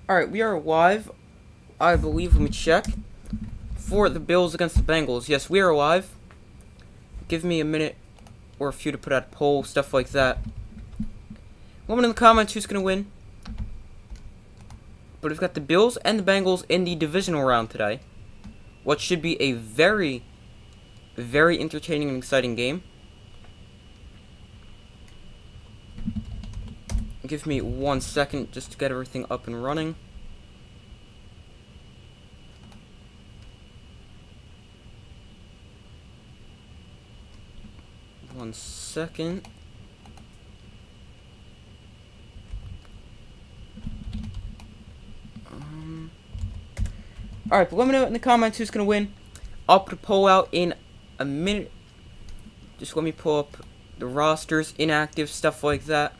Alright, we are live, I believe. Let me check. For the Bills against the Bengals. Yes, we are live. Give me a minute or a few to put out a poll, stuff like that. Let me know in the comments who's going to win. But we've got the Bills and the Bengals in the divisional round today. What should be a very, very entertaining and exciting game. Give me 1 second just to get everything up and running. One second. Alright, but let me know in the comments who's going to win. I'll put a poll out in a minute. Just let me pull up the rosters, inactive, stuff like that.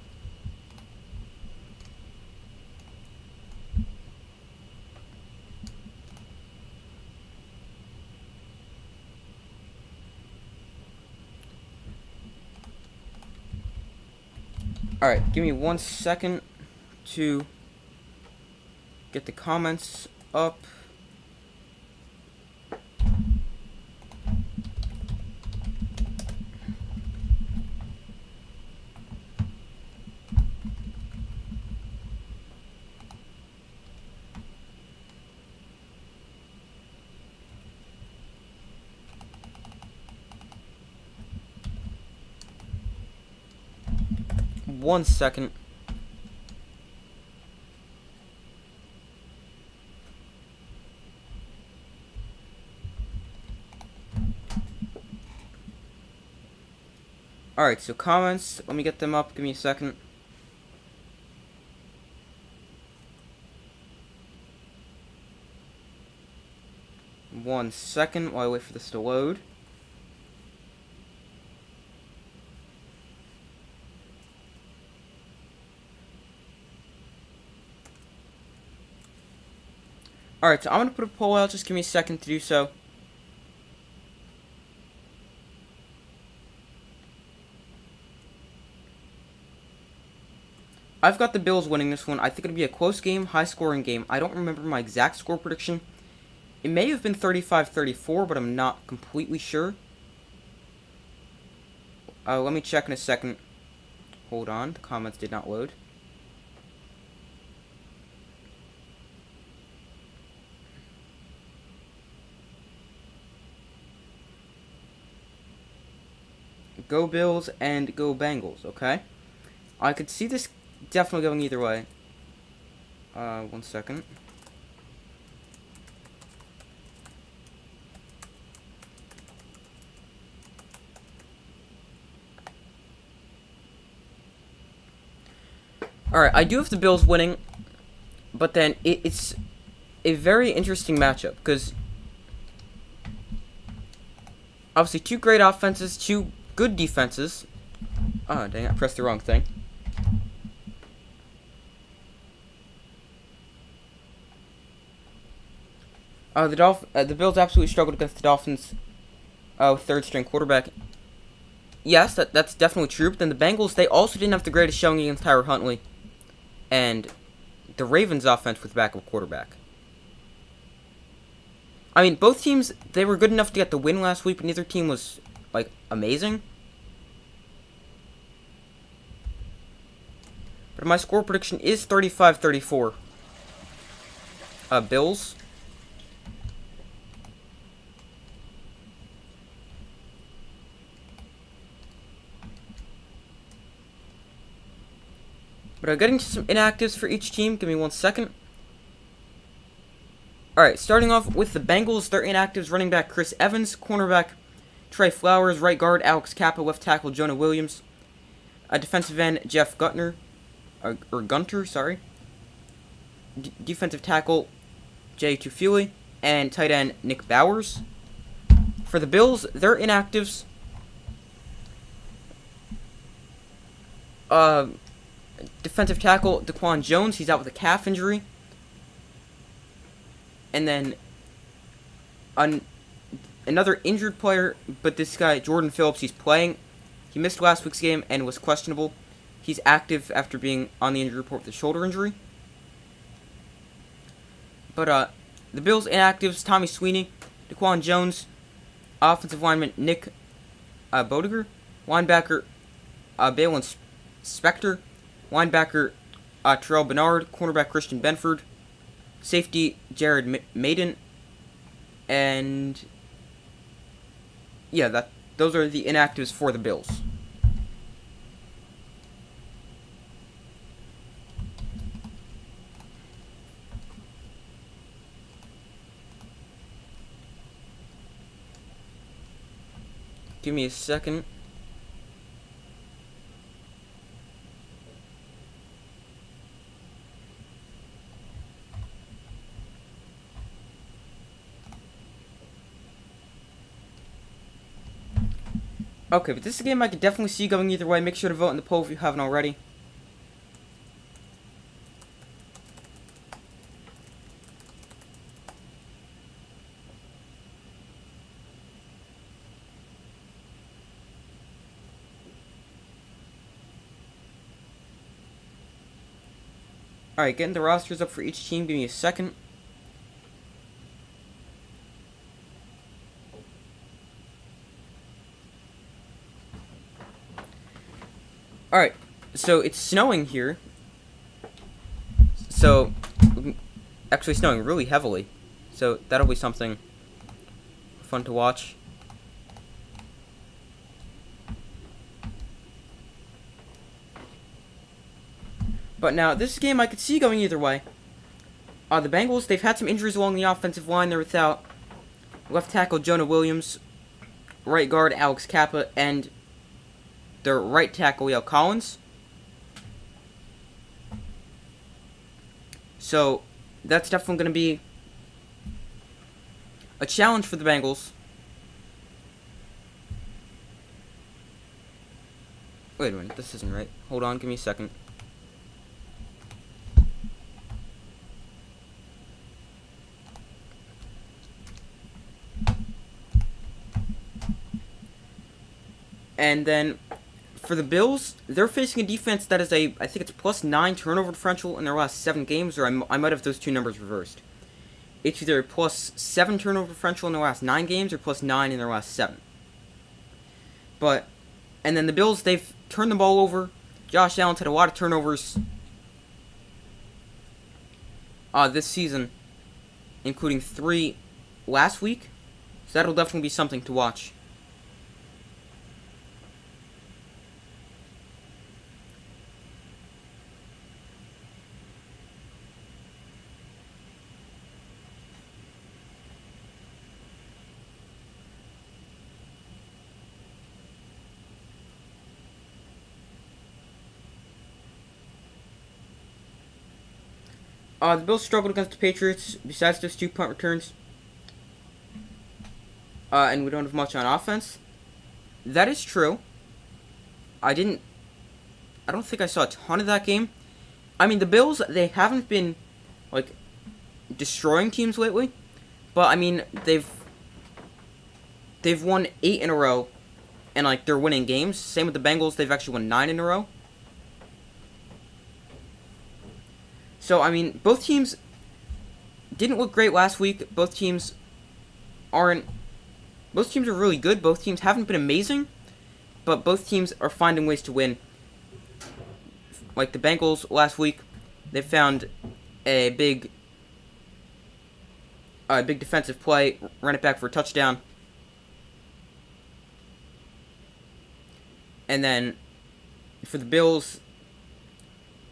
Alright, give me 1 second to get the comments up. One second. Alright, so comments, let me get them up, give me a second. One second while I wait for this to load. Alright, so I'm going to put a poll out, just give me a second to do so. I've got the Bills winning this one. I think it'll be a close game, high-scoring game. I don't remember my exact score prediction. It may have been 35-34, but I'm not completely sure. Let me check in a second. Hold on, the comments did not load. Go Bills and go Bengals, okay? I could see this definitely going either way. 1 second. Alright, I do have the Bills winning, but then it's a very interesting matchup, because obviously two great offenses, two good defenses. Oh, dang, I pressed the wrong thing. The Bills absolutely struggled against the Dolphins' third-string quarterback. Yes, that's definitely true, but then the Bengals, they also didn't have the greatest showing against Tyler Huntley. And the Ravens' offense with backup quarterback. I mean, both teams, they were good enough to get the win last week, but neither team was, like, amazing. But my score prediction is 35-34. Bills. But I'm getting to some inactives for each team. Give me 1 second. Alright, starting off with the Bengals. Their inactives: running back Chris Evans, cornerback Trey Flowers, right guard Alex Kappa, left tackle Jonah Williams, defensive end Jeff Gunter, sorry. Defensive tackle Jay Tufili, and tight end Nick Bowers. For the Bills, their inactives: defensive tackle Daquan Jones, he's out with a calf injury. And then another injured player, but this guy, Jordan Phillips, he's playing. He missed last week's game and was questionable. He's active after being on the injury report with a shoulder injury. But the Bills inactives: Tommy Sweeney, Daquan Jones, offensive lineman Nick Bodiger, linebacker Balin Spector, linebacker Terrell Bernard, cornerback Christian Benford, safety Jared Maiden, and yeah, those are the inactives for the Bills. Give me a second. Okay, but this is a game I could definitely see going either way. Make sure to vote in the poll if you haven't already. Alright, getting the rosters up for each team. Give me a second. Alright, so it's snowing here. So, actually snowing really heavily. So, that'll be something fun to watch. But now, this game I could see going either way. The Bengals, they've had some injuries along the offensive line. They're without left tackle Jonah Williams, right guard Alex Kappa, and their right tackle Yale Collins. So, that's definitely going to be a challenge for the Bengals. Wait a minute, this isn't right. Hold on, give me a second. And then, for the Bills, they're facing a defense that is I think it's +9 turnover differential in their last 7 games, or I might have those two numbers reversed. It's either +7 turnover differential in their last 9 games, or +9 in their last 7. And then the Bills, they've turned the ball over. Josh Allen's had a lot of turnovers this season, including 3 last week. So that'll definitely be something to watch. The Bills struggled against the Patriots, besides those 2 punt returns. And we don't have much on offense. That is true. I don't think I saw a ton of that game. I mean, the Bills, they haven't been, destroying teams lately. But, I mean, they've won 8 in a row. And, they're winning games. Same with the Bengals, they've actually won 9 in a row. So, I mean, both teams didn't look great last week. Both teams are really good. Both teams haven't been amazing, but both teams are finding ways to win. Like the Bengals last week, they found a big defensive play, ran it back for a touchdown. And then for the Bills,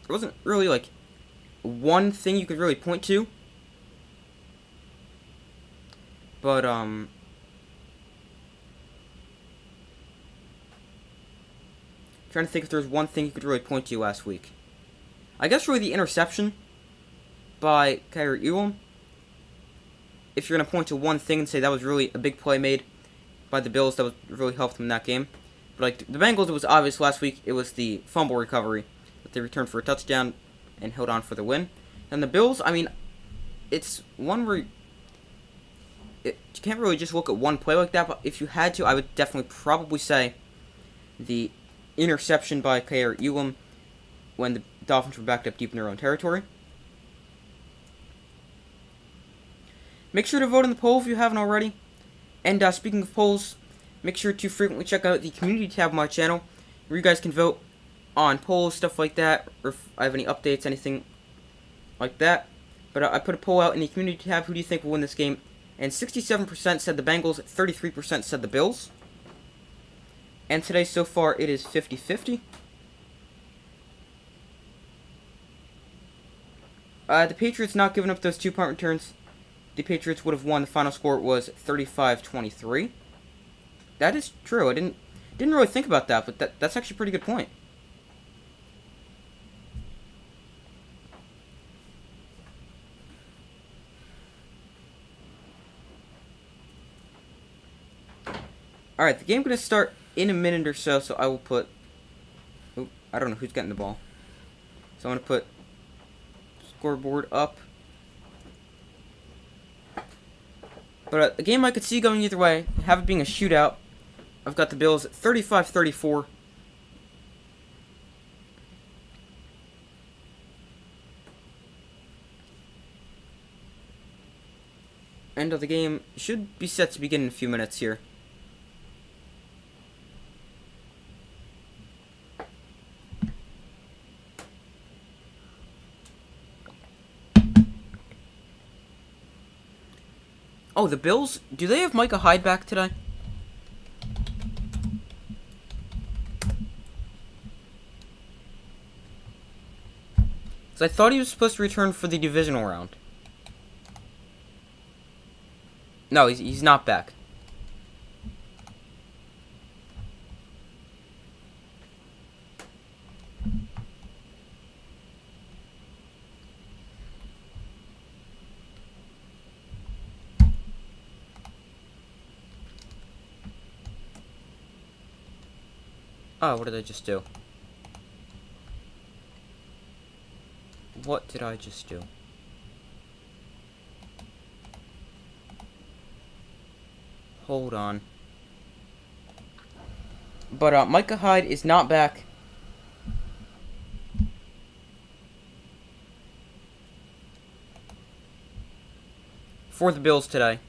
there wasn't really one thing you could really point to, but trying to think if there was one thing you could really point to last week. I guess really the interception by Kyrie Elam. If you're gonna point to one thing and say that was really a big play made by the Bills, that was really helped them in that game. But the Bengals, it was obvious last week. It was the fumble recovery that they returned for a touchdown and held on for the win. And the Bills, I mean, it's one where you can't really just look at one play like that, but if you had to, I would definitely probably say the interception by Kyrie Elam when the Dolphins were backed up deep in their own territory. Make sure to vote in the poll if you haven't already. And speaking of polls, make sure to frequently check out the community tab of my channel, where you guys can vote on polls, stuff like that, or if I have any updates, anything like that. But I put a poll out in the community tab. Who do you think will win this game? And 67% said the Bengals, 33% said the Bills. And today, so far, it is 50-50. The Patriots not giving up those 2-punt returns. The Patriots would have won. The final score was 35-23. That is true. I didn't really think about that, but that's actually a pretty good point. Alright, the game going to start in a minute or so, so I will put... Oop, I don't know who's getting the ball. So I'm going to put scoreboard up. But a game I could see going either way, have it being a shootout. I've got the Bills 35-34. End of the game should be set to begin in a few minutes here. Oh, the Bills? Do they have Micah Hyde back today? Because I thought he was supposed to return for the divisional round. No, he's not back. Oh, what did I just do? What did I just do? Hold on. But Micah Hyde is not back. For the Bills today.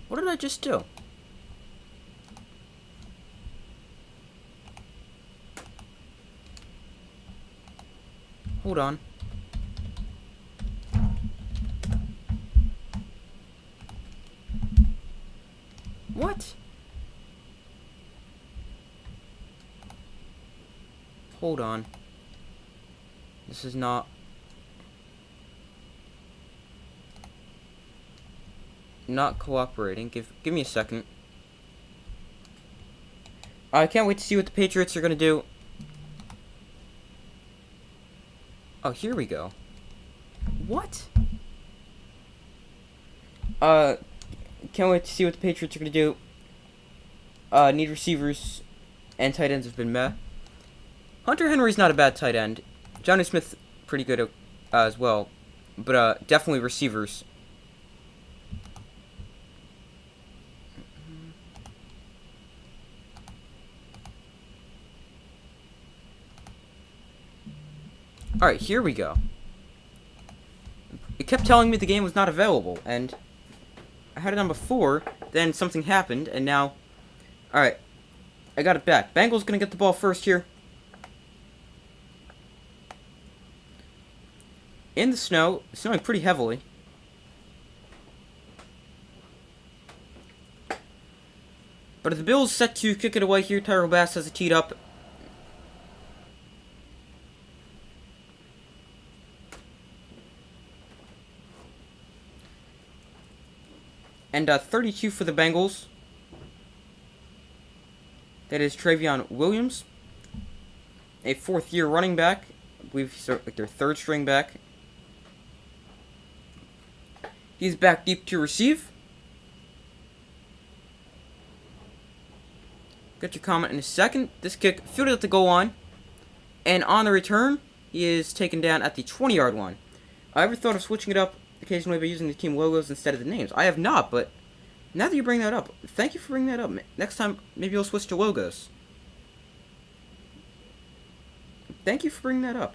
What did I just do? Hold on. What? Hold on. This is not... not cooperating. Give me a second. I can't wait to see what the Patriots are going to do. Oh, here we go. What? Can't wait to see what the Patriots are going to do. Need receivers and tight ends have been meh. Hunter Henry's not a bad tight end. Johnny Smith, pretty good as well. But definitely receivers. Alright, here we go. It kept telling me the game was not available, and I had it on before, then something happened, and now... Alright, I got it back. Bengals gonna get the ball first here. In the snow, snowing pretty heavily. But the Bills set to kick it away here. Tyrell Bass has it teed up. And 32 for the Bengals. That is Travion Williams, a fourth-year running back. I believe he's like their third string back. He's back deep to receive. Get your comment in a second. This kick fielded at the goal line. And on the return, he is taken down at the 20-yard line. I ever thought of switching it up occasionally by using the team logos instead of the names? I have not, but now that you bring that up, thank you for bringing that up. Next time, maybe you'll switch to logos. Thank you for bringing that up.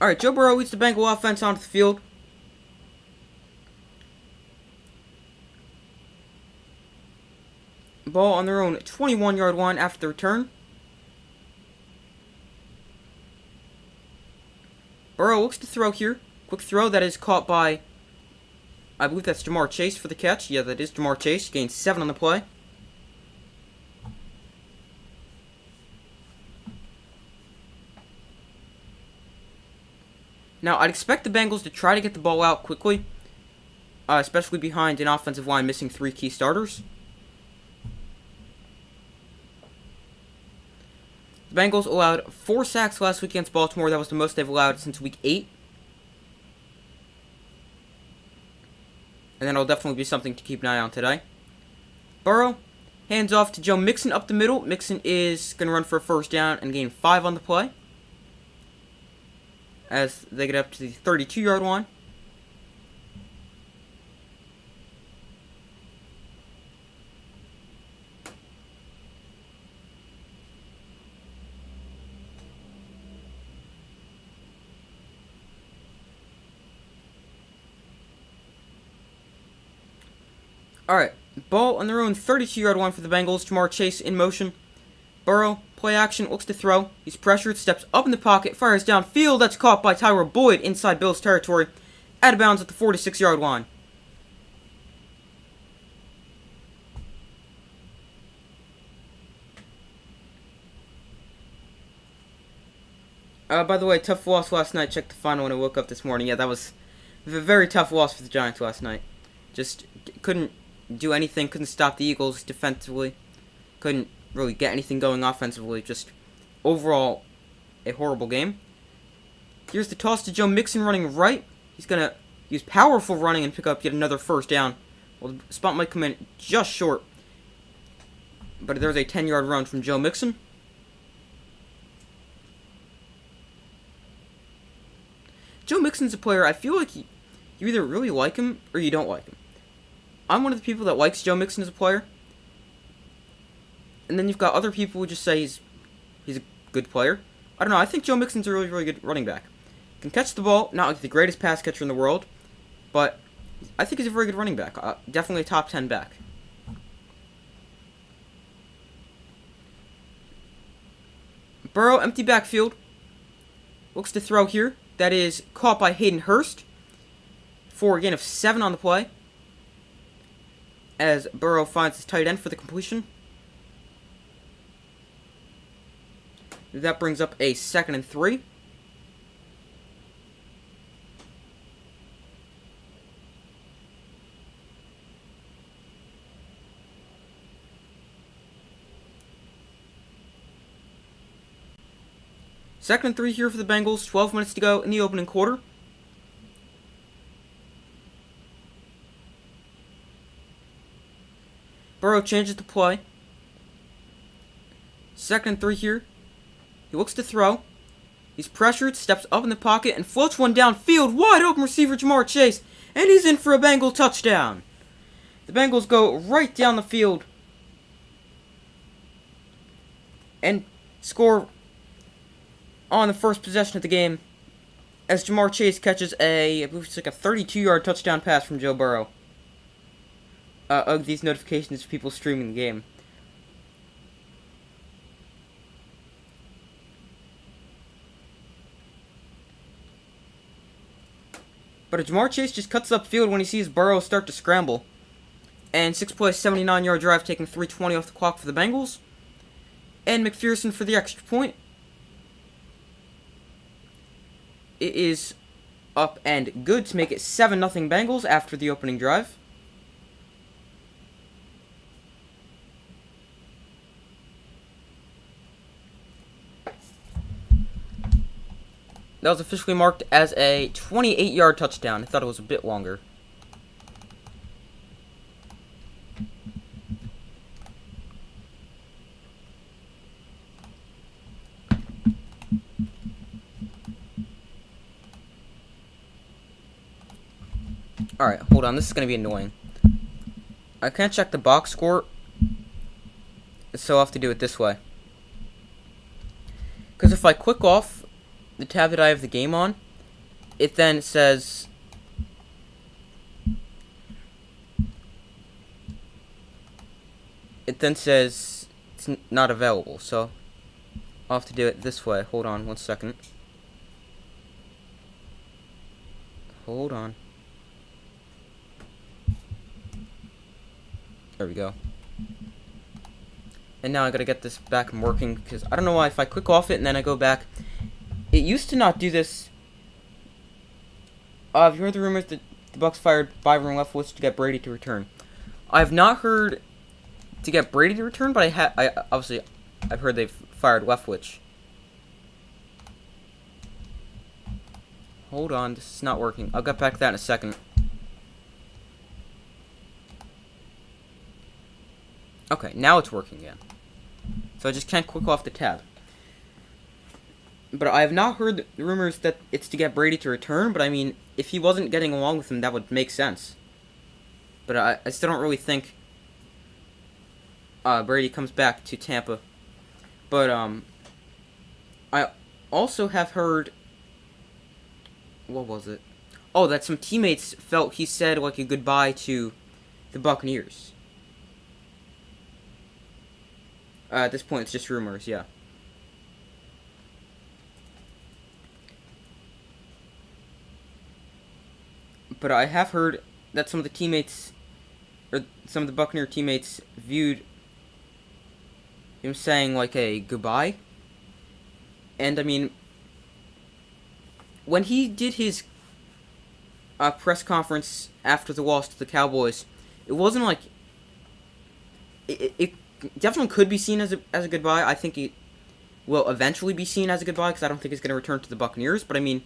Alright, Joe Burrow leads the Bengal offense onto the field. Ball on their own 21-yard line after the return. Burrow looks to throw here. Quick throw that is caught by, I believe that's Jamar Chase for the catch. Yeah, that is Jamar Chase. Gains 7 on the play. Now, I'd expect the Bengals to try to get the ball out quickly, especially behind an offensive line missing 3 key starters. The Bengals allowed 4 sacks last week against Baltimore. That was the most they've allowed since week 8. And that'll definitely be something to keep an eye on today. Burrow hands off to Joe Mixon up the middle. Mixon is going to run for a first down and gain 5 on the play, as they get up to the 32-yard line. Alright, ball on their own 32-yard line for the Bengals. Jamar Chase in motion. Burrow, play action, looks to throw. He's pressured, steps up in the pocket, fires downfield. That's caught by Tyler Boyd inside Bills territory. Out of bounds at the 46-yard line. By the way, tough loss last night. Checked the final when I woke up this morning. Yeah, that was a very tough loss for the Giants last night. Just couldn't do anything, couldn't stop the Eagles defensively, couldn't really get anything going offensively, just overall a horrible game. Here's the toss to Joe Mixon running right. He's going to use powerful running and pick up yet another first down. Well, the spot might come in just short, but there's a 10-yard run from Joe Mixon. Joe Mixon's a player, I feel like you either really like him or you don't like him. I'm one of the people that likes Joe Mixon as a player. And then you've got other people who just say he's a good player. I don't know, I think Joe Mixon's a really, really good running back. Can catch the ball, not like the greatest pass catcher in the world, but I think he's a very good running back. Definitely a top 10 back. Burrow, empty backfield. Looks to throw here. That is caught by Hayden Hurst for a gain of 7 on the play, as Burrow finds his tight end for the completion. That brings up a 2nd and 3. Second and 3 here for the Bengals. 12 minutes to go in the opening quarter. Burrow changes the play. 2nd and 3 here. He looks to throw. He's pressured, steps up in the pocket, and floats one downfield. Wide open receiver Jamar Chase. And he's in for a Bengal touchdown. The Bengals go right down the field and score on the first possession of the game, as Jamar Chase catches I believe it's like a 32-yard touchdown pass from Joe Burrow. These notifications for people streaming the game. But Jamar Chase just cuts upfield when he sees Burrow start to scramble. And 6-play, 79-yard drive, taking 3:20 off the clock for the Bengals. And McPherson for the extra point. It is up and good to make it 7-0 Bengals after the opening drive. That was officially marked as a 28-yard touchdown. I thought it was a bit longer. Alright, hold on. This is going to be annoying. I can't check the box score, so I'll have to do it this way. Because if I click off the tab that I have the game on, it then says it's not available. So I'll have to do it this way. Hold on 1 second. Hold on. There we go. And now I gotta get this back and working, because I don't know why if I click off it and then I go back. It used to not do this. Have you heard the rumors that the Bucs fired Byron Leftwich to get Brady to return? I have not heard to get Brady to return, but I've heard they've fired Leftwich. Hold on, this is not working. I'll get back to that in a second. Okay, now it's working again. So I just can't click off the tab. But I have not heard the rumors that it's to get Brady to return, but I mean, if he wasn't getting along with him, that would make sense. But I still don't really think Brady comes back to Tampa. But I also have heard, what was it? Oh, that some teammates felt he said like a goodbye to the Buccaneers. At this point, it's just rumors, yeah. But I have heard that some of the teammates, or some of the Buccaneer teammates, viewed him saying like a goodbye. And I mean, when he did his press conference after the loss to the Cowboys, it wasn't like it definitely could be seen as a goodbye. I think it will eventually be seen as a goodbye, because I don't think he's going to return to the Buccaneers. But I mean,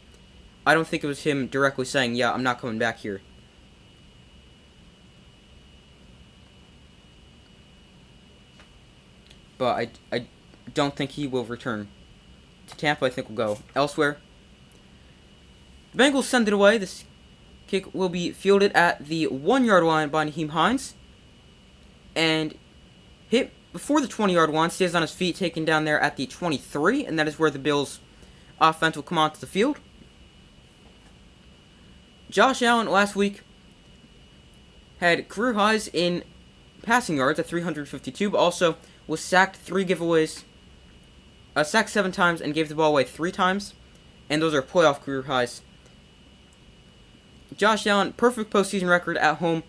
I don't think it was him directly saying, yeah, I'm not coming back here. But I don't think he will return to Tampa. I think we'll go elsewhere. The Bengals send it away. This kick will be fielded at the 1-yard line by Nyheim Hines. And hit before the 20-yard line, stays on his feet, taken down there at the 23, and that is where the Bills' offense will come onto the field. Josh Allen last week had career highs in passing yards at 352, but also was sacked 3 giveaways, sacked 7 times, and gave the ball away 3 times, and those are playoff career highs. Josh Allen, perfect postseason record at home,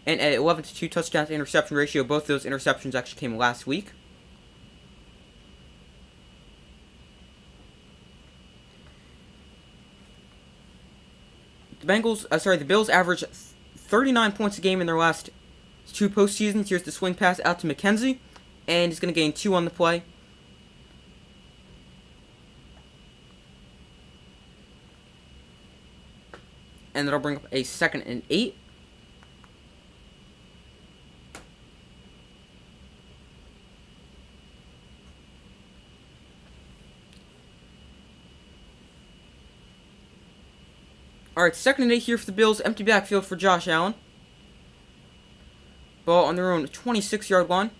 and at 11-2 touchdown to interception ratio. Both those interceptions actually came last week. The Bills averaged 39 points a game in their last 2 postseasons. Here's the swing pass out to McKenzie, and he's going to gain 2 on the play. And that'll bring up a 2nd and 8. Alright, 2nd and 8 here for the Bills. Empty backfield for Josh Allen. Ball on their own 26-yard line.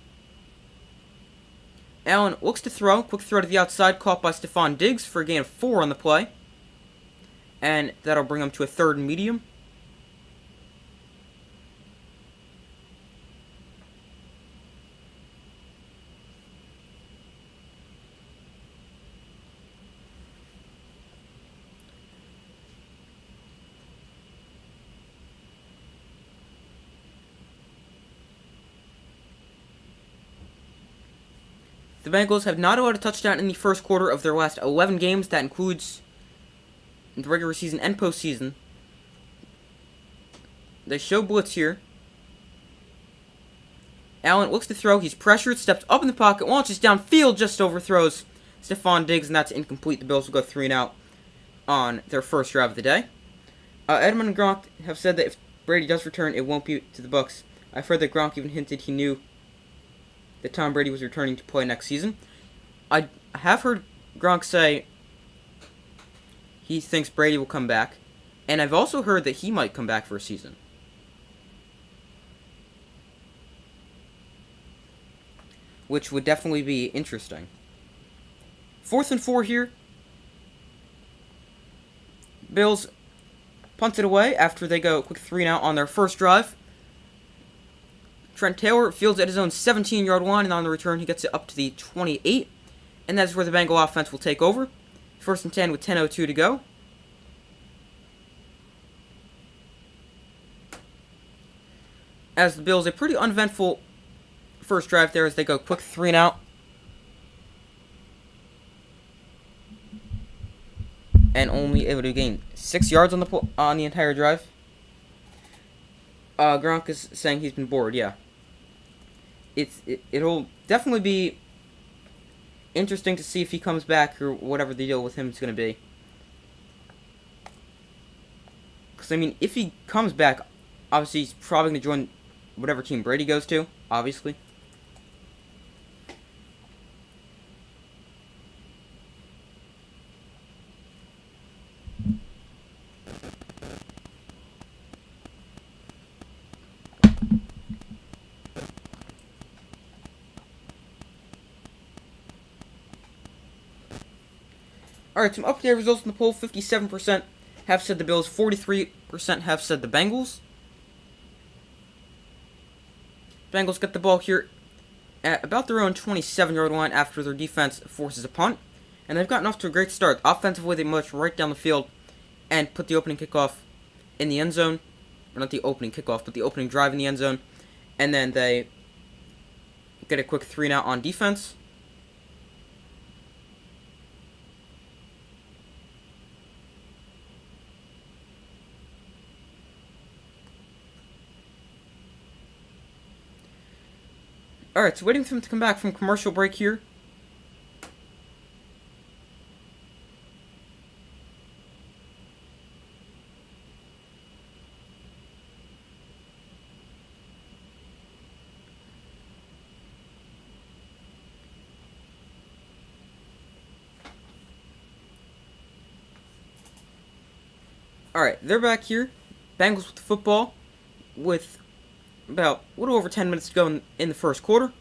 Allen looks to throw. Quick throw to the outside, caught by Stephon Diggs for a gain of 4 on the play. And that'll bring him to a 3rd and medium. The Bengals have not allowed a touchdown in the first quarter of their last 11 games. That includes the regular season and postseason. They show blitz here. Allen looks to throw. He's pressured, steps up in the pocket, launches downfield, just overthrows Stephon Diggs, and that's incomplete. The Bills will go 3 and out on their first drive of the day. Edmund and Gronk have said that if Brady does return, it won't be to the Bucs. I've heard that Gronk even hinted he knew that Tom Brady was returning to play next season. I have heard Gronk say he thinks Brady will come back, and I've also heard that he might come back for a season. Which would definitely be interesting. 4th and 4 here. Bills punts it away after they go quick 3-and-out on their first drive. Trent Taylor fields at his own 17-yard line, and on the return he gets it up to the 28. And that's where the Bengal offense will take over. 1st and 10 with 10:02 to go. As the Bills, a pretty uneventful first drive there as they go quick 3-and-out. And only able to gain 6 yards on the entire drive. Gronk is saying he's been bored. Yeah, it'll definitely be interesting to see if he comes back or whatever the deal with him is going to be. Because I mean, if he comes back, obviously he's probably going to join whatever team Brady goes to. Obviously. Alright, some updated results in the poll. 57% have said the Bills, 43% have said the Bengals. Bengals get the ball here at about their own 27-yard line after their defense forces a punt. And they've gotten off to a great start. Offensively, they march right down the field and put the opening kickoff in the end zone. Or not the opening kickoff, but the opening drive in the end zone. And then they get a quick 3-and-out on defense. Alright, so waiting for him to come back from commercial break here. Alright, they're back here. Bengals with the football with about a little over 10 minutes to go in the first quarter.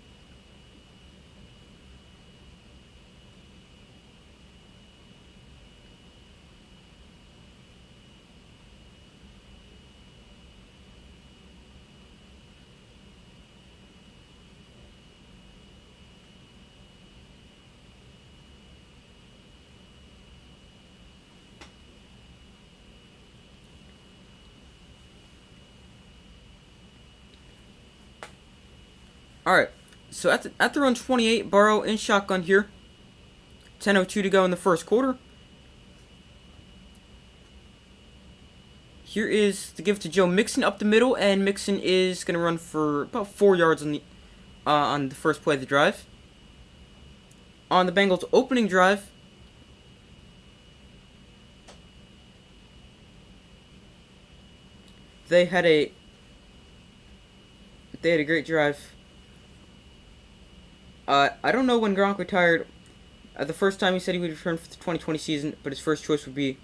Alright, so at their own 28, Burrow in shotgun here. 10:02 to go in the first quarter. Here is the give to Joe Mixon up the middle, and Mixon is going to run for about 4 yards on the first play of the drive. On the Bengals' opening drive, they had a great drive. I don't know when Gronk retired. The first time he said he would return for the 2020 season, but his first choice would be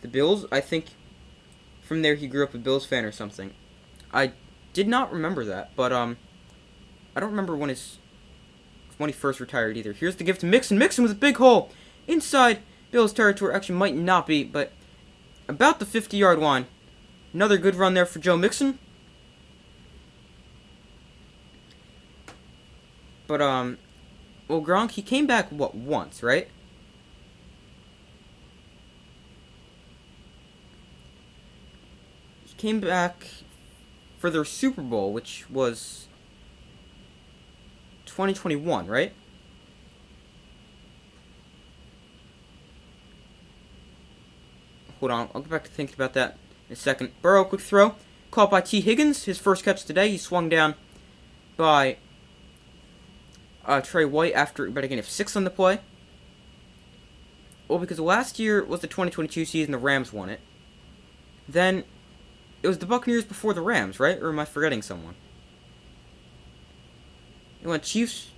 the Bills. I think from there he grew up a Bills fan or something. I did not remember that, but I don't remember when he first retired either. Here's the gift to Mixon. Mixon with a big hole inside Bills territory. Actually, might not be, but about the 50-yard line. Another good run there for Joe Mixon. But, well, Gronk, he came back, once, right? He came back for their Super Bowl, which was 2021, right? Hold on, I'll get back to thinking about that in a second. Burrow, quick throw. Caught by T. Higgins, his first catch today. He swung down by Trey White after about a gain of 6 on the play. Well, because last year was the 2022 season, the Rams won it. Then it was the Buccaneers before the Rams, right? Or am I forgetting someone? It went Chiefs,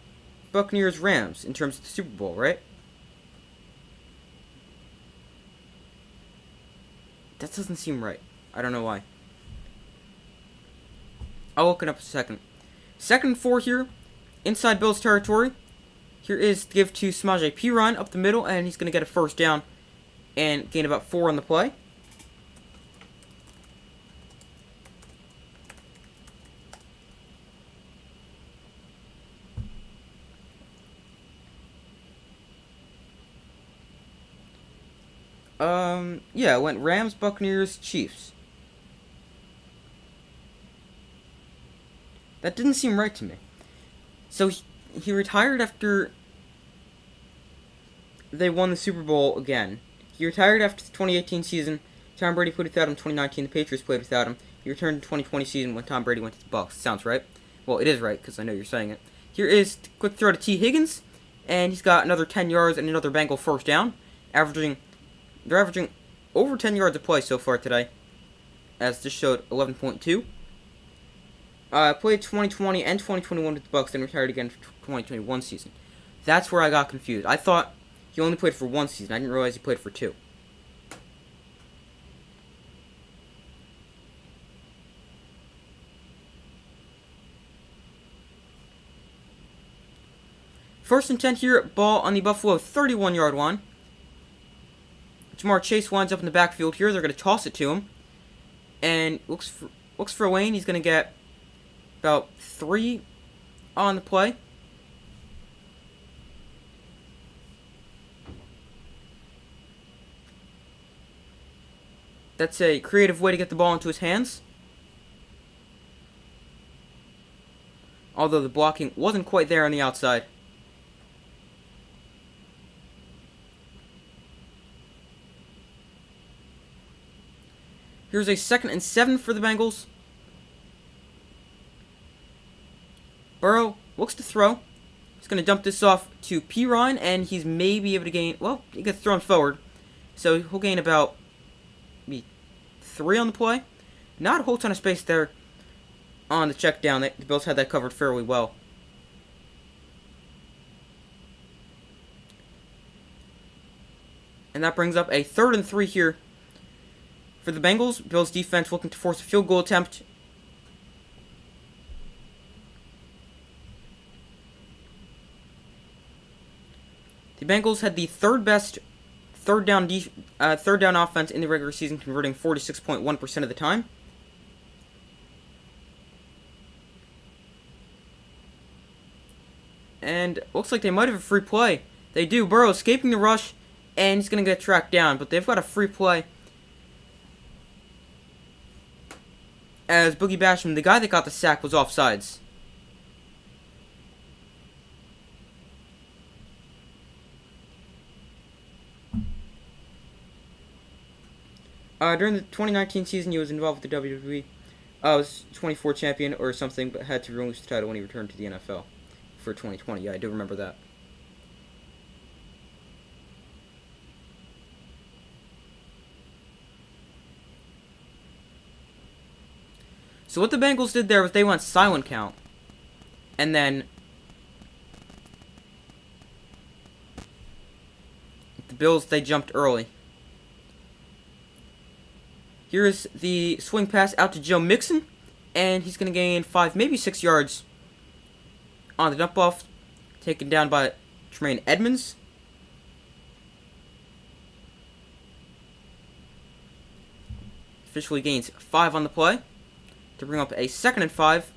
Buccaneers, Rams in terms of the Super Bowl, right? That doesn't seem right. I don't know why. I'll look it up in a second. 2nd and 4 here. Inside Bills territory. Here is the give to Samaje Perine up the middle, and he's going to get a first down and gain about 4 on the play. Yeah, it went Rams, Buccaneers, Chiefs. That didn't seem right to me. So he retired after they won the Super Bowl again. He retired after the 2018 season. Tom Brady played without him. 2019, the Patriots played without him. He returned in 2020 season when Tom Brady went to the Bucs. Sounds right. Well, it is right because I know you're saying it. Here is a quick throw to T. Higgins, and he's got another 10 yards and another Bengal first down. They're averaging over 10 yards a play so far today, as this showed 11.2. Played 2020 and 2021 with the Bucs, then retired again for 2021 season. That's where I got confused. I thought he only played for one season. I didn't realize he played for two. First and 10 here, ball on the Buffalo 31-yard line. Jamar Chase winds up in the backfield here. They're going to toss it to him. And looks for a lane. He's going to get about 3 on the play. That's a creative way to get the ball into his hands. Although the blocking wasn't quite there on the outside. Here's a 2nd and 7 for the Bengals. Burrow looks to throw. He's going to dump this off to Pirine, and he's maybe able to gain... Well, he gets thrown forward. So he'll gain about maybe 3 on the play. Not a whole ton of space there on the check down. The Bills had that covered fairly well. And that brings up a 3rd and 3 here for the Bengals. Bills defense looking to force a field goal attempt. The Bengals had the third best third down offense in the regular season, converting 46.1% of the time. And looks like they might have a free play. They do. Burrow escaping the rush, and he's going to get tracked down. But they've got a free play. As Boogie Basham, the guy that got the sack, was offsides. During the 2019 season, he was involved with the WWE. Was 24 champion or something, but had to release the title when he returned to the NFL for 2020. Yeah, I do remember that. So what the Bengals did there was they went silent count. And then the Bills, they jumped early. Here's the swing pass out to Joe Mixon. And he's going to gain 5, maybe 6 yards on the dump off. Taken down by Tremaine Edmonds. Officially gains 5 on the play to bring up a 2nd and 5.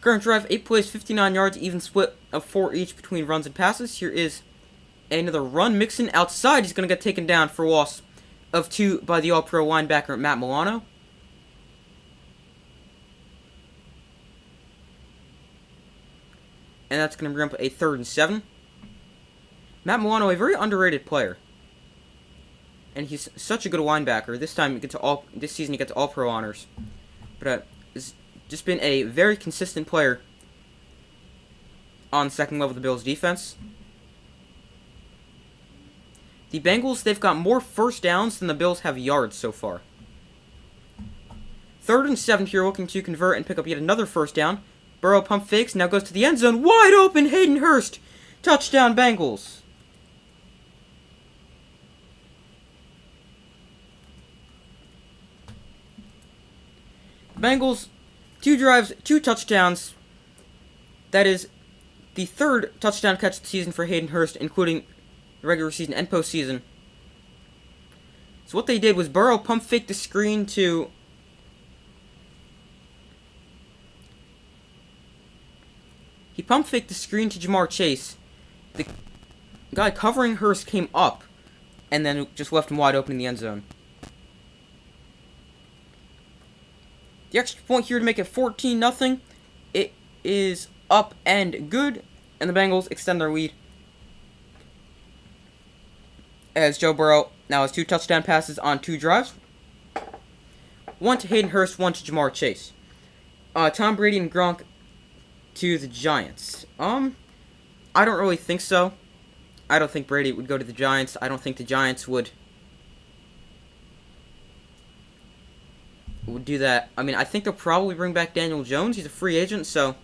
Current drive, 8 plays, 59 yards, even split of 4 each between runs and passes. Here is another run. Mixon outside. He's going to get taken down for a loss of 2 by the All-Pro linebacker Matt Milano. And that's going to bring up a 3rd and 7. Matt Milano, a very underrated player. And he's such a good linebacker. This season he gets All-Pro honors. But has just been a very consistent player on the second level of the Bills' defense. The Bengals, they've got more first downs than the Bills have yards so far. 3rd and 7 here, looking to convert and pick up yet another first down. Burrow pump fakes, now goes to the end zone. Wide open, Hayden Hurst. Touchdown, Bengals. Bengals, 2 drives, 2 touchdowns. That is the 3rd touchdown catch of the season for Hayden Hurst, including the regular season and postseason. So what they did was Burrow pump fake the screen to He pump faked the screen to Jamar Chase. The guy covering Hurst came up, and then just left him wide open in the end zone. The extra point here to make it 14-0. It is up and good, and the Bengals extend their lead. As Joe Burrow now has 2 touchdown passes on 2 drives. 1 to Hayden Hurst, 1 to Jamar Chase. Tom Brady and Gronk to the Giants. I don't really think so. I don't think Brady would go to the Giants. I don't think the Giants would do that. I mean, I think they'll probably bring back Daniel Jones. He's a free agent, so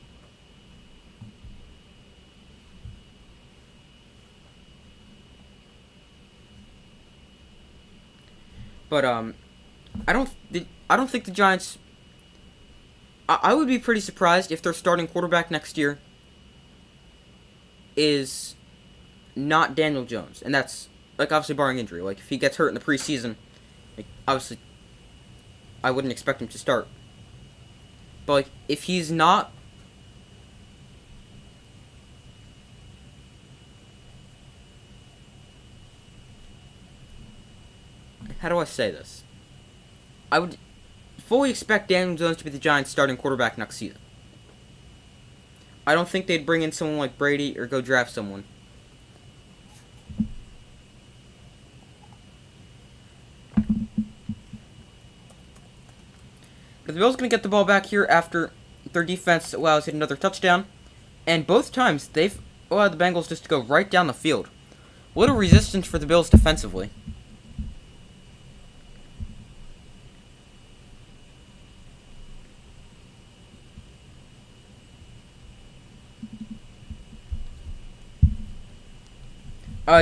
but I don't think the Giants. I would be pretty surprised if their starting quarterback next year is not Daniel Jones, and that's like obviously barring injury. Like if he gets hurt in the preseason, like, obviously I wouldn't expect him to start. But like if he's not, how do I say this? I would fully expect Daniel Jones to be the Giants' starting quarterback next season. I don't think they'd bring in someone like Brady or go draft someone. But the Bills going to get the ball back here after their defense allows it another touchdown. And both times, they've allowed the Bengals just to go right down the field. Little resistance for the Bills defensively.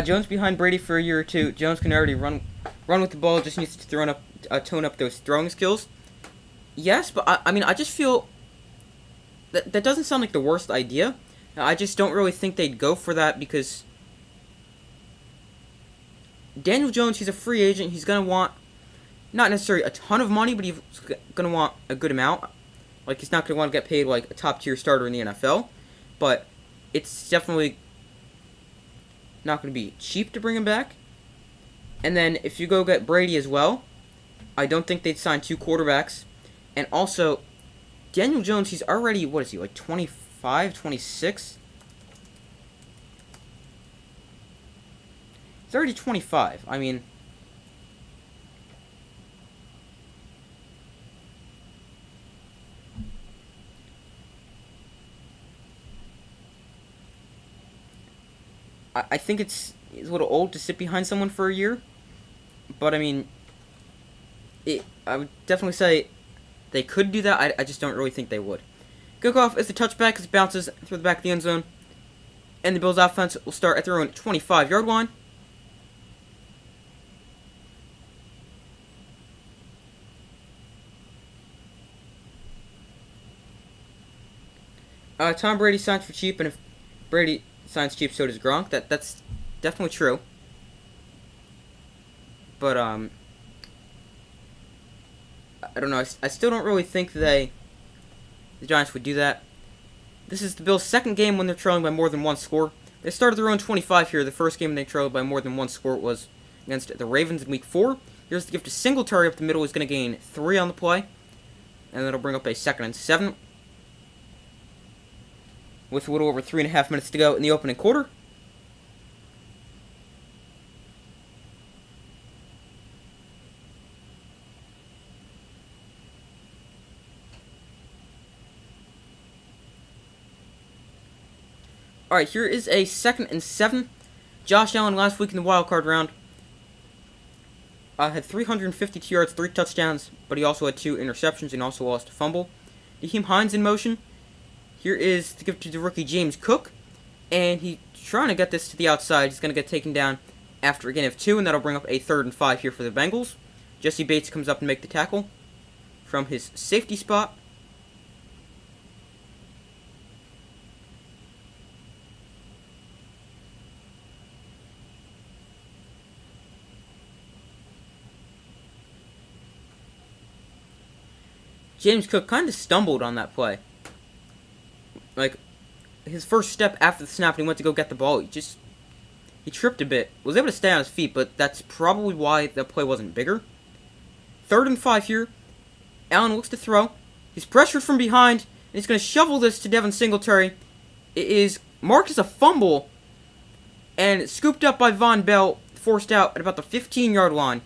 Jones behind Brady for a year or two. Jones can already run with the ball. Just needs to tone up those throwing skills. Yes, but I mean, I just feel that doesn't sound like the worst idea. I just don't really think they'd go for that because Daniel Jones, he's a free agent. He's going to want not necessarily a ton of money, but he's going to want a good amount. Like, he's not going to want to get paid like a top-tier starter in the NFL, but it's definitely not going to be cheap to bring him back. And then if you go get Brady as well, I don't think they'd sign 2 quarterbacks. And also, Daniel Jones, he's already, what is he, like 25, 26? He's already 25. I mean, I think it's a little old to sit behind someone for a year. But, I mean, I would definitely say they could do that. I just don't really think they would. Kickoff is the touchback as it bounces through the back of the end zone. And the Bills' offense will start at their own 25-yard line. Tom Brady signs for cheap, and if Brady signs cheap, so does Gronk. That's definitely true. But, I don't know. I still don't really think the Giants would do that. This is the Bills' second game when they're trailing by more than 1 score. They started their own 25 here. The first game they trailed by more than 1 score was against the Ravens in Week 4. Here's the gift to Singletary up the middle. He's going to gain 3 on the play. And that'll bring up a 2nd and 7. With a little over 3.5 minutes to go in the opening quarter. Alright, here is a 2nd and 7. Josh Allen last week in the wildcard round had 352 yards, 3 touchdowns, but he also had 2 interceptions and also lost a fumble. Naheem Hines in motion. Here is the gift to the rookie James Cook, and he's trying to get this to the outside. He's going to get taken down after a gain of 2, and that'll bring up a 3rd and 5 here for the Bengals. Jesse Bates comes up and make the tackle from his safety spot. James Cook kind of stumbled on that play. Like, his first step after the snap when he went to go get the ball, he tripped a bit. Was able to stay on his feet, but that's probably why the play wasn't bigger. 3rd and 5 here. Allen looks to throw. He's pressured from behind, and he's going to shovel this to Devin Singletary. It is marked as a fumble, and scooped up by Von Bell, forced out at about the 15-yard line.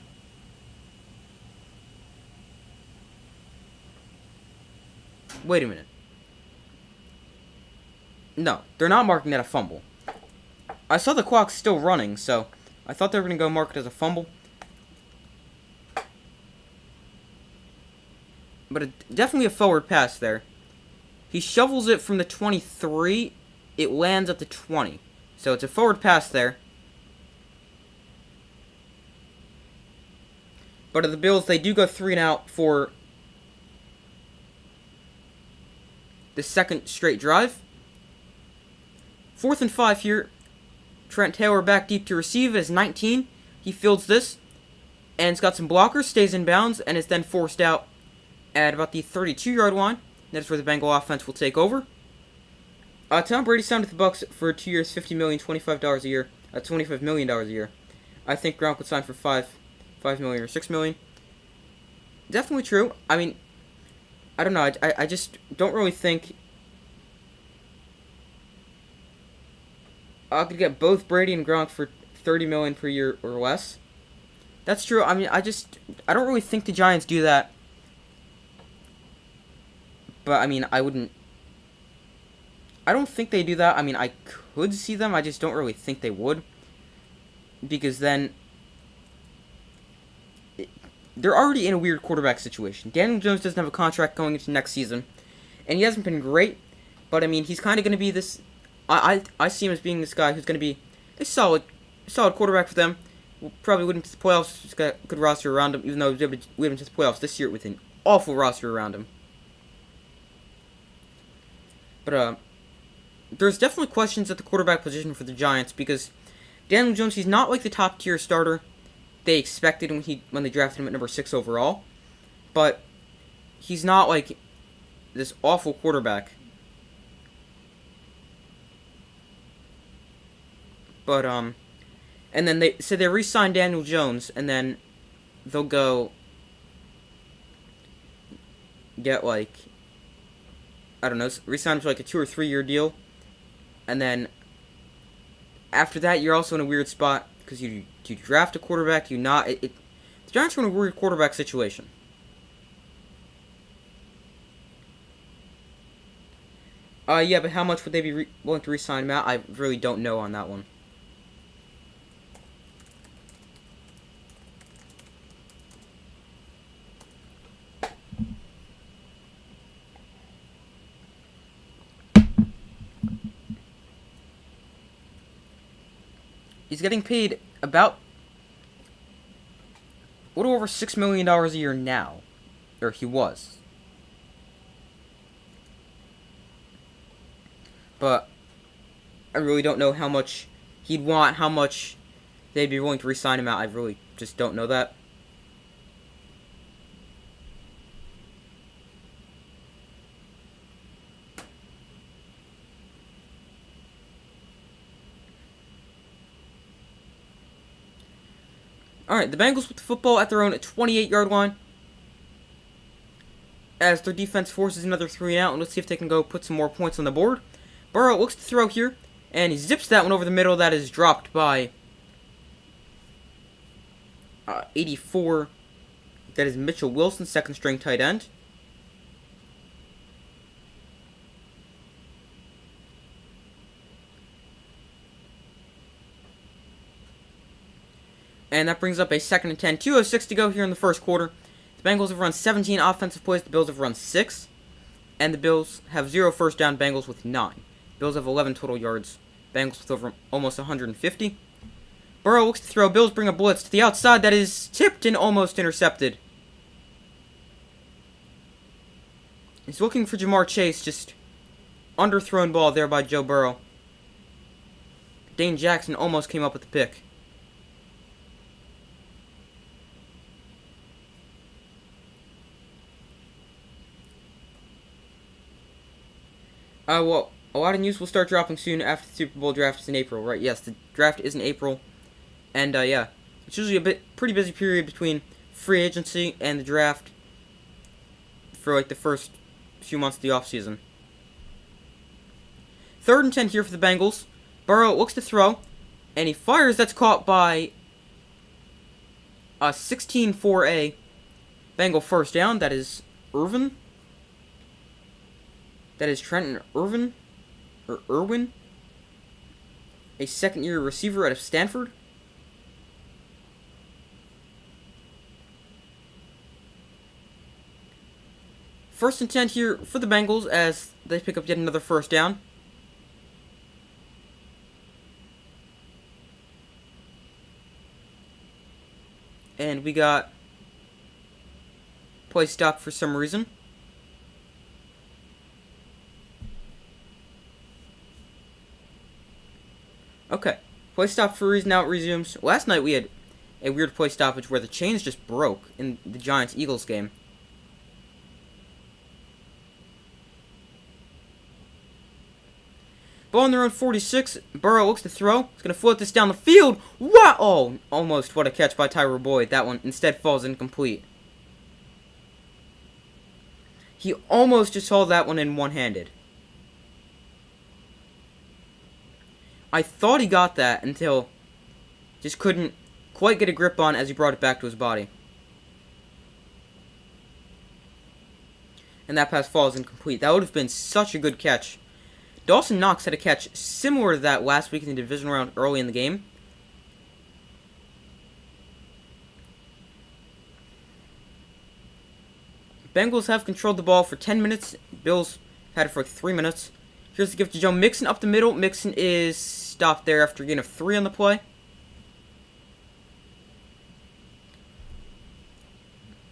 Wait a minute. No, they're not marking that a fumble. I saw the clock still running, so I thought they were going to go mark it as a fumble. But definitely a forward pass there. He shovels it from the 23. It lands at the 20. So it's a forward pass there. But of the Bills, they do go 3 and out for the second straight drive. 4th and 5 here. Trent Taylor back deep to receive as 19. He fields this. And it's got some blockers, stays in bounds, and is then forced out at about the 32-yard line. That's where the Bengal offense will take over. Tom Brady signed with the Bucks for 2 years, $50 million, $25 a year, $25 million a year. I think Gronk would sign for $5 million or $6 million. Definitely true. I mean, I don't know. I just don't really think I could get both Brady and Gronk for $30 million per year or less. That's true. I mean, I don't really think the Giants do that. But, I mean, I don't think they do that. I mean, I could see them. I just don't really think they would. Because then they're already in a weird quarterback situation. Daniel Jones doesn't have a contract going into next season. And he hasn't been great. But, I mean, he's kind of going to be this... I see him as being this guy who's going to be a solid quarterback for them. We'll probably win him to the playoffs. He's got a good roster around him. Even though we win him to the playoffs this year with an awful roster around him. But, there's definitely questions at the quarterback position for the Giants because Daniel Jones, he's not like the top tier starter they expected when they drafted him at number 6 overall. But he's not like this awful quarterback. But, and then they re-sign Daniel Jones, and then they'll go get, like, I don't know, re-sign him for, like, a 2 or 3 year deal. And then, after that, you're also in a weird spot, because you draft a quarterback, the Giants are in a weird quarterback situation. Yeah, but how much would they be willing to re-sign him at? I really don't know on that one. He's getting paid about a little over $6 million a year now. Or he was. But I really don't know how much he'd want, how much they'd be willing to re-sign him at. I really just don't know that. Alright, the Bengals with the football at their own 28-yard line. As their defense forces another 3 and out, and let's see if they can go put some more points on the board. Burrow looks to throw here, and he zips that one over the middle. That is dropped by 84. That is Mitchell Wilson, second-string tight end. And that brings up a 2nd and 10. 2:06 to go here in the first quarter. The Bengals have run 17 offensive plays. The Bills have run 6. And the Bills have 0 first down. Bengals with 9. Bills have 11 total yards. Bengals with over almost 150. Burrow looks to throw. Bills bring a blitz to the outside. That is tipped and almost intercepted. He's looking for Jamar Chase. Just underthrown ball there by Joe Burrow. Dane Jackson almost came up with the pick. Well, A lot of news will start dropping soon after the Super Bowl draft is in April, right? Yes, the draft is in April. And, yeah. It's usually pretty busy period between free agency and the draft for, like, the first few months of the offseason. 3rd and 10 here for the Bengals. Burrow looks to throw, and he fires. That's caught by a 16-4A Bengal first down. That is Irvin. That is Trenton Irvin. Or Irwin. A second-year receiver out of Stanford. First and 10 here for the Bengals as they pick up yet another first down. And we got play stop for some reason. Okay, play stop for a reason. Now it resumes. Last night we had a weird play stoppage where the chains just broke in the Giants-Eagles game. Ball on their own 46. Burrow looks to throw. He's going to float this down the field. Wow! Oh, almost. What a catch by Tyler Boyd. That one instead falls incomplete. He almost just hauled that one in one-handed. I thought he got that until just couldn't quite get a grip on as he brought it back to his body. And that pass falls incomplete. That would have been such a good catch. Dawson Knox had a catch similar to that last week in the divisional round early in the game. Bengals have controlled the ball for 10 minutes. Bills had it for like 3 minutes. Here's the gift to Joe Mixon up the middle. Mixon is stopped there after a gain of 3 on the play.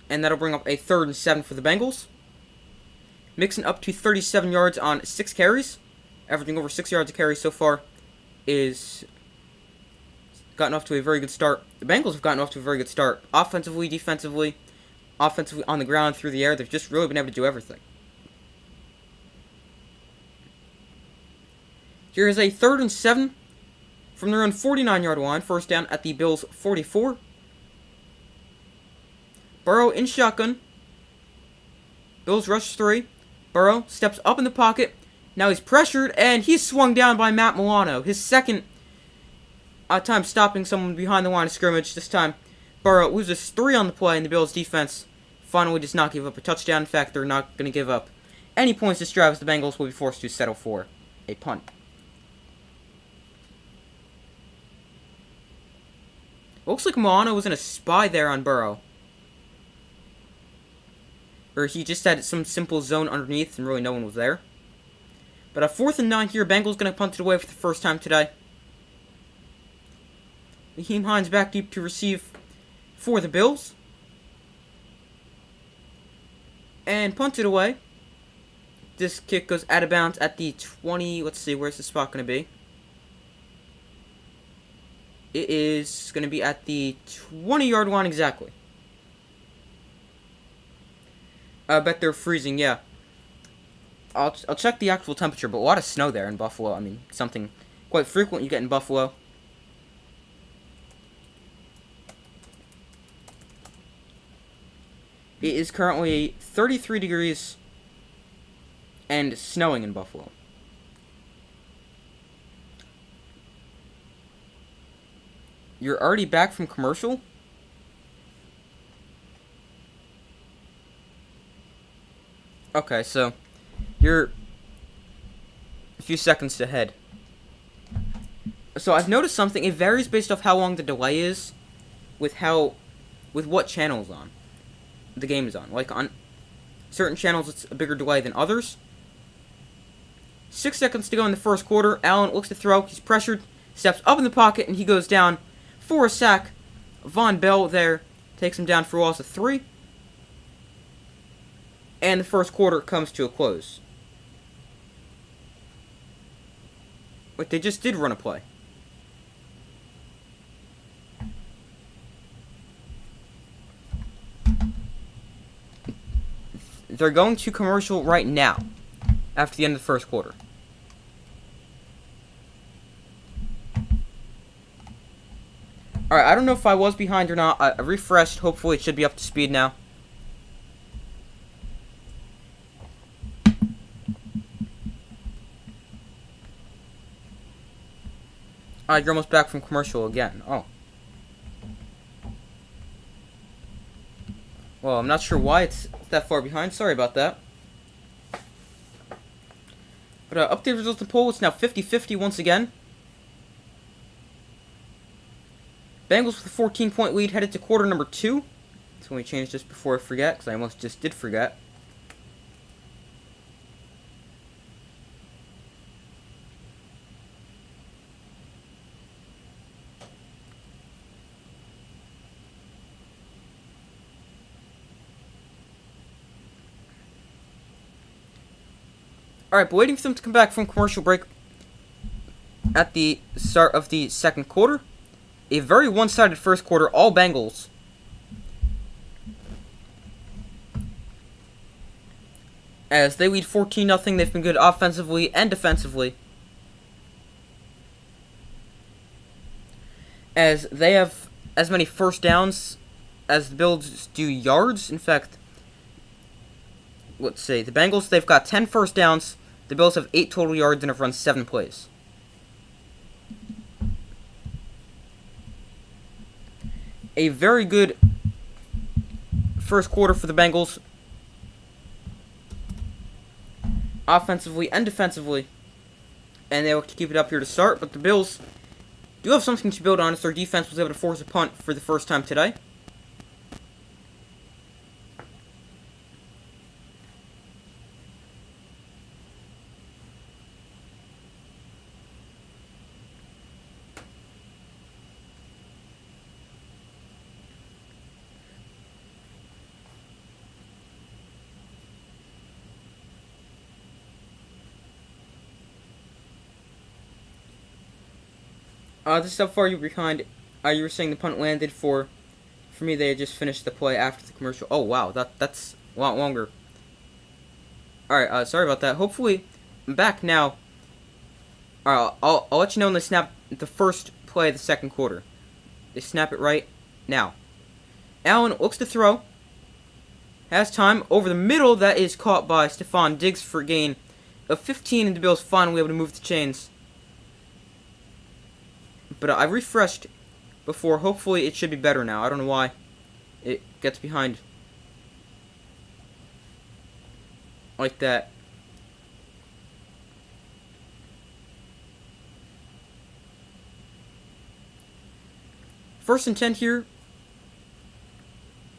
And that'll bring up a 3rd and 7 for the Bengals. Mixon up to 37 yards on 6 carries. Averaging over 6 yards a carry so far. Is gotten off to a very good start. The Bengals have gotten off to a very good start. Offensively, defensively, offensively on the ground, through the air. They've just really been able to do everything. Here is a 3rd and 7 from their own 49-yard line. First down at the Bills' 44. Burrow in shotgun. Bills rush 3. Burrow steps up in the pocket. Now he's pressured, and he's swung down by Matt Milano. His second time stopping someone behind the line of scrimmage. This time, Burrow loses 3 on the play, and the Bills' defense finally does not give up a touchdown. In fact, they're not going to give up any points this drive, as the Bengals will be forced to settle for a punt. Looks like Milano was in a spy there on Burrow. Or he just had some simple zone underneath, and really no one was there. But a 4th and 9 here. Bengals going to punt it away for the first time today. Raheem Hines back deep to receive for the Bills. And punt it away. This kick goes out of bounds at the 20. Let's see, where's the spot going to be? It is going to be at the 20-yard line exactly. I bet they're freezing, yeah. I'll check the actual temperature, but a lot of snow there in Buffalo. I mean, something quite frequent you get in Buffalo. It is currently 33 degrees and snowing in Buffalo. You're already back from commercial? Okay, so you're a few seconds ahead. So I've noticed something. It varies based off how long the delay is with what channel is on. The game is on. Like on certain channels it's a bigger delay than others. 6 seconds to go in the first quarter. Allen looks to throw. He's pressured. Steps up in the pocket and he goes down for a sack. Von Bell there takes him down for a loss of 3. And the first quarter comes to a close. But they just did run a play. They're going to commercial right now, after the end of the first quarter. Alright, I don't know if I was behind or not. I refreshed. Hopefully it should be up to speed now. You're almost back from commercial again. Oh. Well, I'm not sure why it's that far behind. Sorry about that. But update results in poll. It's now 50-50 once again. Bengals with a 14-point lead headed to quarter number 2. So let me change this before I forget, because I almost just did forget. Alright, but waiting for them to come back from commercial break at the start of the second quarter. A very one-sided first quarter, all Bengals. As they lead 14-0, they've been good offensively and defensively. As they have as many first downs as the Bills do yards. In fact, let's see, the Bengals, they've got 10 first downs. The Bills have 8 total yards and have run 7 plays. A very good first quarter for the Bengals, offensively and defensively, and they look to keep it up here to start. But the Bills do have something to build on, as their defense was able to force a punt for the first time today. This is how far you were behind. You were saying the punt landed for me, they had just finished the play after the commercial. Oh, wow, that's a lot longer. Alright, sorry about that. Hopefully, I'm back now. Alright, I'll let you know when they snap the first play of the second quarter. They snap it right now. Allen looks to throw. Has time over the middle. That is caught by Stephon Diggs for a gain of 15, and the Bills finally able to move the chains. But I refreshed before. Hopefully it should be better now. I don't know why it gets behind like that. First and 10 here.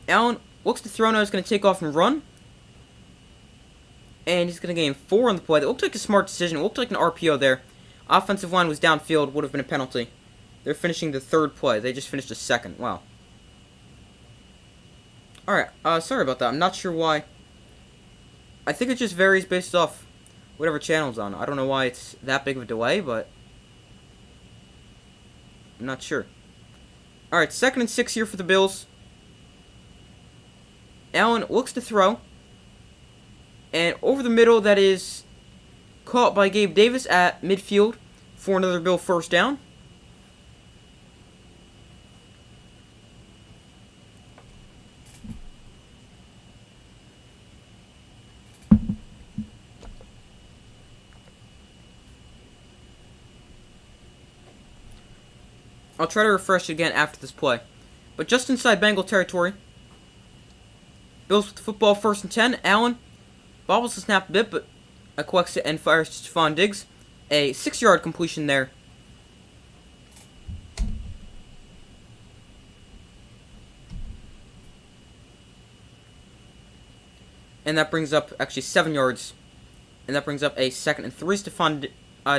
Allen looks to throw now. He's going to take off and run. And he's going to gain 4 on the play. That looked like a smart decision. It looked like an RPO there. Offensive line was downfield. Would have been a penalty. They're finishing the third play. They just finished the second. Wow. Alright, sorry about that. I'm not sure why. I think it just varies based off whatever channel it's on. I don't know why it's that big of a delay, but I'm not sure. Alright, 2nd and 6 here for the Bills. Allen looks to throw. And over the middle, that is caught by Gabe Davis at midfield for another Bill first down. I'll try to refresh it again after this play. But just inside Bengal territory. Bills with the football 1st and 10. Allen bobbles the snap a bit, but collects it and fires to Stephon Diggs. A 6-yard completion there. And that brings up actually 7 yards. And that brings up a 2nd and 3. Stephon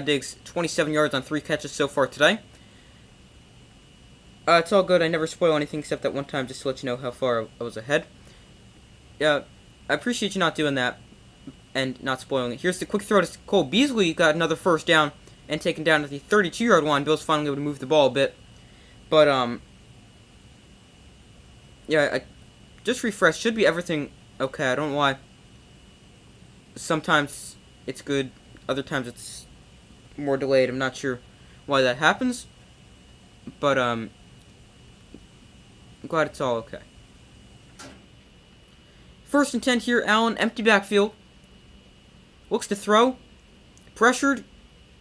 Diggs, 27 yards on 3 catches so far today. It's all good. I never spoil anything except that one time, just to let you know how far I was ahead. I appreciate you not doing that and not spoiling it. Here's the quick throw to Cole Beasley. Got another first down and taken down at the 32-yard line. Bills finally able to move the ball a bit. But, yeah, I just refreshed. Should be everything okay. I don't know why. Sometimes it's good. Other times it's more delayed. I'm not sure why that happens. But, I'm glad it's all okay. First and 10 here, Allen, empty backfield. Looks to throw. Pressured.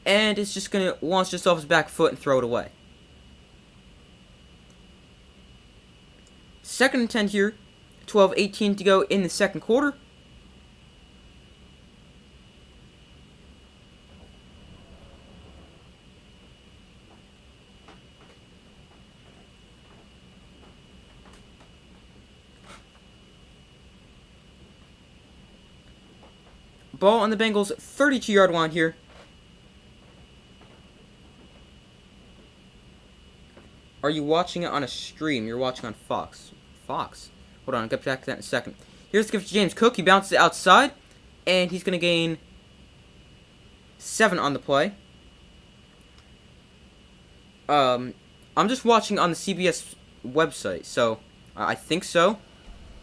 And is just going to launch this off his back foot and throw it away. Second and 10 here. 12:18 to go in the second quarter. Ball on the Bengals' 32-yard line here. Are you watching it on a stream? You're watching on Fox. Fox? Hold on, I'll get back to that in a second. Here's the gift to James Cook. He bounces it outside, and he's going to gain 7 on the play. I'm just watching on the CBS website, so I think so,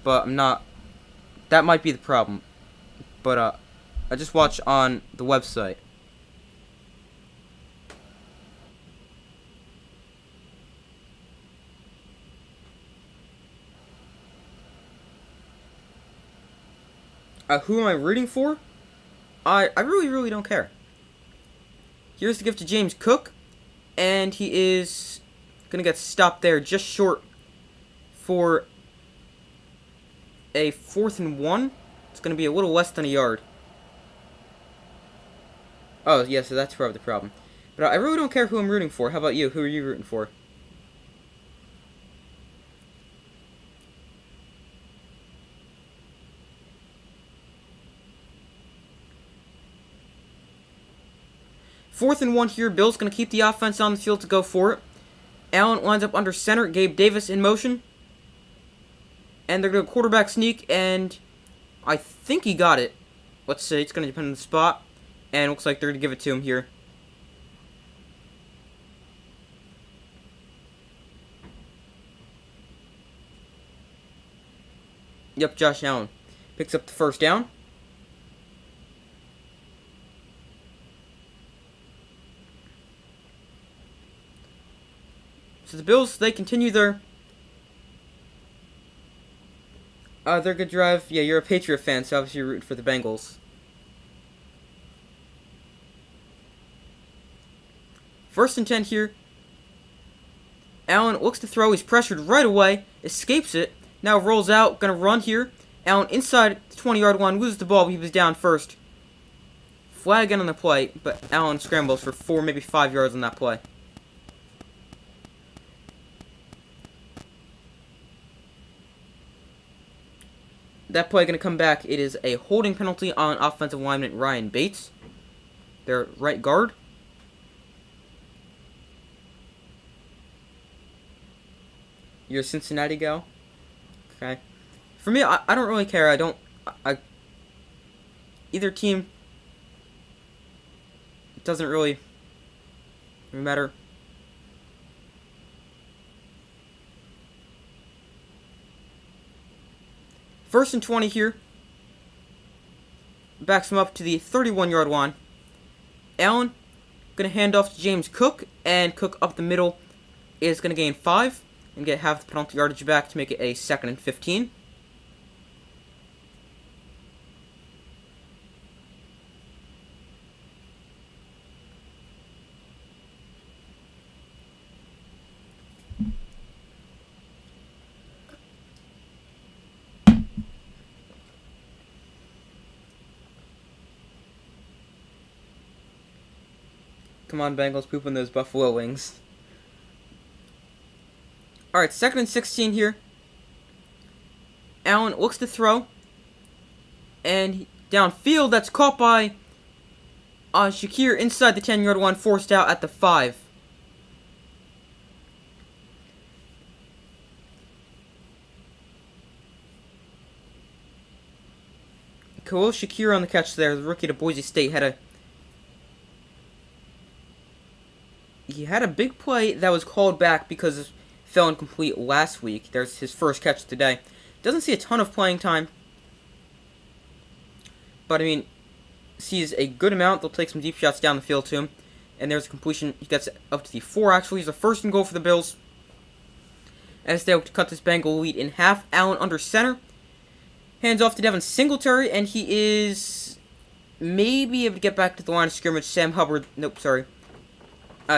but I'm not. That might be the problem. But I just watch on the website. Who am I rooting for? I really don't care. Here's the gift to James Cook, and he is gonna get stopped there just short for a 4th and 1. It's gonna be a little less than a yard. Oh, yeah, so that's probably the problem. But I really don't care who I'm rooting for. How about you? Who are you rooting for? Fourth and 1 here. Bill's going to keep the offense on the field to go for it. Allen lines up under center. Gabe Davis in motion. And they're going to quarterback sneak, and I think he got it. Let's see. It's going to depend on the spot. And it looks like they're going to give it to him here. Yep, Josh Allen picks up the first down. So the Bills, they continue their good drive. Yeah, you're a Patriot fan, so obviously you're rooting for the Bengals. First and 10 here. Allen looks to throw. He's pressured right away. Escapes it. Now rolls out. Gonna run here. Allen inside the 20-yard line. Loses the ball, but he was down first. Flag again on the play, but Allen scrambles for 4, maybe 5 yards on that play. That play going to come back. It is a holding penalty on offensive lineman Ryan Bates, their right guard. You're a Cincinnati gal? Okay. For me, I don't really care. Either team, it doesn't really matter. First and 20 here. Backs him up to the 31-yard line. Allen going to hand off to James Cook, and Cook up the middle is going to gain 5 and get half the penalty yardage back to make it a 2nd and 15. Come on, Bengals, pooping those buffalo wings. Alright, 2nd and 16 here. Allen looks to throw. And downfield, that's caught by Shakir inside the 10-yard line, forced out at the 5. Khalil Shakir on the catch there. The rookie to Boise State He had a big play that was called back because it fell incomplete last week. There's his first catch today. Doesn't see a ton of playing time. But, I mean, sees a good amount. They'll take some deep shots down the field to him. And there's a completion. He gets up to the 4, actually. He's a 1st and goal for the Bills. as they cut this Bengal lead in half. Allen under center. Hands off to Devin Singletary, and he is maybe able to get back to the line of scrimmage. Sam Hubbard, nope, sorry.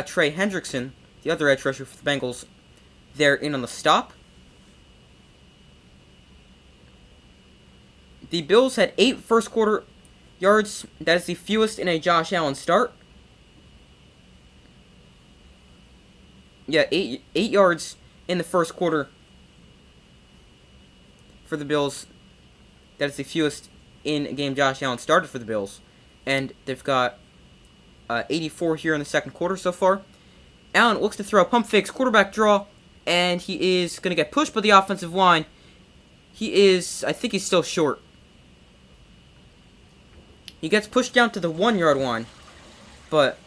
Trey Hendrickson, the other edge rusher for the Bengals, they're in on the stop. The Bills had 8 first quarter yards. That is the fewest in a Josh Allen start. Yeah, 8 yards in the first quarter for the Bills. That is the fewest in a game Josh Allen started for the Bills. And they've got 84 here in the second quarter so far. Allen looks to throw pump fakes, quarterback draw, and he is going to get pushed by the offensive line. I think he's still short. He gets pushed down to the 1-yard line, but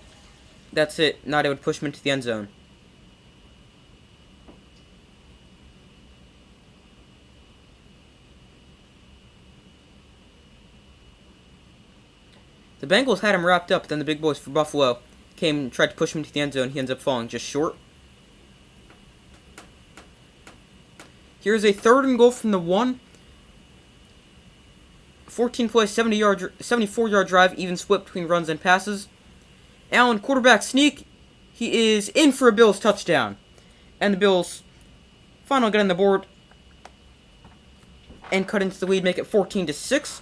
that's it. Not able to push him into the end zone. The Bengals had him wrapped up, then the big boys for Buffalo came and tried to push him into the end zone. He ends up falling just short. Here's a 3rd and goal from the 1. 14 plays, 74-yard drive, even split between runs and passes. Allen, quarterback sneak. He is in for a Bills touchdown. And the Bills finally get on the board and cut into the lead, make it 14-6.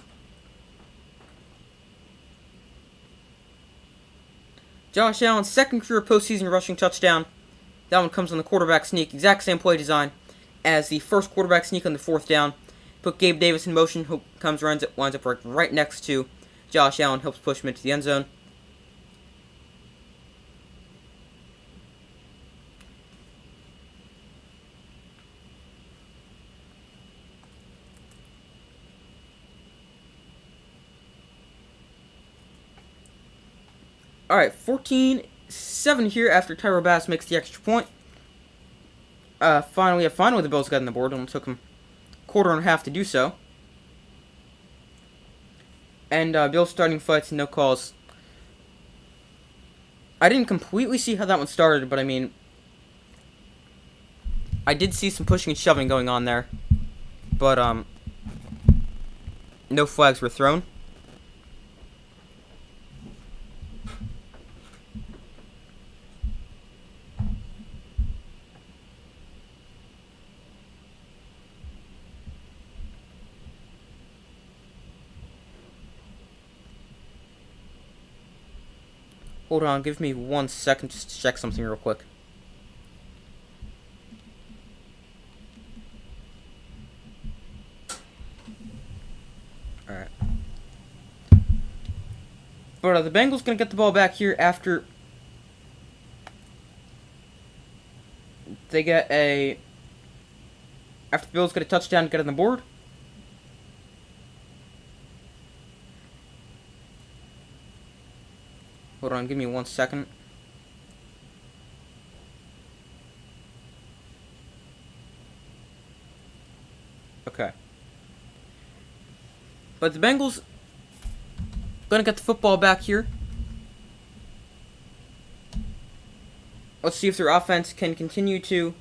Josh Allen's second career postseason rushing touchdown. That one comes on the quarterback sneak. Exact same play design as the first quarterback sneak on the 4th down. Put Gabe Davis in motion. Who winds up right next to Josh Allen. Helps push him into the end zone. Alright, 14-7 here after Tyro Bass makes the extra point. Finally the Bills got on the board. It only took them a quarter and a half to do so. And Bills starting fights and no calls. I didn't completely see how that one started, but I mean, I did see some pushing and shoving going on there. But no flags were thrown. Hold on, give me 1 second just to check something real quick. Alright. But the Bengals going to get the ball back here after they get after the Bills get a touchdown to get on the board. Hold on, give me 1 second. Okay. But the Bengals gonna get the football back here. Let's see if their offense can continue to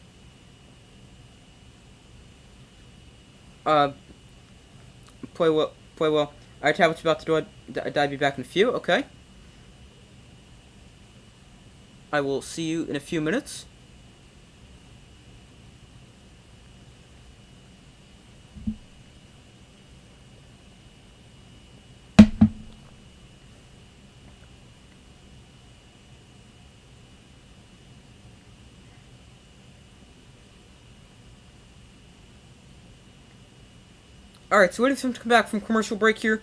play well. Alright, Tablett's about to do it. I'll be back in a few. Okay. I will see you in a few minutes. Alright, so waiting for him to come back from commercial break here.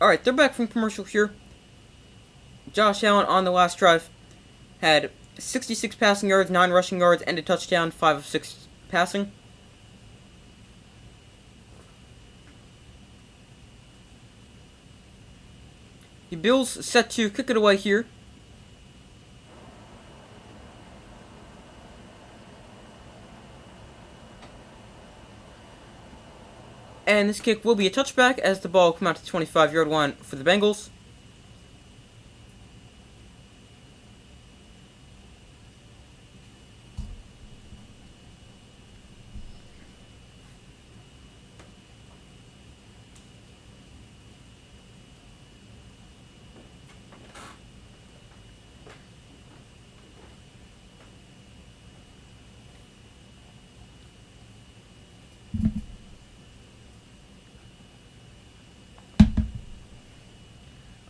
Alright, they're back from commercial here. Josh Allen on the last drive had 66 passing yards, 9 rushing yards, and a touchdown, 5 of 6 passing. The Bills set to kick it away here. And this kick will be a touchback as the ball will come out to the 25-yard line for the Bengals.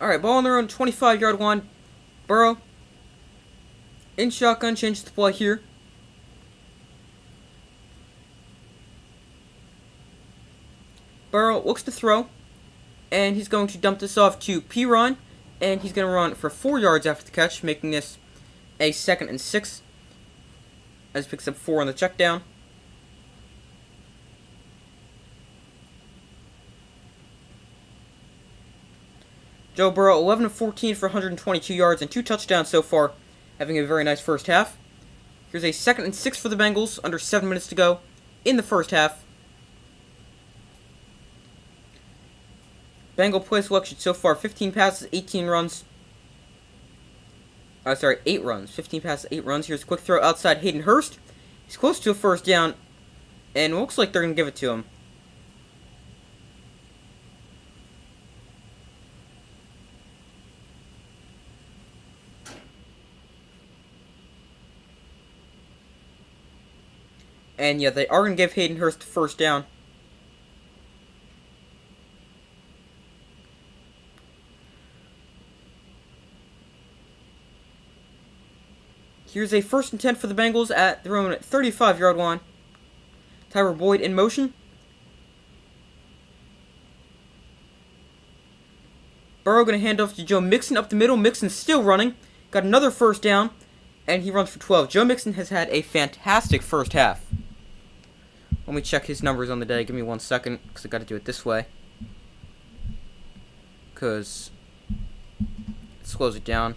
Alright, ball on their own 25-yard line. Burrow in shotgun, changes the play here. Burrow looks to throw, and he's going to dump this off to P-Ron, and he's going to run for 4 yards after the catch, making this a 2nd and 6, as he picks up 4 on the check down. Joe Burrow, 11 of 14 for 122 yards and 2 touchdowns so far, having a very nice first half. Here's a 2nd and 6 for the Bengals, under 7 minutes to go in the first half. Bengal play selection so far, 15 passes, 18 runs. 8 runs. 15 passes, 8 runs. Here's a quick throw outside Hayden Hurst. He's close to a first down, and it looks like they're going to give it to him. And yeah, they are going to give Hayden Hurst the first down. Here's a 1st and 10 for the Bengals at their own 35-yard line. Tyler Boyd in motion. Burrow going to hand off to Joe Mixon up the middle. Mixon still running. Got another first down, and he runs for 12. Joe Mixon has had a fantastic first half. Let me check his numbers on the day. Give me 1 second, because I got to do it this way. Because it slows it down.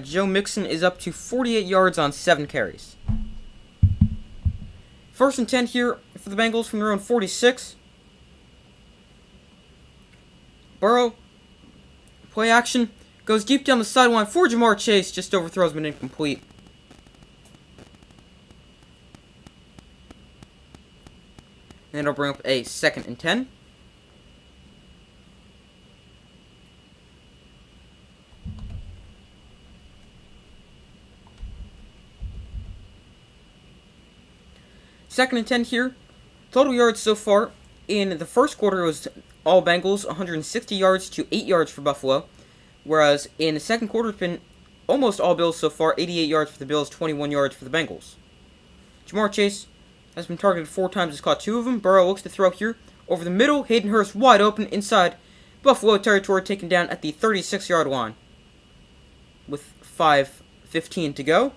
Joe Mixon is up to 48 yards on 7 carries. 1st and 10 here for the Bengals from their own 46. Burrow, play action, goes deep down the sideline for Jamar Chase, just overthrows but incomplete. And it'll bring up a 2nd and 10. Second and 10 here. Total yards so far in the first quarter was all Bengals, 160 yards to 8 yards for Buffalo. Whereas in the second quarter, it's been almost all Bills so far, 88 yards for the Bills, 21 yards for the Bengals. Jamar Chase has been targeted 4 times, has caught 2 of them. Burrow looks to throw here over the middle. Hayden Hurst wide open inside Buffalo territory, taken down at the 36-yard line with 5:15 to go.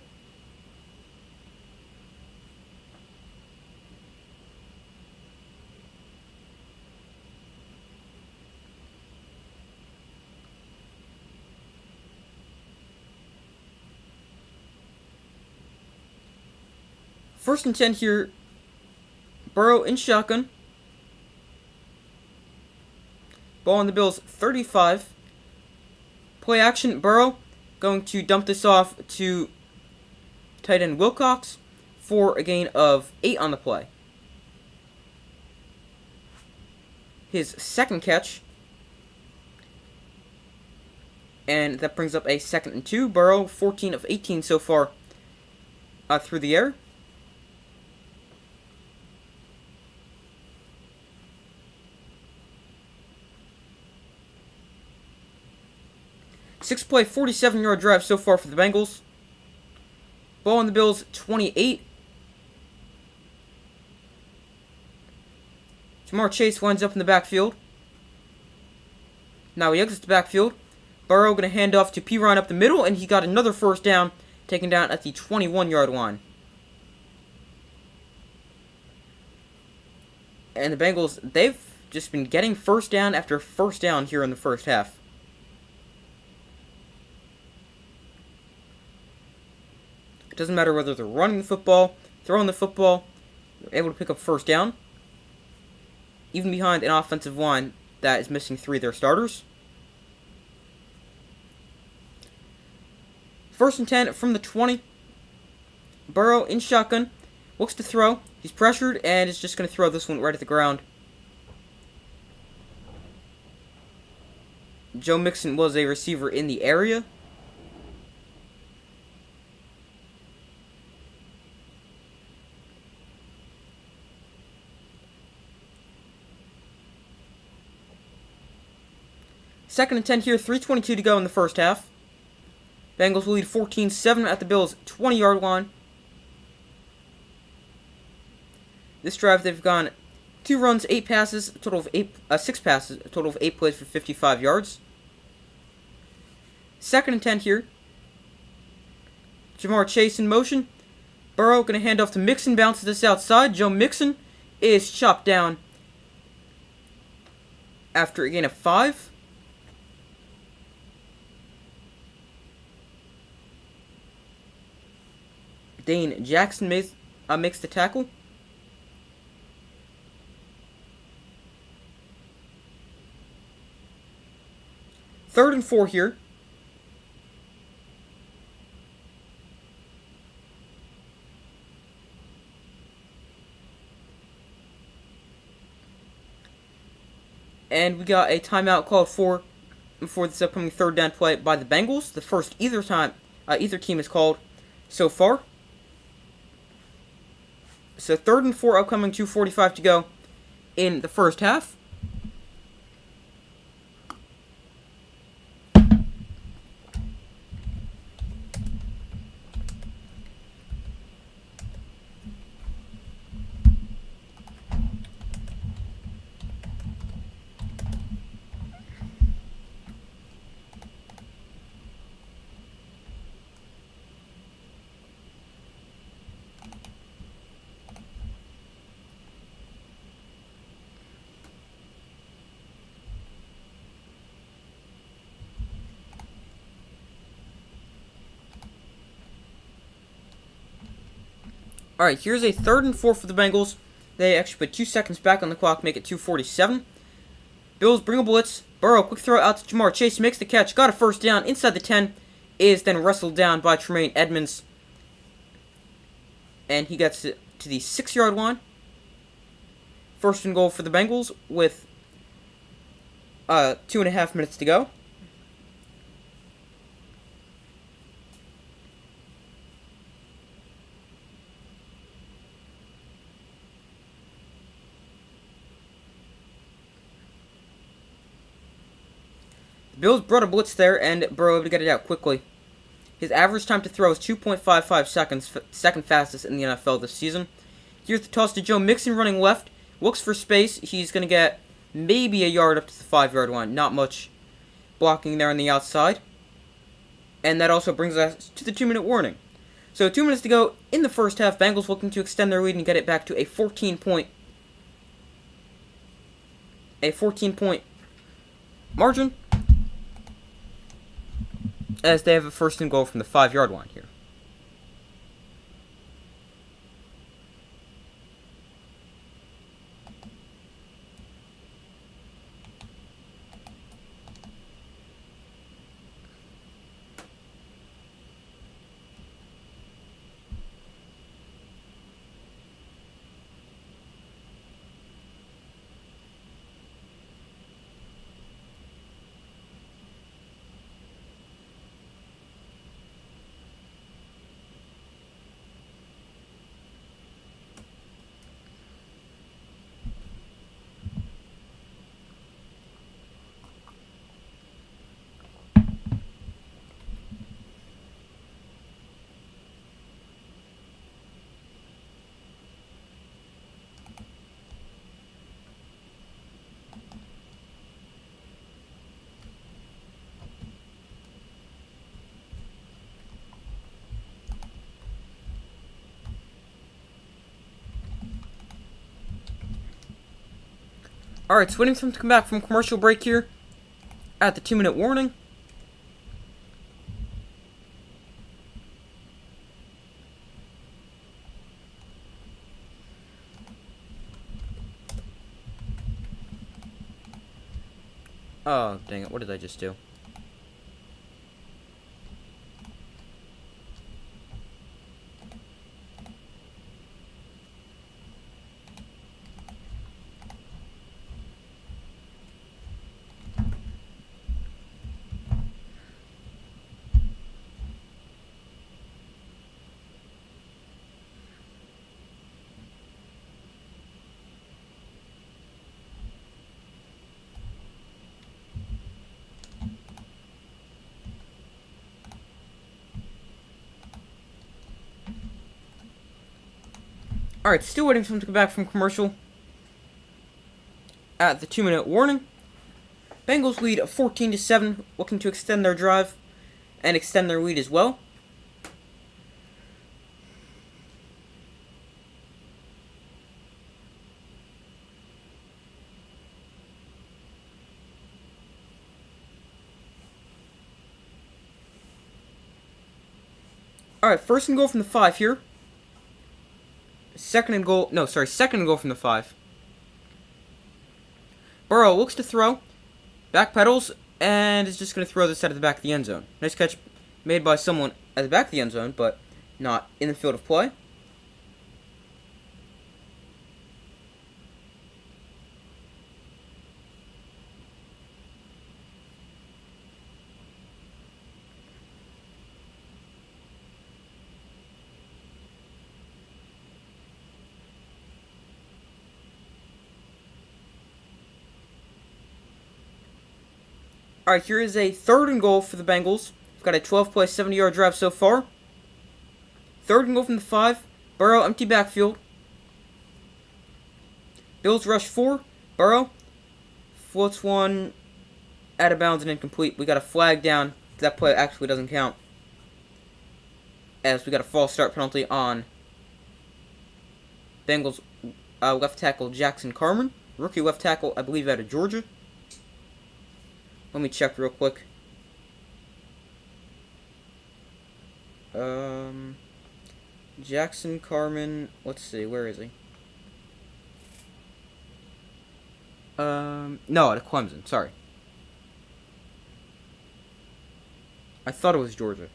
First and 10 here. Burrow in shotgun. Ball on the Bills' 35. Play action. Burrow going to dump this off to tight end Wilcox for a gain of 8 on the play. His second catch. And that brings up a 2nd and 2. Burrow, 14 of 18 so far through the air. Six-play, 47-yard drive so far for the Bengals. Ball on the Bills' 28. Jamar Chase winds up in the backfield. Now he exits the backfield. Burrow going to hand off to P-Ron up the middle, and he got another first down, taken down at the 21-yard line. And the Bengals, they've just been getting first down after first down here in the first half. It doesn't matter whether they're running the football, throwing the football, they're able to pick up first down, even behind an offensive line that is missing 3 of their starters. First and 10 from the 20. Burrow in shotgun, looks to throw. He's pressured and is just going to throw this one right at the ground. Joe Mixon was a receiver in the area. Second and 10 here, 3:22 to go in the first half. Bengals will lead 14-7 at the Bills' 20-yard line. This drive, they've gone 2 runs, 8 passes, a total of 6 passes, a total of 8 plays for 55 yards. Second and 10 here. Jamar Chase in motion. Burrow going to hand off to Mixon, bounces this outside. Joe Mixon is chopped down after a gain of 5. Dane Jackson makes the tackle. Third and 4 here. And we got a timeout called for this upcoming third down play by the Bengals. The first either team has called so far. So third and 4 upcoming, 2:45 to go in the first half. Alright, here's a third and 4 for the Bengals. They actually put 2 seconds back on the clock, make it 2:47. Bills bring a blitz. Burrow, quick throw out to Jamar Chase, makes the catch, got a first down inside the 10, is then wrestled down by Tremaine Edmonds. And he gets it to the 6-yard line. First and goal for the Bengals with 2.5 minutes to go. Bills brought a blitz there, and Burrow able to get it out quickly. His average time to throw is 2.55 seconds, second fastest in the NFL this season. Here's the toss to Joe Mixon running left. Looks for space. He's going to get maybe a yard up to the 5-yard line. Not much blocking there on the outside. And that also brings us to the 2-minute warning. So 2 minutes to go in the first half. Bengals looking to extend their lead and get it back to a 14-point margin, as they have a first and goal from the 5-yard line here. Alright, so waiting for him to come back from commercial break here at the 2-minute warning. Oh, dang it. What did I just do? Alright, still waiting for him to come back from commercial at the 2-minute warning. Bengals lead 14-7, looking to extend their drive and extend their lead as well. Alright, first and goal from the 5 here. Second and goal from the 5. Burrow looks to throw, backpedals, and is just going to throw this out of the back of the end zone. Nice catch made by someone at the back of the end zone, but not in the field of play. Alright, here is a third and goal for the Bengals. We've got a 12-play, 70-yard drive so far. Third and goal from the 5. Burrow, empty backfield. Bills rush 4. Burrow floats one out of bounds and incomplete. We got a flag down. That play actually doesn't count, as we got a false start penalty on Bengals left tackle Jackson Carman. Rookie left tackle, I believe, out of Georgia. Let me check real quick. Jackson Carman. Let's see, where is he? No, out of Clemson. Sorry. I thought it was Georgia.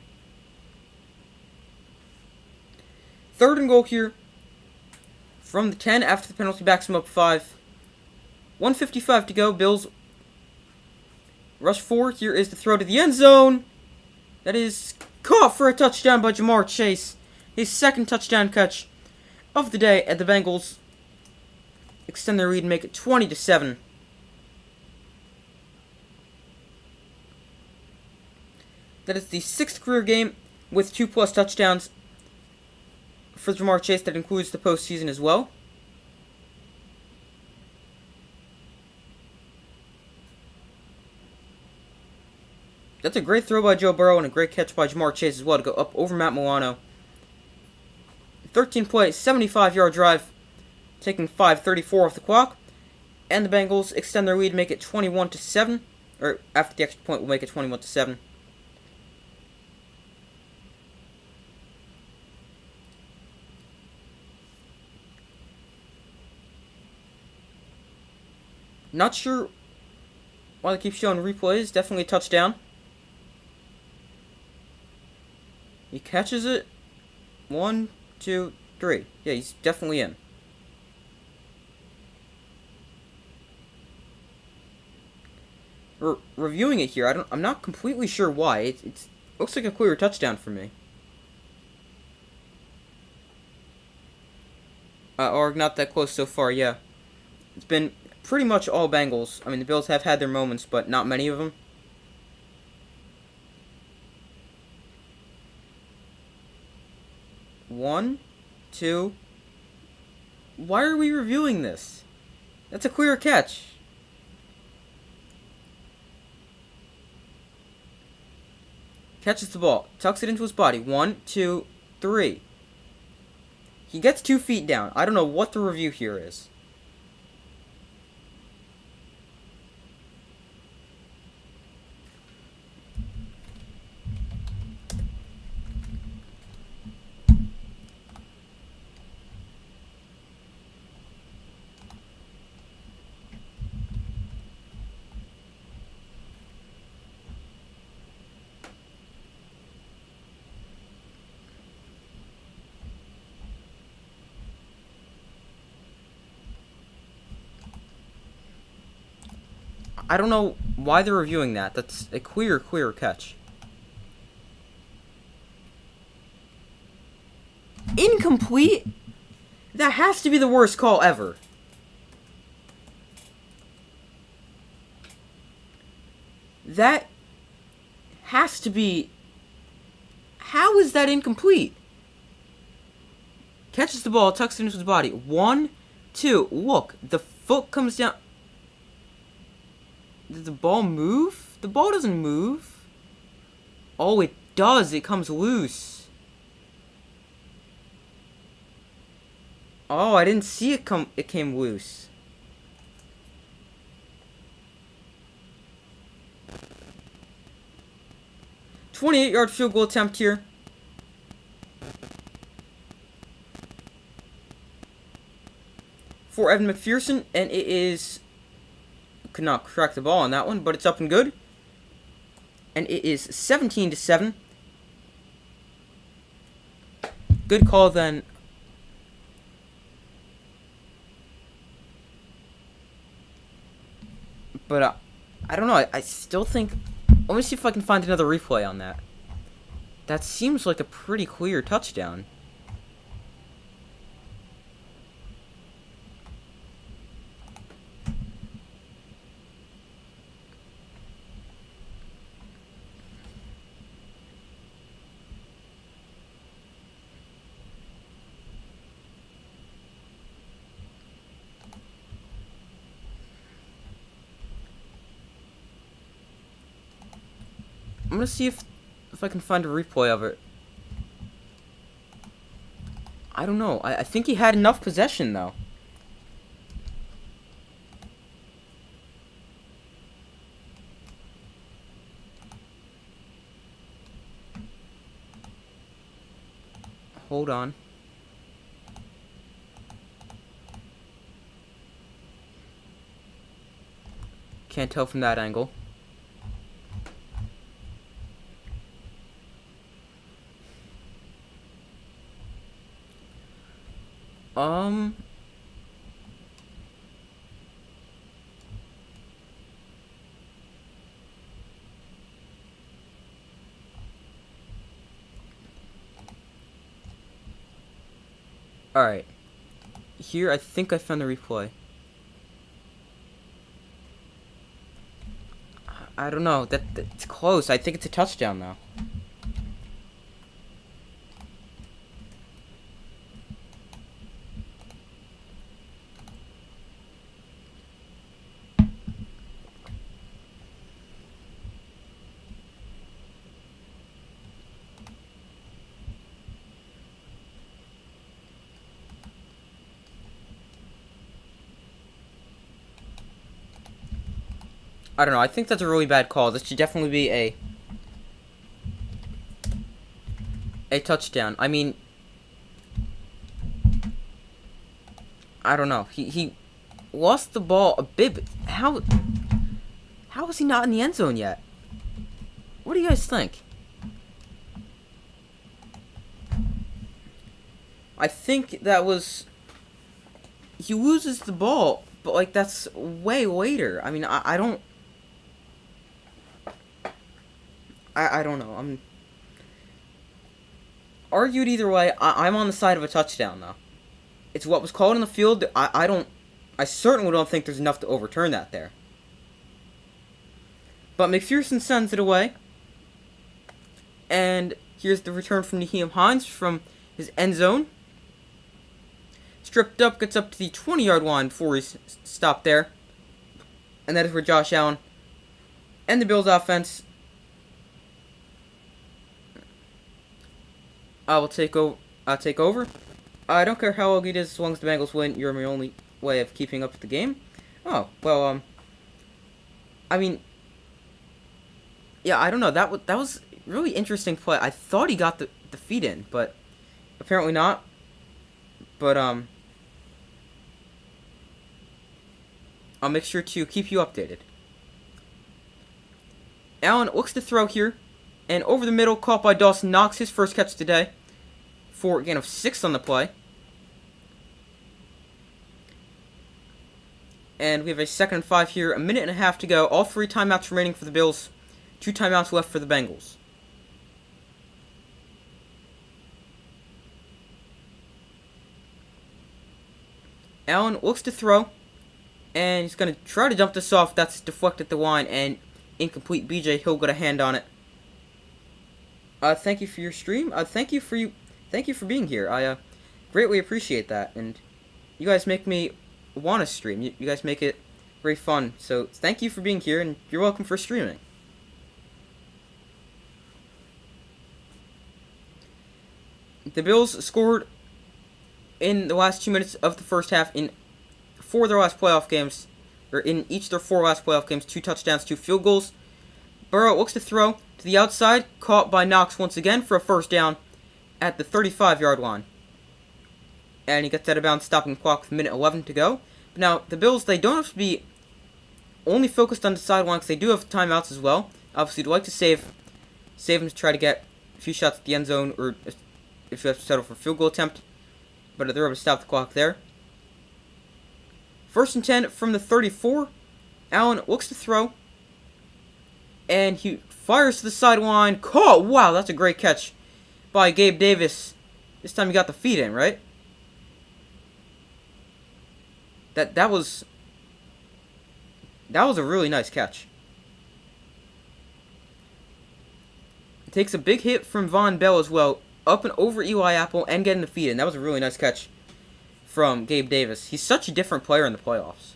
Third and goal here from the 10 after the penalty backs them up 5. 1:55 to go. Bills rush 4. Here is the throw to the end zone. That is caught for a touchdown by Jamar Chase. His second touchdown catch of the day, and the Bengals extend their lead and make it 20-7. That is the 6th career game with 2+ touchdowns for Jamar Chase. That includes the postseason as well. That's a great throw by Joe Burrow and a great catch by Jamar Chase as well to go up over Matt Milano. 13-play, 75-yard drive, taking 5:34 off the clock. And the Bengals extend their lead, make it 21-7. Or after the extra point, we'll make it 21-7. Not sure why they keep showing replays. Definitely a touchdown. He catches it. 1, 2, 3. Yeah, he's definitely in. Reviewing it here, I'm not completely sure why. It looks like a clear touchdown for me. Or not that close so far, yeah. It's been pretty much all Bengals. I mean, the Bills have had their moments, but not many of them. One, 2. Why are we reviewing this? That's a clear catch. Catches the ball, tucks it into his body. 1, 2, 3. He gets 2 feet down. I don't know what the review here is. I don't know why they're reviewing that. That's a clear catch. Incomplete? That has to be the worst call ever. That has to be... How is that incomplete? Catches the ball, tucks it into his body. 1, 2. Look, the foot comes down. Did the ball move? The ball doesn't move. Oh, it does. It comes loose. Oh, I didn't see it come. It came loose. "28-yard field goal attempt here. For Evan McPherson, and it is... Could not crack the ball on that one, but it's up and good. And it is 17-7. Good call then. But I don't know. I still think... Let me see if I can find another replay on that. That seems like a pretty clear touchdown. I'm gonna see if I can find a replay of it. I don't know. I think he had enough possession, though. Hold on. Can't tell from that angle. Alright. Here, I think I found the replay. I don't know. That's close. I think it's a touchdown, though. I don't know. I think that's a really bad call. This should definitely be a touchdown. I mean, I don't know. He lost the ball a bit. But how is he not in the end zone yet? What do you guys think? I think that was... He loses the ball, but, like, that's way later. I mean, I don't... I don't know. I'm... Argued either way, I'm on the side of a touchdown, though. It's what was called in the field. I certainly don't think there's enough to overturn that there. But McPherson sends it away. And here's the return from Nyheim Hines from his end zone. Stripped up, gets up to the 20-yard line before he's stopped there. And that is where Josh Allen and the Bills offense will take over. I don't care how ugly it is as long as the Bengals win. You're my only way of keeping up with the game. Oh, well, I mean, yeah, I don't know. That was really interesting play. I thought he got the feet in, but apparently not. But, I'll make sure to keep you updated. Allen looks to throw here. And over the middle, caught by Dawson Knox, his first catch today. For a gain of 6 on the play. And we have a 2nd and 5 here, a minute and a half to go. All 3 timeouts remaining for the Bills. 2 timeouts left for the Bengals. Allen looks to throw. And he's going to try to dump this off. That's deflected the line and incomplete. BJ Hill got a hand on it. Thank you for your stream. Thank you for being here. I greatly appreciate that. And you guys make me want to stream. You guys make it very fun. So thank you for being here, and you're welcome for streaming. The Bills scored in the last 2 minutes of the first half in 4 of their last playoff games, or in each of their 4 last playoff games, 2 touchdowns, 2 field goals. Burrow looks to throw to the outside, caught by Knox once again for a first down at the 35-yard line. And he gets out of bounds, stopping the clock with 1:11 to go. But now, the Bills, they don't have to be only focused on the sideline, because they do have timeouts as well. Obviously, they'd like to save them to try to get a few shots at the end zone, or if you have to settle for a field goal attempt. But they're able to stop the clock there. 1st and 10 from the 34. Allen looks to throw. And he fires to the sideline. Caught! Wow, that's a great catch by Gabe Davis. This time he got the feet in, right? That was a really nice catch. It takes a big hit from Von Bell as well, up and over Eli Apple and getting the feet in. That was a really nice catch from Gabe Davis. He's such a different player in the playoffs.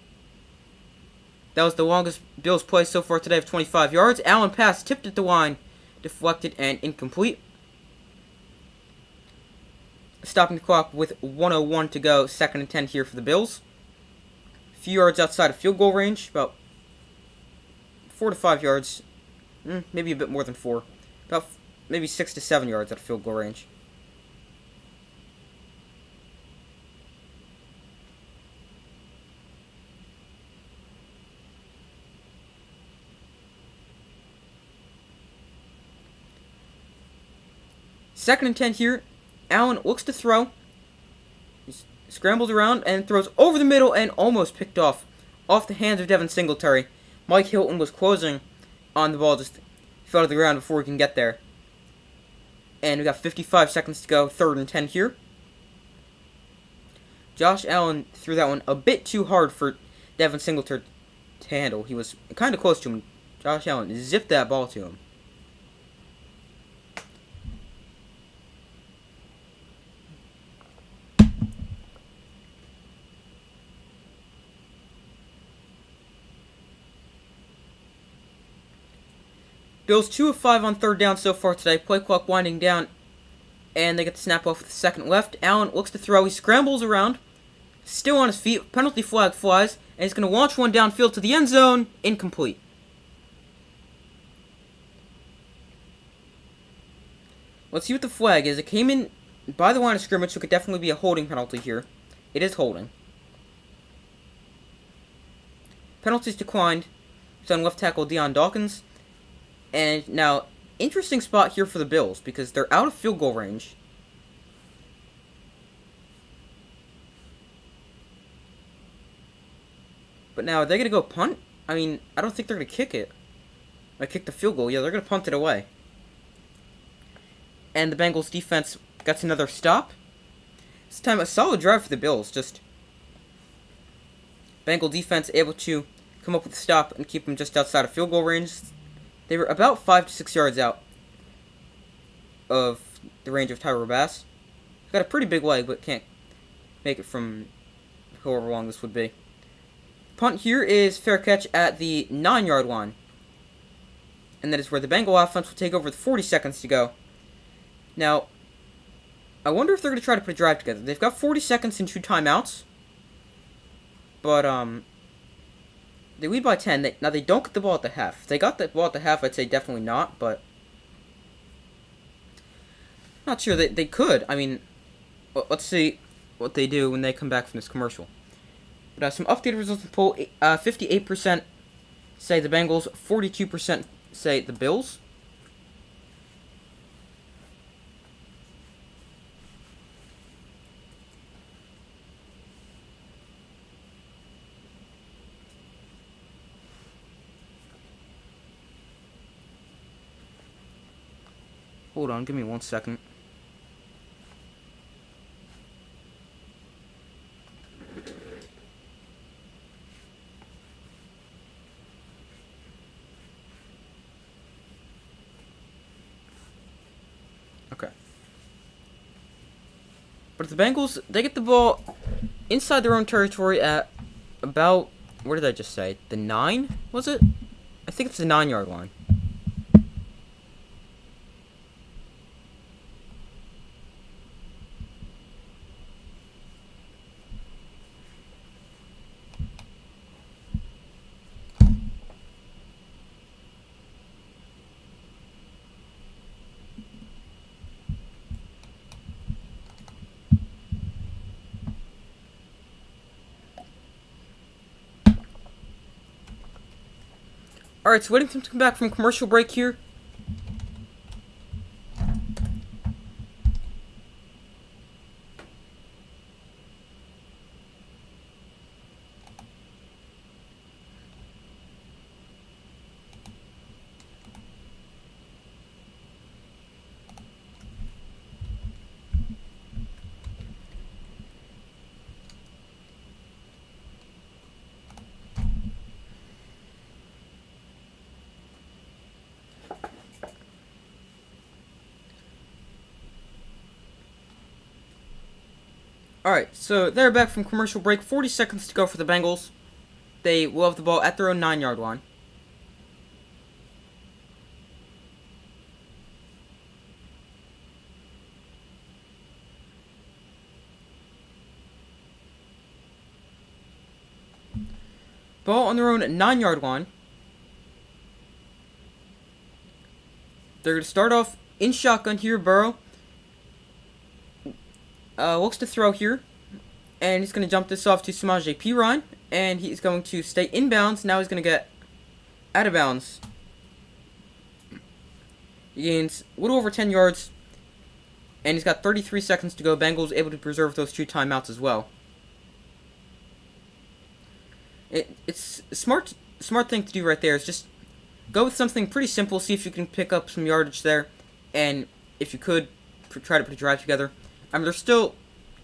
That was the longest Bills play so far today of 25 yards. Allen pass tipped at the line, deflected and incomplete. Stopping the clock with 1:01 to go, 2nd and 10 here for the Bills. A few yards outside of field goal range, about 4 to 5 yards, maybe a bit more than 4, about maybe 6 to 7 yards out of field goal range. Second and 10 here. Allen looks to throw. He scrambles around and throws over the middle and almost picked off the hands of Devin Singletary. Mike Hilton was closing on the ball, just fell to the ground before he can get there. And we got 55 seconds to go, 3rd and 10 here. Josh Allen threw that one a bit too hard for Devin Singletary to handle. He was kind of close to him. Josh Allen zipped that ball to him. Bills 2 of 5 on 3rd down so far today. Play clock winding down. And they get the snap off with the 2nd left. Allen looks to throw. He scrambles around. Still on his feet. Penalty flag flies. And he's going to launch one downfield to the end zone. Incomplete. Let's see what the flag is. It came in by the line of scrimmage, so it could definitely be a holding penalty here. It is holding. Penalties declined. It's on left tackle Deion Dawkins. And now, interesting spot here for the Bills, because they're out of field goal range. But now, are they going to go punt? I mean, I don't think they're going to kick it. Or kick the field goal. Yeah, they're going to punt it away. And the Bengals defense gets another stop. This time, a solid drive for the Bills. Just Bengal defense able to come up with a stop and keep them just outside of field goal range. They were about 5 to 6 yards out of the range of Tyra Bass. He's got a pretty big leg, but can't make it from however long this would be. Punt here is fair catch at the 9-yard line. And that is where the Bengal offense will take over with 40 seconds to go. Now, I wonder if they're going to try to put a drive together. They've got 40 seconds and 2 timeouts. But, they lead by 10. Now, they don't get the ball at the half. If they got the ball at the half, I'd say definitely not, but I'm not sure they could. I mean, let's see what they do when they come back from this commercial. But some updated results in the poll. 58% say the Bengals, 42% say the Bills. Hold on, give me 1 second. Okay. But the Bengals, they get the ball inside their own territory at about, what did I just say? The 9, was it? I think it's the 9-yard line. Alright, so waiting for him to come back from commercial break here. Alright, so they're back from commercial break. 40 seconds to go for the Bengals. They will have the ball at their own 9-yard line. Ball on their own 9-yard line. They're going to start off in shotgun here. Burrow looks to throw here. And he's going to jump this off to Samaje Perine. And he's going to stay inbounds. Now he's going to get out of bounds. He gains a little over 10 yards. And he's got 33 seconds to go. Bengals able to preserve those 2 timeouts as well. It's a smart thing to do right there. Is just go with something pretty simple. See if you can pick up some yardage there. And if you could, try to put a drive together. I mean, they're still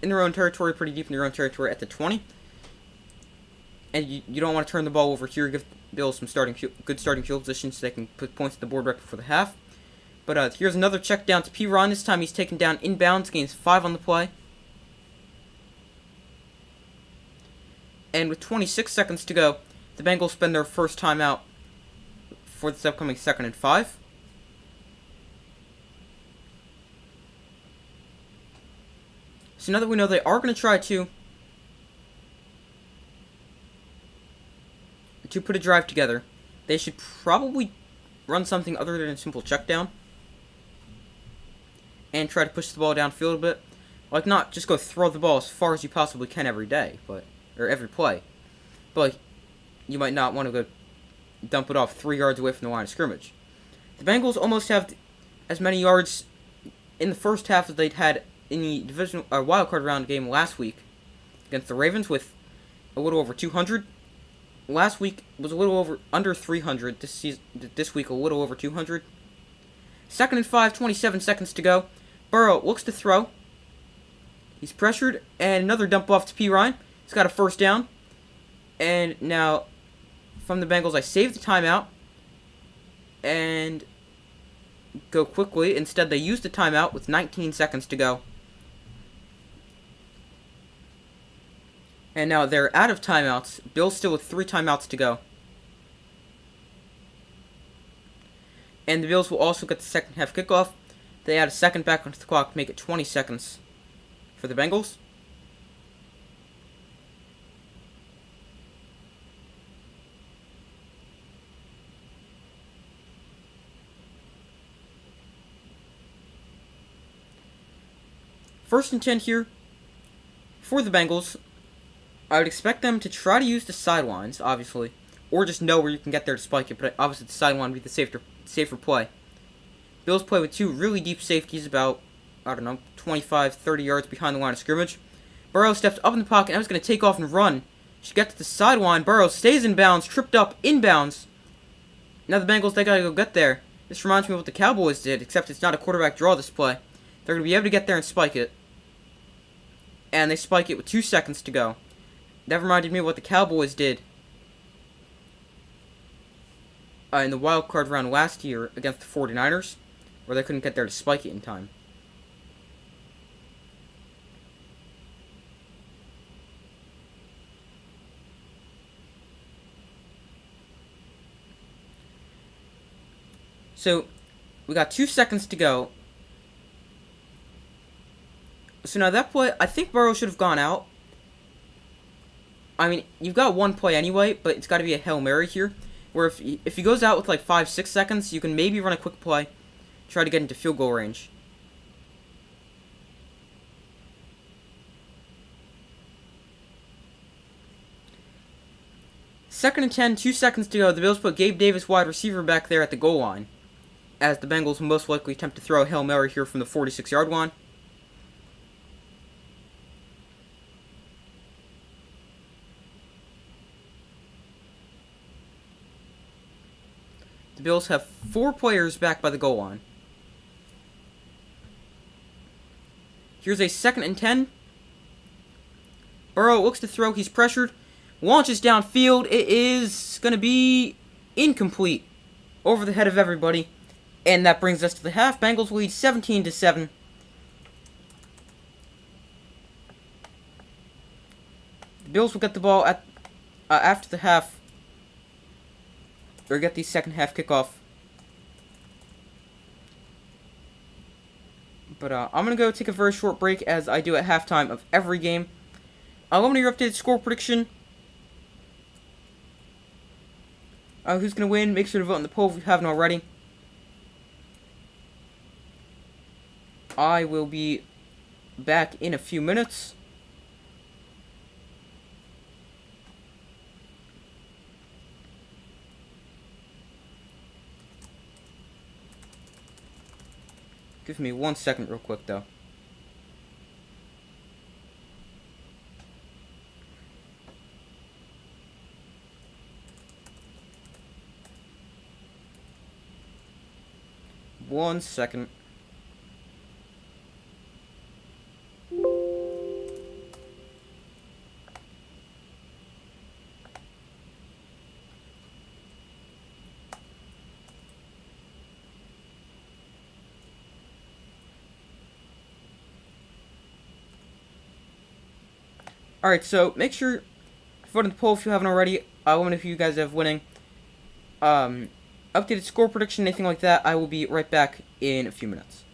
in their own territory, pretty deep in their own territory at the 20. And you don't want to turn the ball over here. Give Bills some good starting field position so they can put points at the board right before the half. But here's another check down to Perine. This time he's taken down inbounds, gains 5 on the play. And with 26 seconds to go, the Bengals spend their first timeout for this upcoming 2nd and 5. So now that we know they are going to try to put a drive together, they should probably run something other than a simple check down. And try to push the ball downfield a bit. Like, not just go throw the ball as far as you possibly can every day, or every play. But you might not want to go dump it off 3 yards away from the line of scrimmage. The Bengals almost have as many yards in the first half as they'd had in the divisional wildcard round game last week against the Ravens, with a little over 200. Last week was a little under 300. This week a little over 200. 2nd and 5, 27 seconds to go. Burrow looks to throw. He's pressured, and another dump off to Perine. He's got a first down. And now, from the Bengals, I save the timeout and go quickly. Instead, they use the timeout with 19 seconds to go. And now they're out of timeouts. Bills still with 3 timeouts to go. And the Bills will also get the second half kickoff. They add a second back onto the clock to make it 20 seconds for the Bengals. First and 10 here for the Bengals. I would expect them to try to use the sidelines, obviously, or just know where you can get there to spike it, but obviously the sideline would be the safer play. Bills play with 2 really deep safeties about, 25, 30 yards behind the line of scrimmage. Burrow steps up in the pocket, and is going to take off and run. She gets to the sideline. Burrow stays in bounds, tripped up, inbounds. Now the Bengals, they got to go get there. This reminds me of what the Cowboys did, except it's not a quarterback draw this play. They're going to be able to get there and spike it. And they spike it with 2 seconds to go. That reminded me of what the Cowboys did in the wild card round last year against the 49ers, where they couldn't get there to spike it in time. So, we got 2 seconds to go. So now that play, I think Burrow should have gone out. I mean, you've got one play anyway, but it's got to be a Hail Mary here. Where if he goes out with like 5-6 seconds, you can maybe run a quick play, try to get into field goal range. Second and 10, 2 seconds to go. The Bills put Gabe Davis, wide receiver, back there at the goal line, as the Bengals will most likely attempt to throw a Hail Mary here from the 46-yard line. The Bills have 4 players back by the goal line. Here's a second and 10. Burrow looks to throw. He's pressured. Launches downfield. It is going to be incomplete. Over the head of everybody. And that brings us to the half. Bengals lead 17-7. The Bills will get the ball at after the half. Or get the second half kickoff. But I'm going to go take a very short break, as I do at halftime of every game. Let me know your updated score prediction. Who's going to win? Make sure to vote in the poll if you haven't already. I will be back in a few minutes. Give me 1 second real quick, though. One second. Alright, so make sure to vote in the poll if you haven't already. Let me know if you guys have winning. Updated score prediction, anything like that. I will be right back in a few minutes.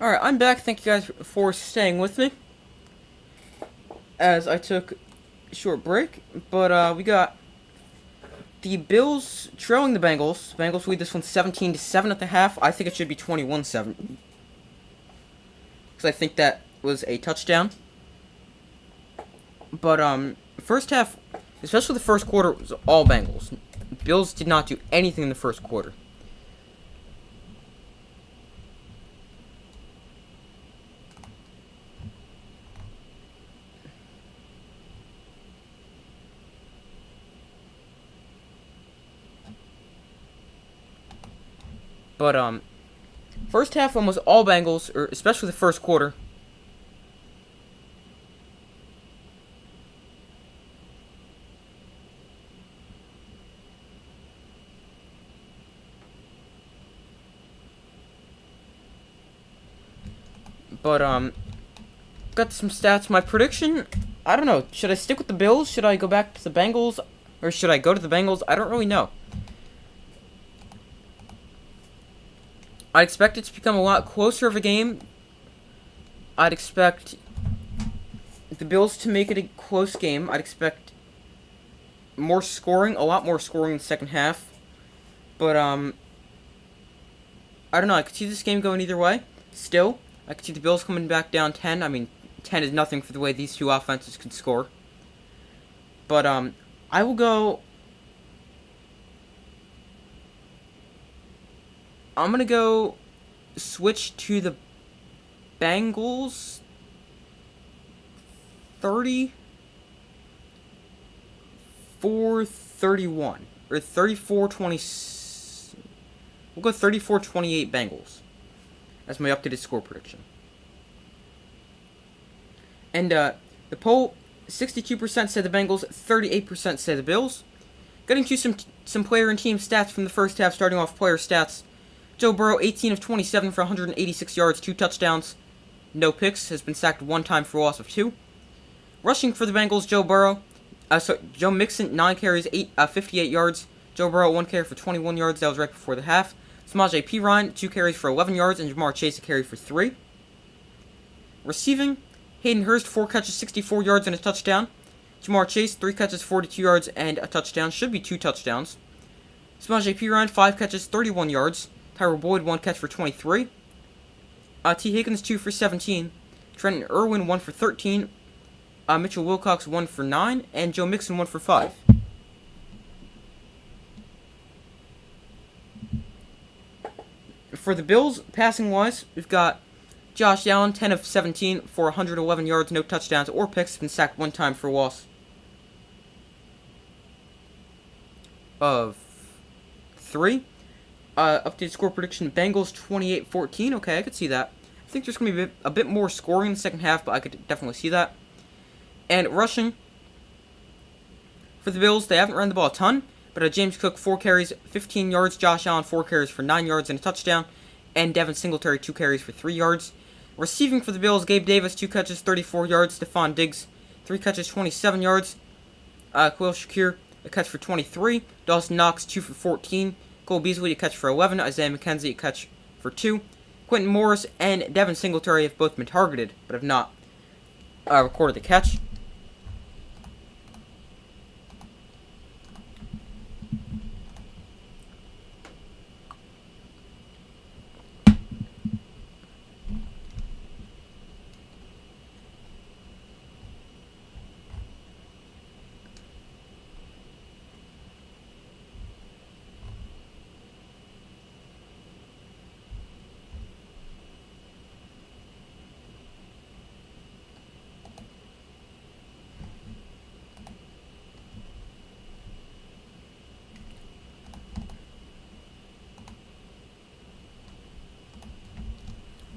Alright, I'm back. Thank you guys for staying with me. As I took a short break. But we got the Bills trailing the Bengals. Bengals lead this one 17-7 at the half. I think it should be 21-7. Because I think that was a touchdown. But first half, especially the first quarter, was all Bengals. Bills did not do anything in the first quarter. But first half almost all Bengals, or especially the first quarter. But got some stats. My prediction, I don't know. Should I stick with the Bills? Should I go back to the Bengals? Or should I go to the Bengals? I don't really know. I expect it to become a lot closer of a game. I'd expect the Bills to make it a close game. I'd expect more scoring, a lot more scoring in the second half. But I don't know. I could see this game going either way. Still, I could see the Bills coming back down 10. I mean, 10 is nothing for the way these two offenses can score. But I will go. I'm gonna go switch to the Bengals 34-31 or 34-20. We'll go 34-28 Bengals. That's my updated score prediction. And the poll, 62% said the Bengals, 38% said the Bills. Getting to some player and team stats from the first half, starting off player stats. Joe Burrow, 18 of 27 for 186 yards, 2 touchdowns, no picks, has been sacked 1 time for a loss of 2. Rushing for the Bengals, Joe Mixon, 9 carries, 58 yards. Joe Burrow, 1 carry for 21 yards, that was right before the half. Samaje Perine, 2 carries for 11 yards, and Jamar Chase, a carry for 3. Receiving, Hayden Hurst, 4 catches, 64 yards, and a touchdown. Jamar Chase, 3 catches, 42 yards, and a touchdown, should be 2 touchdowns. Samaje Perine, 5 catches, 31 yards. Tyler Boyd, 1 catch for 23. T. Higgins, 2 for 17. Trenton Irwin, 1 for 13. Mitchell Wilcox, 1 for 9. And Joe Mixon, 1 for 5. For the Bills, passing-wise, we've got Josh Allen, 10 of 17 for 111 yards, no touchdowns or picks. Been sacked 1 time for a loss of 3. Updated score prediction, Bengals 28-14. Okay, I could see that. I think there's going to be a bit more scoring in the second half, but I could definitely see that. And rushing for the Bills, they haven't run the ball a ton, but James Cook, 4 carries, 15 yards. Josh Allen, 4 carries for 9 yards and a touchdown. And Devin Singletary, 2 carries for 3 yards. Receiving for the Bills, Gabe Davis, 2 catches, 34 yards. Stephon Diggs, 3 catches, 27 yards. Khalil Shakir, a catch for 23. Dawson Knox, 2 for 14. Cole Beasley, a catch for 11. Isaiah McKenzie, a catch for 2. Quentin Morris and Devin Singletary have both been targeted, but have not recorded the catch.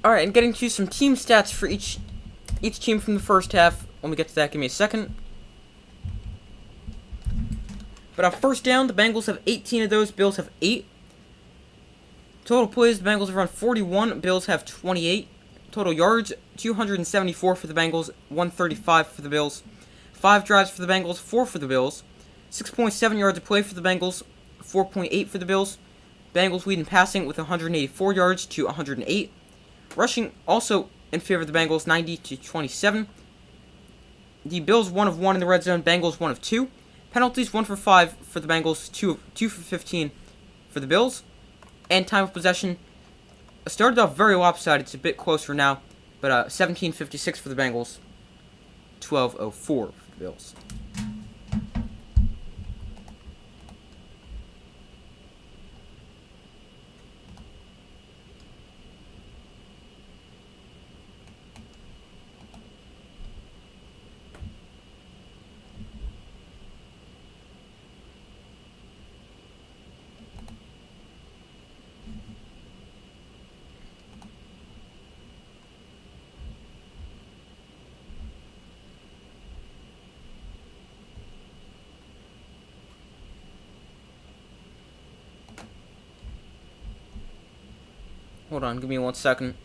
Alright, and getting to some team stats for each team from the first half. When we get to that, give me a second. But on first down, the Bengals have 18 of those. Bills have 8. Total plays, the Bengals have run 41. Bills have 28. Total yards, 274 for the Bengals, 135 for the Bills. 5 drives for the Bengals, 4 for the Bills. 6.7 yards of play for the Bengals, 4.8 for the Bills. Bengals lead in passing with 184 yards to 108. Rushing also in favor of the Bengals, 90-27. The Bills 1 of 1 in the red zone. Bengals 1 of 2. Penalties 1 for 5 for the Bengals. 2 for 15 for the Bills. And time of possession started off very lopsided. It's a bit closer now, but 17:56 for the Bengals. 12:04 for the Bills. Hold on, give me 1 second.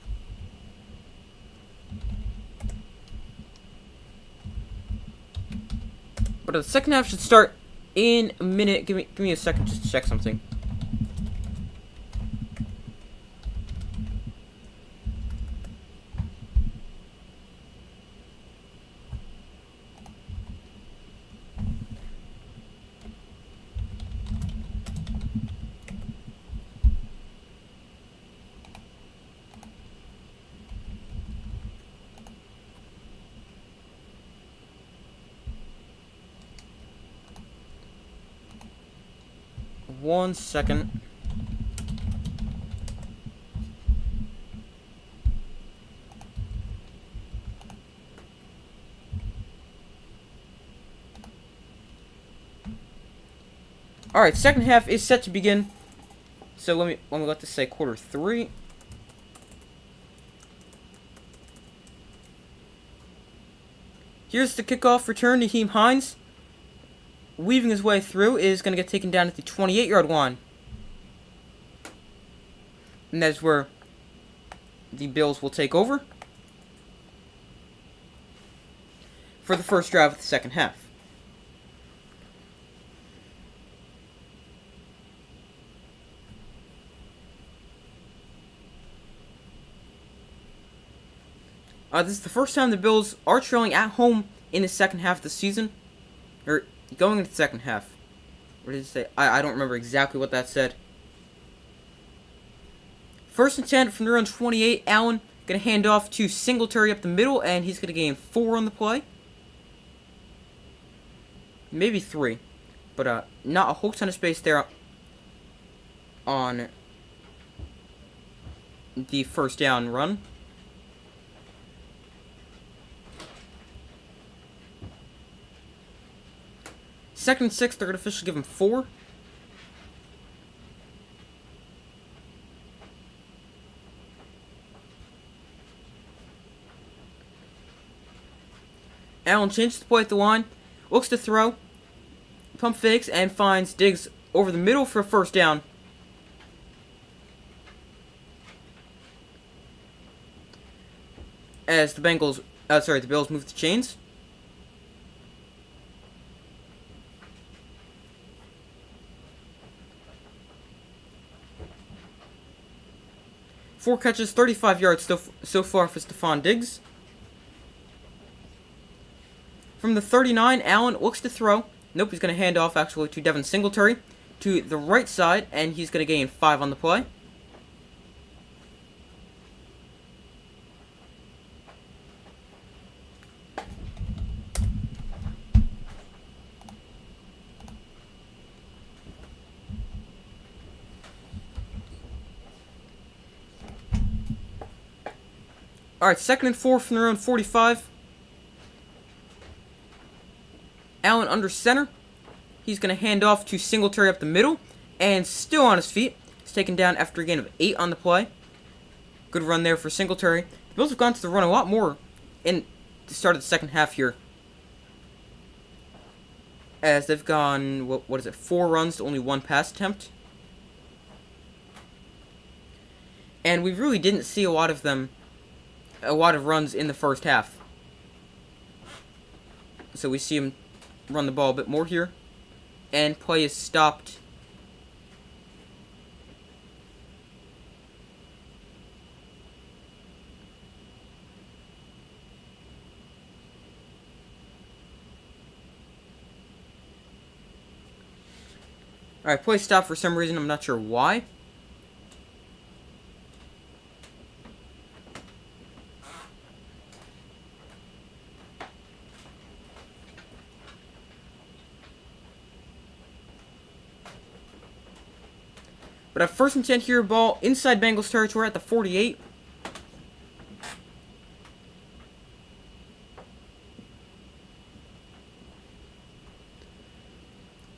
But the second half should start in a minute. Give me a second just to check something. One second. Alright, second half is set to begin. So let me let this say quarter 3. Here's the kickoff return. Naheem Hines, weaving his way through, is going to get taken down at the 28-yard line. And that's where the Bills will take over for the first drive of the second half. This is the first time the Bills are trailing at home in the second half of the season. Or going into the second half. What did it say? I don't remember exactly what that said. First and 10 from their own 28. Allen going to hand off to Singletary up the middle, and he's going to gain 4 on the play. Maybe 3. But not a whole ton of space there on the first down run. Second and 6, they're going to officially give him 4. Allen changes the play at the line, looks to throw, pump fakes, and finds Diggs over the middle for a first down. As the Bills move the chains. Four catches, 35 yards so far for Stephon Diggs. From the 39, Allen looks to throw. Nope, he's going to hand off actually to Devin Singletary to the right side, and he's going to gain 5 on the play. Alright, second and 4 from their own 45. Allen under center. He's going to hand off to Singletary up the middle. And still on his feet. He's taken down after a gain of 8 on the play. Good run there for Singletary. The Bills have gone to the run a lot more in the start of the second half here. As they've gone, what is it, 4 runs to only 1 pass attempt. And we really didn't see a lot of runs in the first half. So we see him run the ball a bit more here. And play is stopped. Alright, play stop for some reason. I'm not sure why. But at first and 10 here, ball inside Bengals territory at the 48.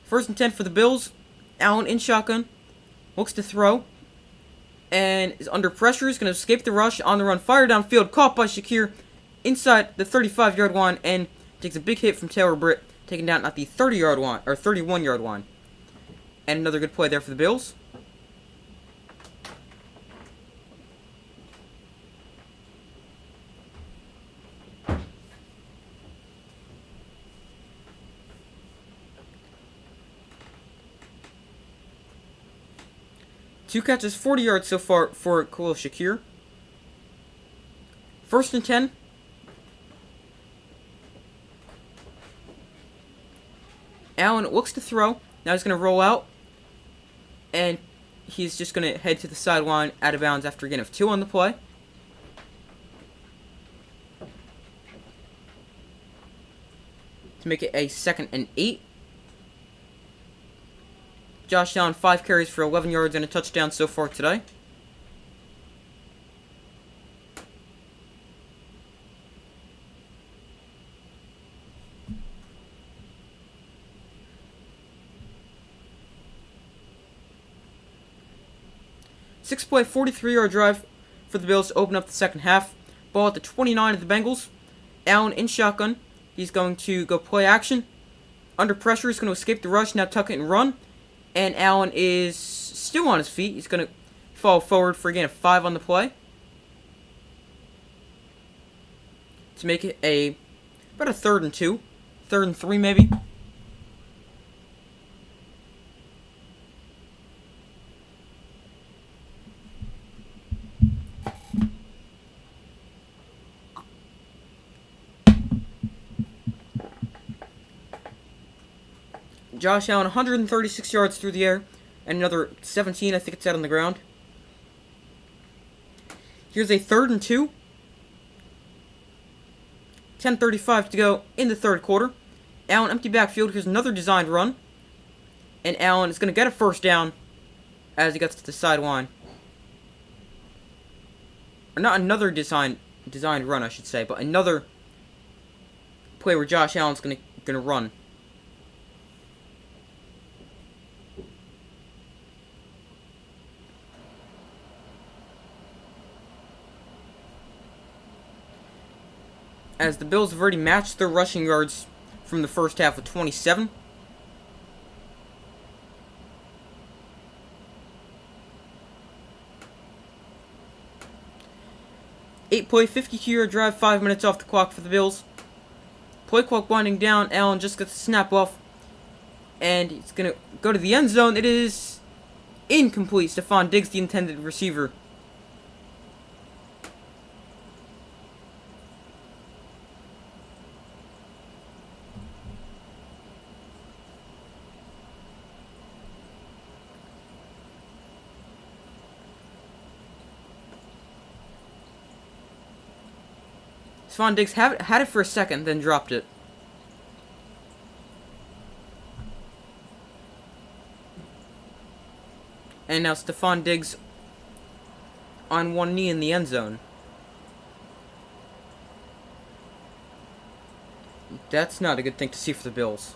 First and 10 for the Bills. Allen in shotgun. Looks to throw. And is under pressure. He's going to escape the rush. On the run. Fire downfield. Caught by Shakir inside the 35-yard line. And takes a big hit from Taylor Britt. Taken down at the 30-yard line. Or 31-yard line. And another good play there for the Bills. Two catches, 40 yards so far for Khalil Shakir. First and 10. Allen looks to throw. Now he's going to roll out. And he's just going to head to the sideline out of bounds after a gain of 2 on the play. To make it a 2nd and 8. Josh Allen, 5 carries for 11 yards and a touchdown so far today. Six-play, 43-yard drive for the Bills to open up the second half. Ball at the 29 of the Bengals. Allen in shotgun. He's going to go play action. Under pressure, he's going to escape the rush, now tuck it and run. And Allen is still on his feet. He's going to fall forward for a gain of 5 on the play. To make it about a 3rd and 2. 3rd and 3 maybe. Josh Allen, 136 yards through the air, and another 17, I think it's out on the ground. Here's a 3rd and 2. 10:35 to go in the third quarter. Allen, empty backfield. Here's another designed run. And Allen is going to get a first down as he gets to the sideline. Or not another designed run, I should say, but another play where Josh Allen's going to run. As the Bills have already matched their rushing yards from the first half with 27. Eight-play, 52-yard drive, 5 minutes off the clock for the Bills. Play clock winding down. Allen just gets the snap off. And he's going to go to the end zone. It is incomplete. Stephon Diggs, the intended receiver. Stephon Diggs had it for a second, then dropped it. And now Stephon Diggs on one knee in the end zone. That's not a good thing to see for the Bills.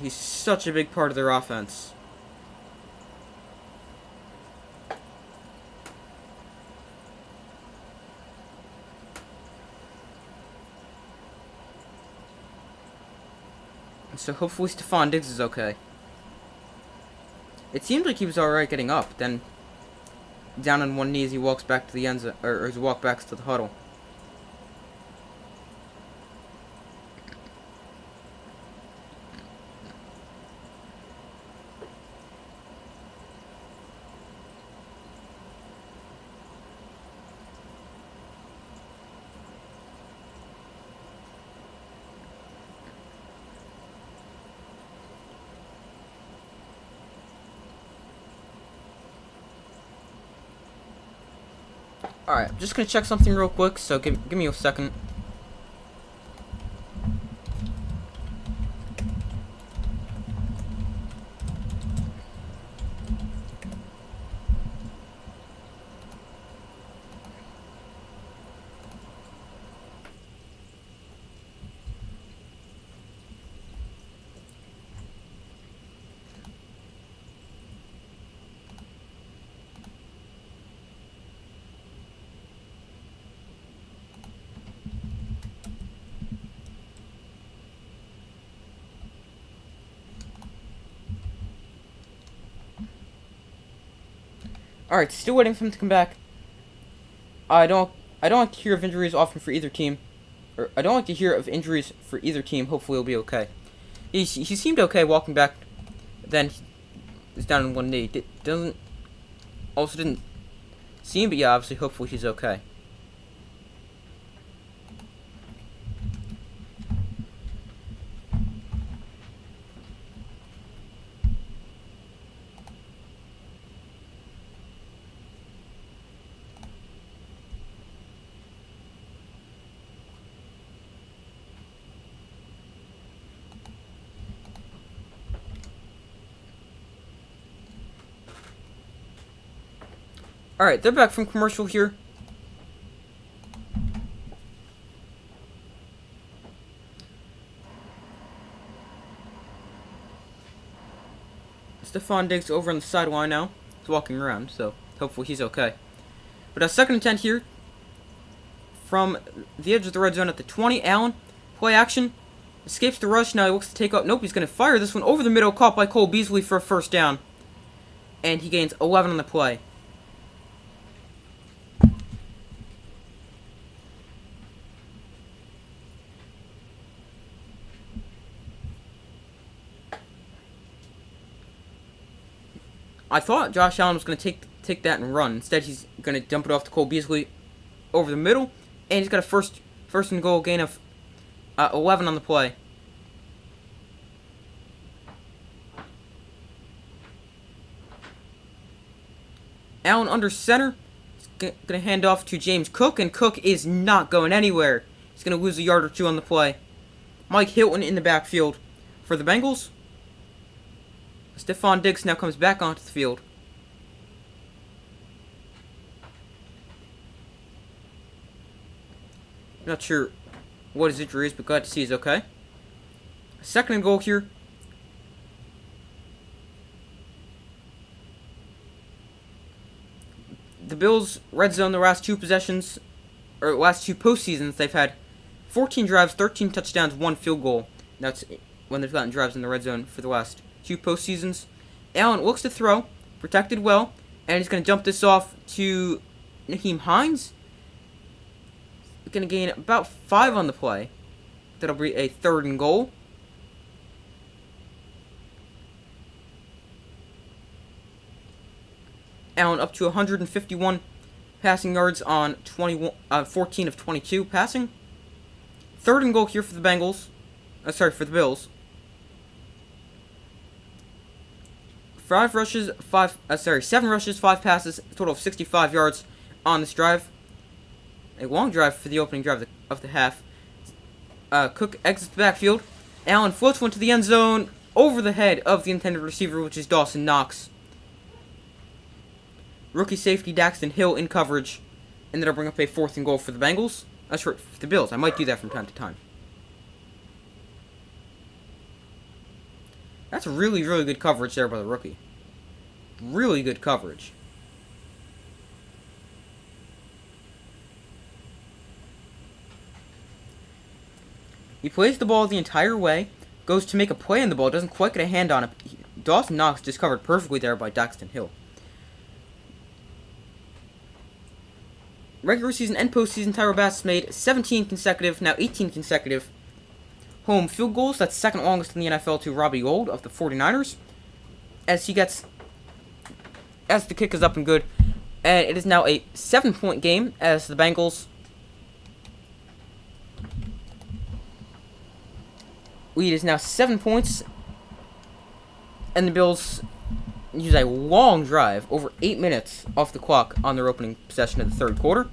He's such a big part of their offense. So hopefully Stephon Diggs is okay. It seemed like he was alright getting up, then down on one knee as he walks back to the end zone, or as he walks back to the huddle. Alright, I'm just gonna check something real quick, so give me a second. Alright, still waiting for him to come back. I don't like to hear of injuries often for either team. Or I don't like to hear of injuries for either team. Hopefully he'll be okay. He seemed okay walking back. Then he's down in one knee. Didn't seem, but yeah, obviously, hopefully he's okay. Alright, they're back from commercial here. Stephon Diggs over on the sideline now. He's walking around, so hopefully he's okay. But a second and 10 here. From the edge of the red zone at the 20. Allen, play action. Escapes the rush. Now he looks to take up. Nope, he's going to fire this one over the middle. Caught by Cole Beasley for a first down. And he gains 11 on the play. I thought Josh Allen was going to take that and run. Instead, he's going to dump it off to Cole Beasley over the middle. And he's got a first and goal gain of 11 on the play. Allen under center. He's going to hand off to James Cook. And Cook is not going anywhere. He's going to lose a yard or two on the play. Mike Hilton in the backfield for the Bengals. Stephon Diggs now comes back onto the field. Not sure what his injury is, but glad to see he's okay. Second and goal here. The Bills red zone the last two possessions, or last two postseasons. They've had 14 drives, 13 touchdowns, 1 field goal. That's when they've gotten drives in the red zone for the last two postseasons. Allen looks to throw, protected well, and he's going to jump this off to Nyheim Hines. He's going to gain about 5 on the play. That'll be a third and goal. Allen up to 151 passing yards on 14 of 22 passing. Third and goal here for the Bengals. For the Bills. 7 rushes, 5 passes, a total of 65 yards on this drive. A long drive for the opening drive of the half. Cook exits the backfield. Allen floats one to the end zone over the head of the intended receiver, which is Dawson Knox. Rookie safety Daxton Hill in coverage, and that'll bring up a 4th and goal for the Bengals. That's for the Bills. I might do that from time to time. That's really, really good coverage there by the rookie. Really good coverage. He plays the ball the entire way, goes to make a play on the ball, doesn't quite get a hand on it. Dawson Knox just covered perfectly there by Daxton Hill. Regular season and postseason, Tyra Bass made 17 consecutive, now 18 consecutive home field goals. That's second longest in the NFL to Robbie Gould of the 49ers. As the kick is up and good. And it is now a 7-point game as the Bengals lead is now 7 points. And the Bills use a long drive, over 8 minutes off the clock on their opening possession of the third quarter.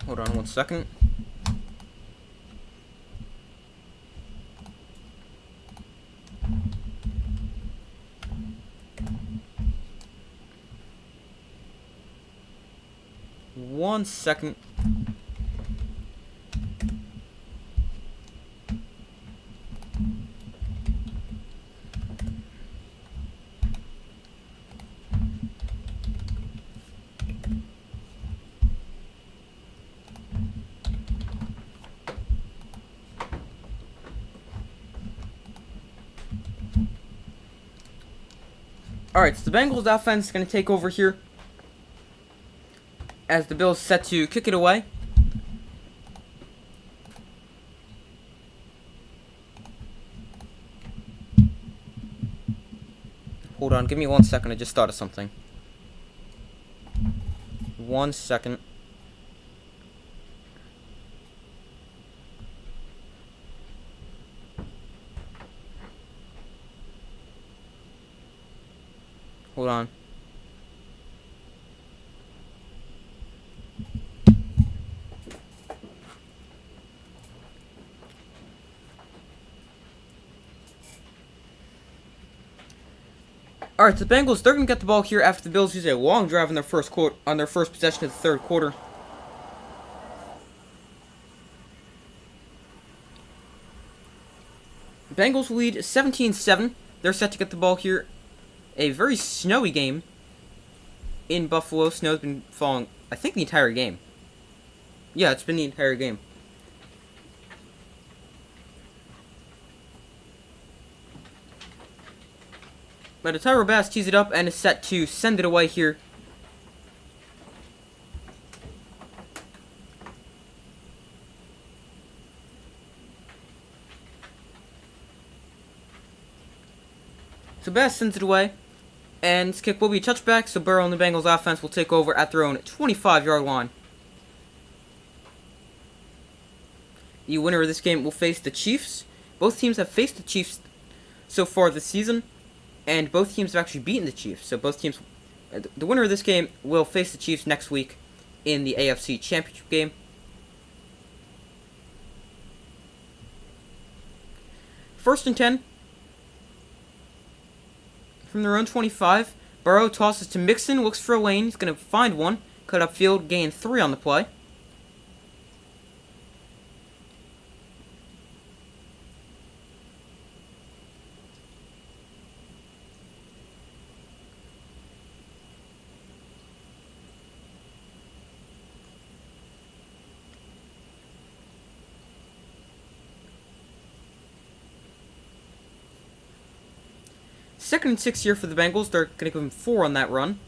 Hold on 1 second. One second. Alright, so the Bengals offense is going to take over here as the Bills set to kick it away. Hold on, give me 1 second, I just thought of something. 1 second. Hold on. Alright, the Bengals, they're going to get the ball here after the Bills use a long drive on their first possession of the third quarter. Bengals lead 17-7. They're set to get the ball here. A very snowy game in Buffalo. Snow's been falling, I think, the entire game. Yeah, it's been the entire game. But Tyra Bass tees it up and is set to send it away here. So Bass sends it away. And this kick will be a touchback, so Burrow and the Bengals offense will take over at their own 25-yard line. The winner of this game will face the Chiefs. Both teams have faced the Chiefs so far this season, and both teams have actually beaten the Chiefs. So both teams, the winner of this game will face the Chiefs next week in the AFC Championship game. First and 10. From their own 25, Burrow tosses to Mixon, looks for a lane, he's going to find one, cut upfield, gain 3 on the play. Second and 6 here for the Bengals. They're going to give him 4 on that run.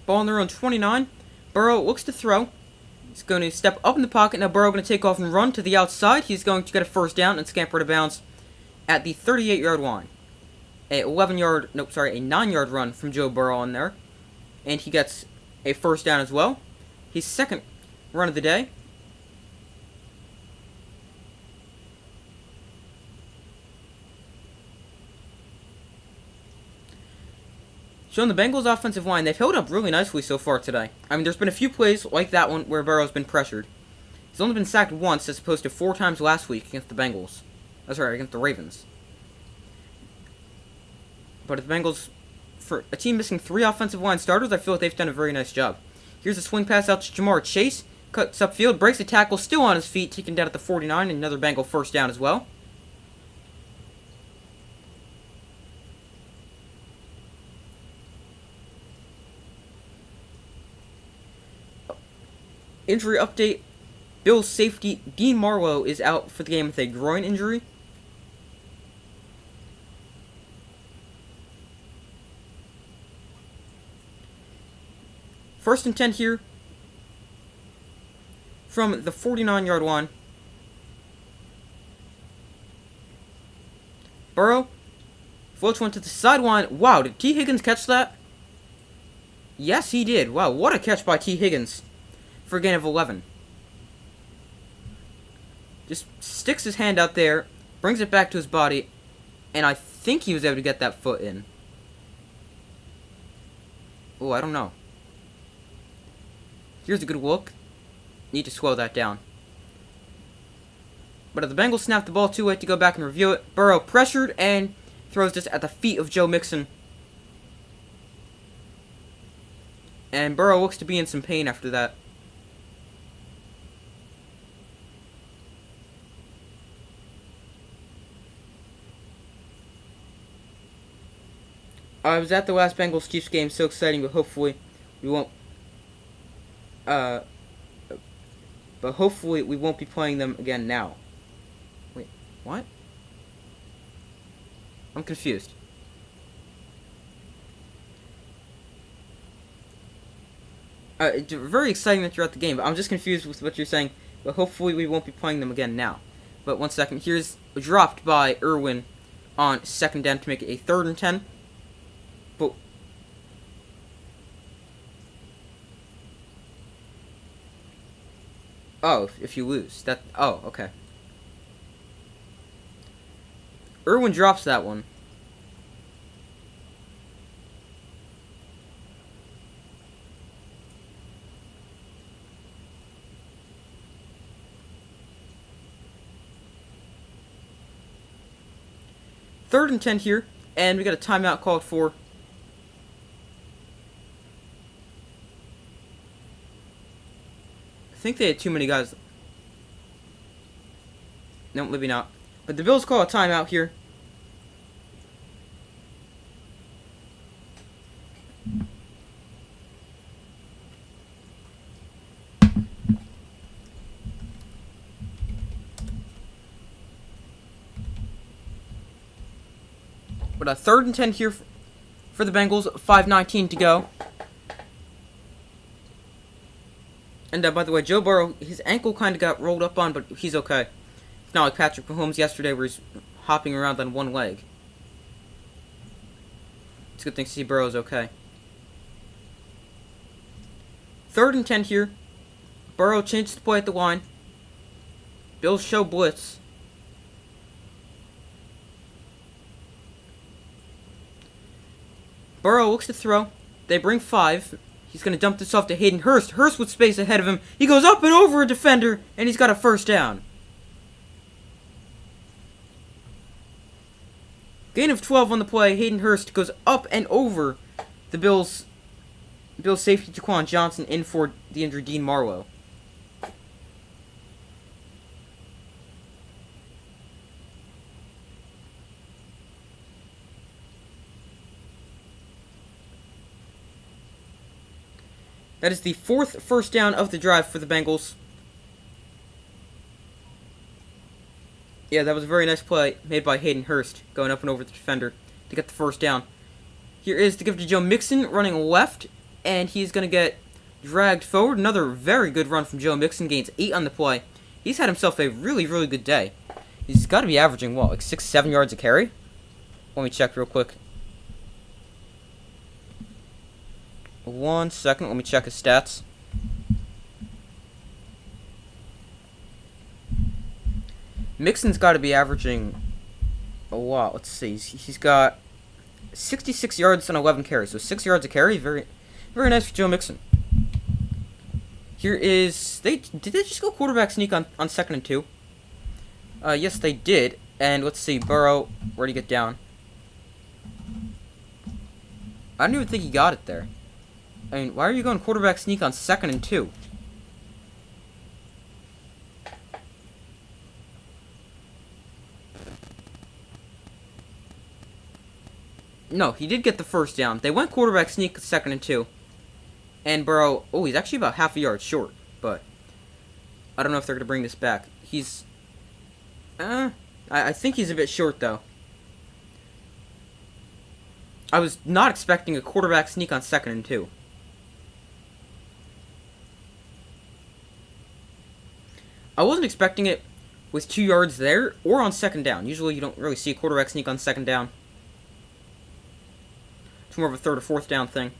Ball on their own 29. Burrow looks to throw. He's going to step up in the pocket. Now Burrow going to take off and run to the outside. He's going to get a first down and scamper to bounds at the 38-yard line. A 9-yard run from Joe Burrow in there. And he gets a first down as well. His second run of the day. Showing the Bengals' offensive line, they've held up really nicely so far today. I mean, there's been a few plays like that one where Burrow's been pressured. He's only been sacked once as opposed to 4 times last week against the Bengals. Against the Ravens. But if the Bengals, for a team missing 3 offensive line starters, I feel like they've done a very nice job. Here's a swing pass out to Jamar Chase. Cuts upfield, breaks the tackle, still on his feet, taken down at the 49, and another Bengal first down as well. Injury update. Bills safety Dean Marlowe is out for the game with a groin injury. First and 10 here from the 49-yard line. Burrow floats one to the sideline. Wow, did T. Higgins catch that? Yes, he did. Wow, what a catch by T. Higgins for a gain of 11. Just sticks his hand out there, brings it back to his body, and I think he was able to get that foot in. Oh, I don't know. Here's a good look. Need to slow that down. But the Bengals snap the ball too late to go back and review it. Burrow pressured and throws this at the feet of Joe Mixon. And Burrow looks to be in some pain after that. I was at the last Bengals-Chiefs game, so exciting, but hopefully we won't be playing them again now. Wait, what? I'm confused. It's very exciting that you're at the game, but I'm just confused with what you're saying. But hopefully we won't be playing them again now. But 1 second. Here's dropped by Irwin on second down to make it a 3rd and 10. But oh, if you lose. Oh, okay. Irwin drops that one. Third and 10 here, and we got a timeout called for. I think they had too many guys. No, maybe not. But the Bills call a timeout here. But a 3rd and 10 here for the Bengals. 5:19 to go. And by the way, Joe Burrow, his ankle kind of got rolled up on, but he's okay. It's not like Patrick Mahomes yesterday where he's hopping around on one leg. It's a good thing to see Burrow's okay. 3rd and 10 here. Burrow changes the play at the line. Bills show blitz. Burrow looks to throw. They bring 5. He's going to dump this off to Hayden Hurst. Hurst with space ahead of him. He goes up and over a defender, and he's got a 1st down. Gain of 12 on the play. Hayden Hurst goes up and over the Bills' safety Jaquan Johnson in for the injured Dean Marlowe. That is the 4th first down of the drive for the Bengals. Yeah, that was a very nice play made by Hayden Hurst, going up and over the defender to get the 1st down. Here is the give to Joe Mixon, running left, and he's going to get dragged forward. Another very good run from Joe Mixon, gains 8 on the play. He's had himself a really, really good day. He's got to be averaging, what, like 6-7 yards a carry? Let me check real quick. 1 second, let me check his stats. Mixon's got to be averaging a lot. Let's see. He's got 66 yards on 11 carries, so 6 yards a carry. Very, very nice for Joe Mixon. Here is did they just go quarterback sneak on 2nd and 2? Yes, they did. And let's see, Burrow, where'd he get down? I don't even think he got it there. I mean, why are you going quarterback sneak on 2nd and 2? No, he did get the 1st down. They went quarterback sneak 2nd and 2. And Burrow, oh, he's actually about half a yard short. But I don't know if they're going to bring this back. He's, I think he's a bit short, though. I was not expecting a quarterback sneak on 2nd and 2. I wasn't expecting it with 2 yards there or on second down. Usually you don't really see a quarterback sneak on second down. It's more of a third or fourth down thing.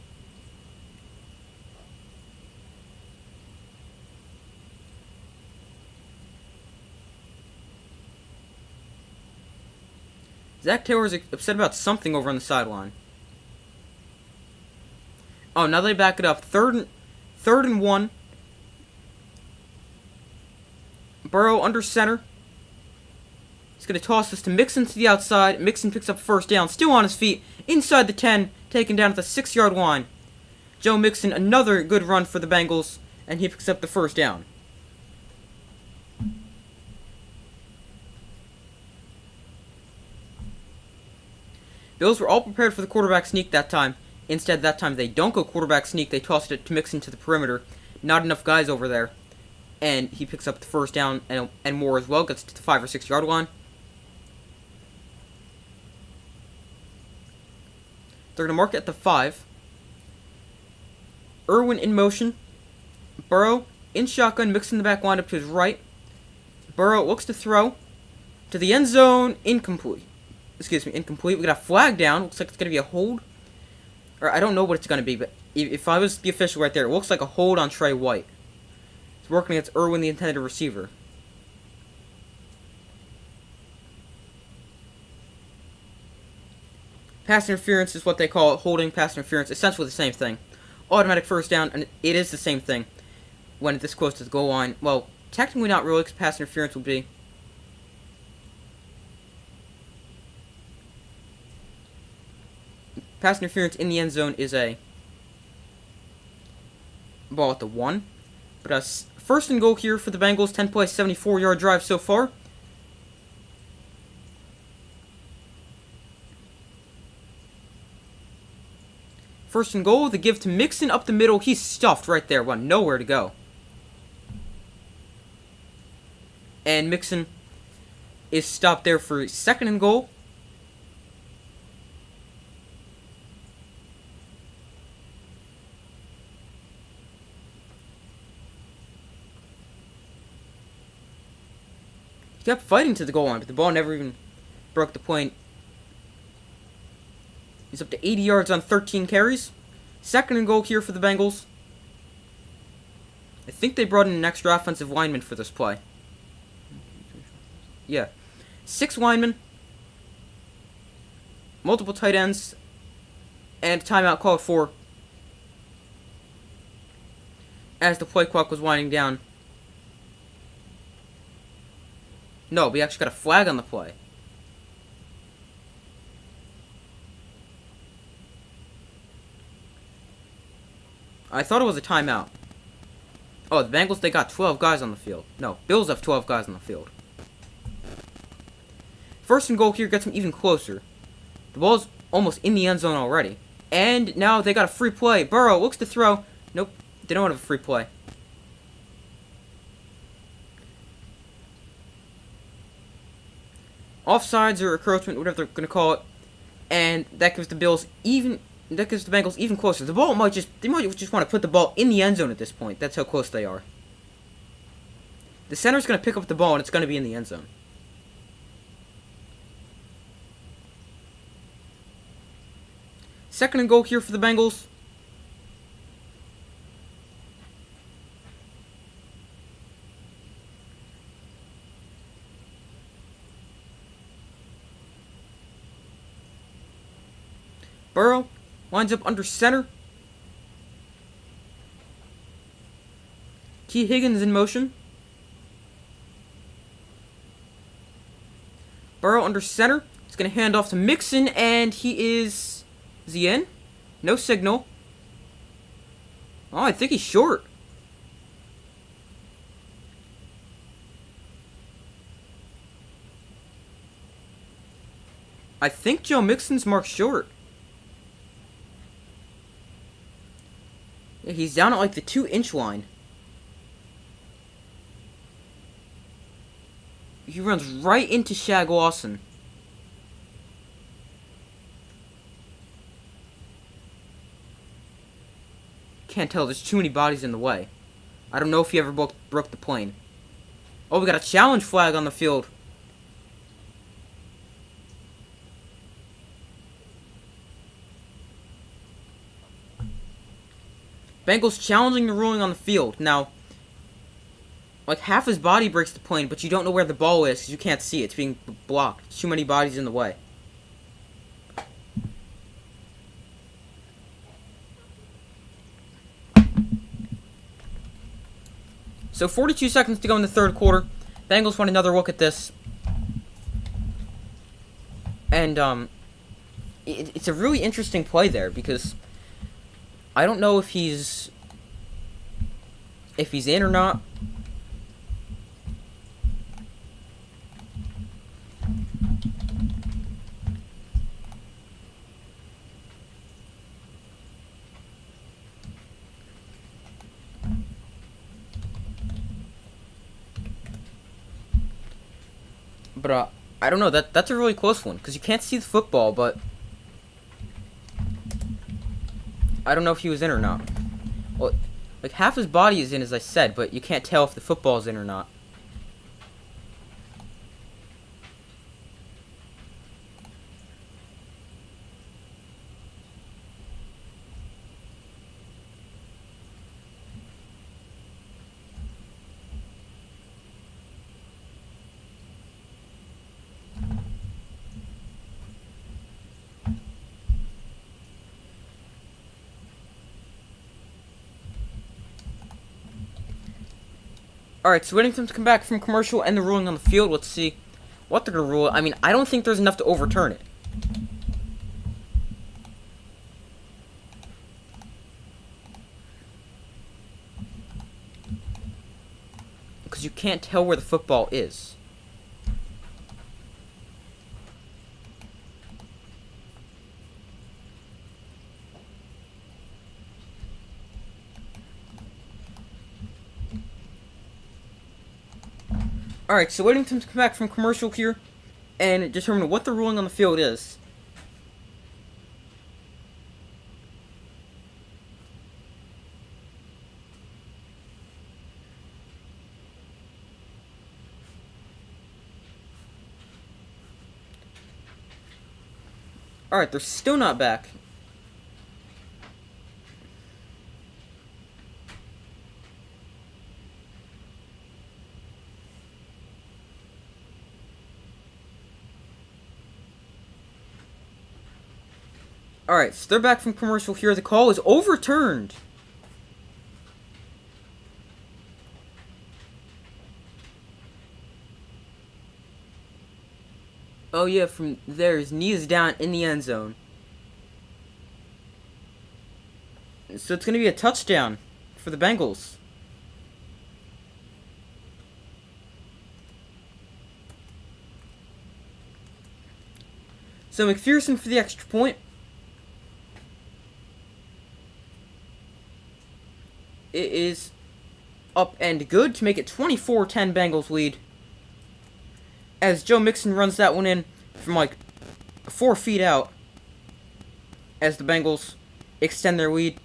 Zach Taylor's upset about something over on the sideline. Oh, now they back it up. Third and 1. Burrow under center. He's going to toss this to Mixon to the outside. Mixon picks up first down, still on his feet, inside the 10, taken down at the 6-yard line. Joe Mixon, another good run for the Bengals, and he picks up the first down. Bills were all prepared for the quarterback sneak that time. Instead, that time they don't go quarterback sneak. They toss it to Mixon to the perimeter. Not enough guys over there. And he picks up the first down and more as well. Gets to the 5 or 6 yard line. They're going to mark it at the 5. Irwin in motion. Burrow in shotgun. Mixon the back windup to his right. Burrow looks to throw. To the end zone. Incomplete. Incomplete. We got a flag down. Looks like it's going to be a hold. Or I don't know what it's going to be, but if I was the official right there, it looks like a hold on Trey White. It's working against Irwin, the intended receiver. Pass interference is what they call it. Holding, pass interference. Essentially the same thing. Automatic first down, and it is the same thing when this close to the goal line. Well, technically not really, because pass interference would be... Pass interference in the end zone is a ball at the 1. But first and goal here for the Bengals. 10-play, 74-yard drive so far. First and goal, the give to Mixon up the middle. He's stuffed right there. Well, nowhere to go. And Mixon is stopped there for second and goal. He kept fighting to the goal line, but the ball never even broke the point. He's up to 80 yards on 13 carries. Second and goal here for the Bengals. I think they brought in an extra offensive lineman for this play. Yeah. 6 linemen. Multiple tight ends. And timeout called for as the play clock was winding down. No, we actually got a flag on the play. I thought it was a timeout. Oh, the Bengals, they got 12 guys on the field. No, Bills have 12 guys on the field. First and goal here gets them even closer. The ball's almost in the end zone already. And now they got a free play. Burrow looks to throw. Nope, they don't have a free play. Offsides or encroachment, whatever they're going to call it. And that gives the Bengals even closer. They might just want to put the ball in the end zone at this point. That's how close they are. The center's going to pick up the ball and it's going to be in the end zone. Second and goal here for the Bengals. Burrow lines up under center. T. Higgins in motion. Burrow under center. He's going to hand off to Mixon, and he is... Is he in? No signal. Oh, I think he's short. I think Joe Mixon's marked short. Yeah, he's down at like the 2-inch line. He runs right into Shag Lawson. Can't tell, there's too many bodies in the way. I don't know if he ever broke the plane. Oh, we got a challenge flag on the field. Bengals challenging the ruling on the field. Now, like, half his body breaks the plane, but you don't know where the ball is because you can't see it. It's being blocked. Too many bodies in the way. So 42 seconds to go in the third quarter. Bengals want another look at this. And it's a really interesting play there because I don't know if he's in or not. But I don't know. That's a really close one because you can't see the football, but I don't know if he was in or not. Well, like half his body is in, as I said, but you can't tell if the football is in or not. Alright, so waiting for them to come back from commercial and the ruling on the field. Let's see what they're going to rule. I mean, I don't think there's enough to overturn it. Because you can't tell where the football is. Alright, so waiting for them to come back from commercial here and determine what the ruling on the field is. Alright, they're still not back. Alright, so they're back from commercial here. The call is overturned. Oh yeah, from there, his knee is down in the end zone. So it's going to be a touchdown for the Bengals. So McPherson for the extra point. It is up and good to make it 24-10 Bengals lead. As Joe Mixon runs that one in from like 4 feet out. As the Bengals extend their lead.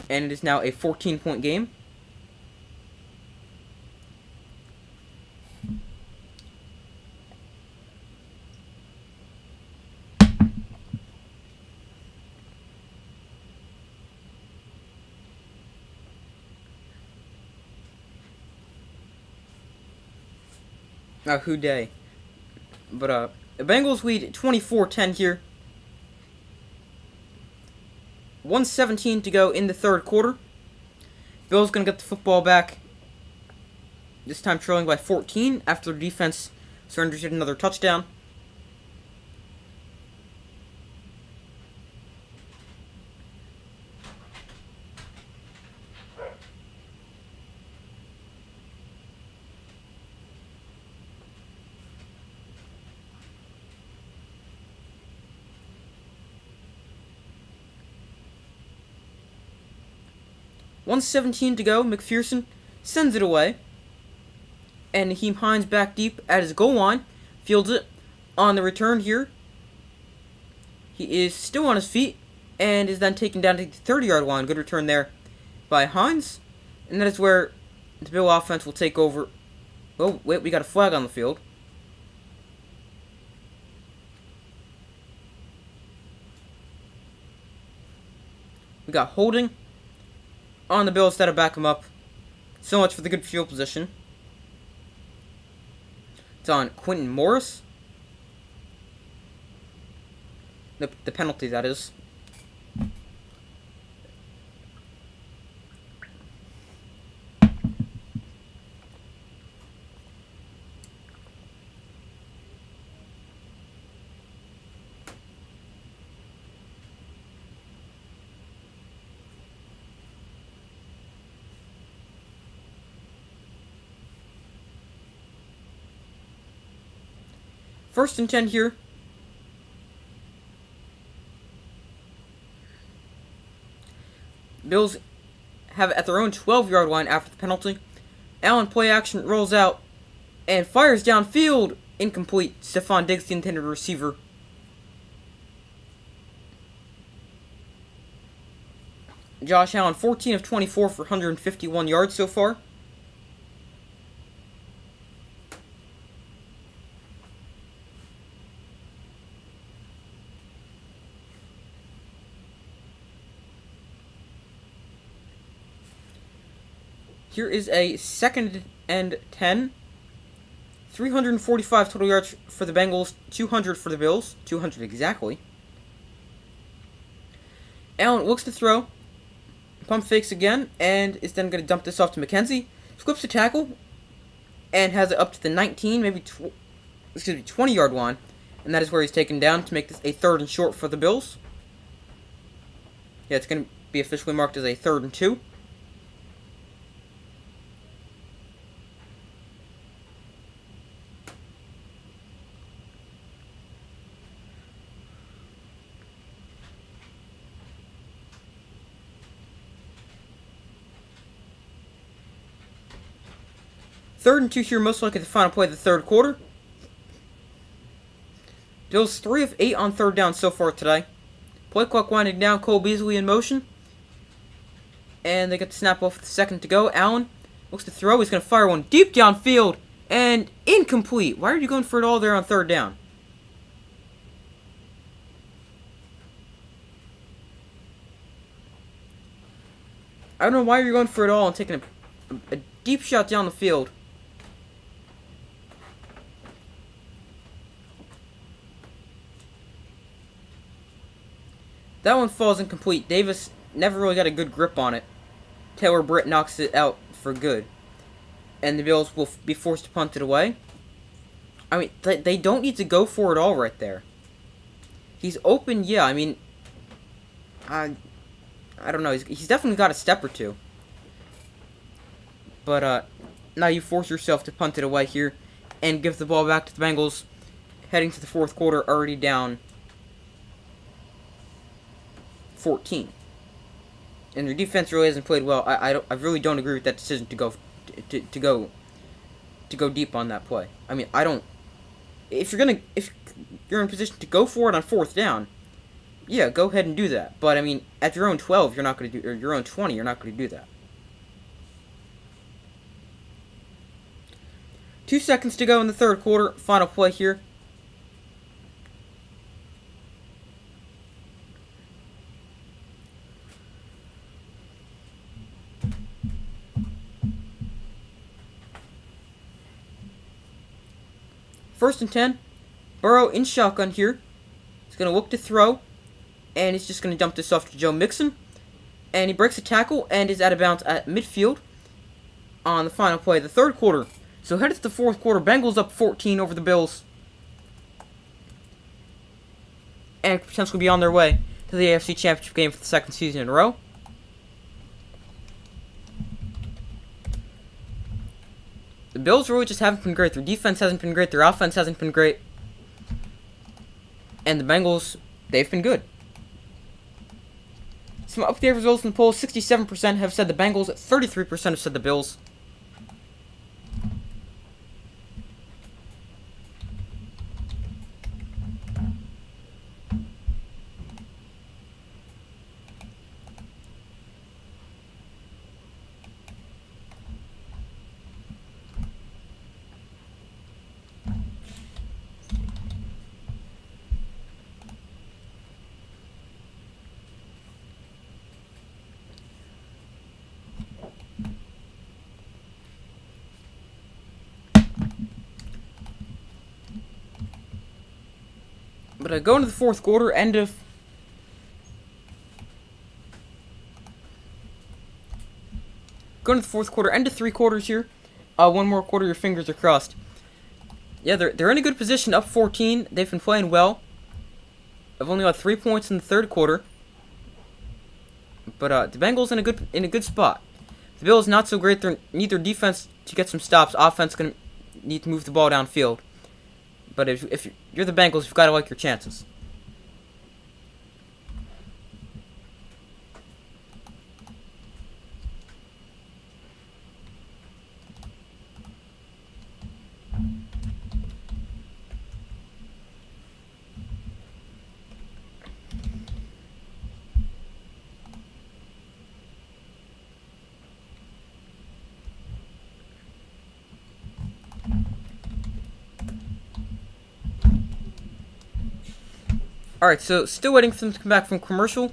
And it is now a 14-point game. Who day? But the Bengals lead 24-10 here. 1:17 to go in the third quarter. Bills gonna get the football back. This time trailing by 14 after the defense surrenders yet another touchdown. .117 to go. McPherson sends it away. And Naheem Hines back deep at his goal line. Fields it on the return here. He is still on his feet. And is then taken down to the 30-yard line. Good return there by Hines. And that is where the Bill offense will take over Oh, wait, we got a flag on the field. We got holding on the Bills to back him up. So much for the good field position. It's on Quentin Morris. The penalty, that is. First and 10 here. Bills have it at their own 12-yard line after the penalty. Allen play action rolls out and fires downfield. Incomplete. Stephon Diggs, the intended receiver. Josh Allen, 14 of 24 for 151 yards so far. Here is a 2nd and 10. 345 total yards for the Bengals, 200 for the Bills. 200 exactly. Allen looks to throw. Pump fakes again, and is then going to dump this off to McKenzie. Flips the tackle, and has it up to the 19, maybe 20-yard line. And that is where he's taken down to make this a 3rd and short for the Bills. Yeah, it's going to be officially marked as a 3rd and 2. Third and 2 here, most likely the final play of the third quarter. Bills 3 of 8 on 3rd down so far today. Play clock winding down, Cole Beasley in motion. And they get the snap off with 2nd to go. Allen looks to throw. He's going to fire one deep downfield. And incomplete. Why are you going for it all there on 3rd down? I don't know why you're going for it all and taking a deep shot down the field. That one falls incomplete. Davis never really got a good grip on it. Taylor Britt knocks it out for good. And the Bills will be forced to punt it away. I mean, they don't need to go for it all right there. He's open, yeah. I mean, I don't know. He's definitely got a step or two. But now you force yourself to punt it away here and give the ball back to the Bengals, heading to the 4th quarter, already down 14. And their defense really hasn't played well. I really don't agree with that decision to go deep on that play. I mean, I don't. If you're in position to go for it on 4th down, yeah, go ahead and do that. But I mean, at your own 12, you're not going to do, or your own 20, you're not going to do that. 2 seconds to go in the 3rd quarter. Final play here. First and 10. Burrow in shotgun here. He's going to look to throw. And he's just going to dump this off to Joe Mixon. And he breaks a tackle and is out of bounds at midfield on the final play of the 3rd quarter. So headed to the 4th quarter. Bengals up 14 over the Bills. And potentially be on their way to the AFC Championship game for the 2nd season in a row. The Bills really just haven't been great. Their defense hasn't been great. Their offense hasn't been great. And the Bengals, they've been good. Some updated results in the poll. 67% have said the Bengals. 33% have said the Bills. But going to the fourth quarter, end of three quarters here. One more quarter, your fingers are crossed. Yeah, they're in a good position, up 14. They've been playing well. I've only got 3 points in the third quarter. But the Bengals in a good spot. The Bills not so great. They need their defense to get some stops. Offense gonna need to move the ball downfield. But if you're the Bengals, you've got to like your chances. Alright, so still waiting for them to come back from commercial.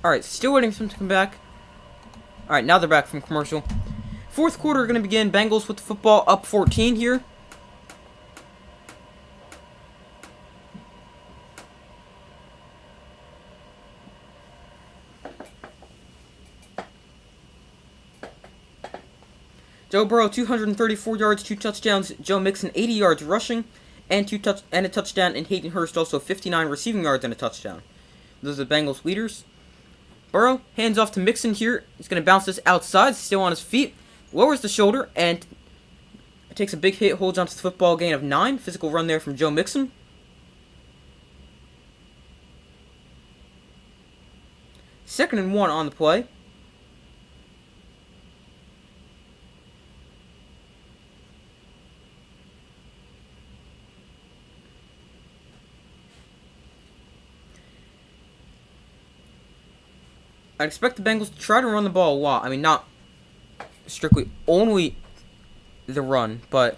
Alright, still waiting for them to come back. Alright, now they're back from commercial. Fourth quarter going to begin. Bengals with the football, up 14 here. Joe Burrow, 234 yards, 2 touchdowns. Joe Mixon, 80 yards rushing, and a touchdown. And Hayden Hurst, also 59 receiving yards and a touchdown. Those are the Bengals leaders. Burrow, hands off to Mixon here. He's going to bounce this outside, still on his feet. Lowers the shoulder, and takes a big hit, holds onto the football, gain of 9. Physical run there from Joe Mixon. Second and 1 on the play. I expect the Bengals to try to run the ball a lot. I mean, not strictly only the run, but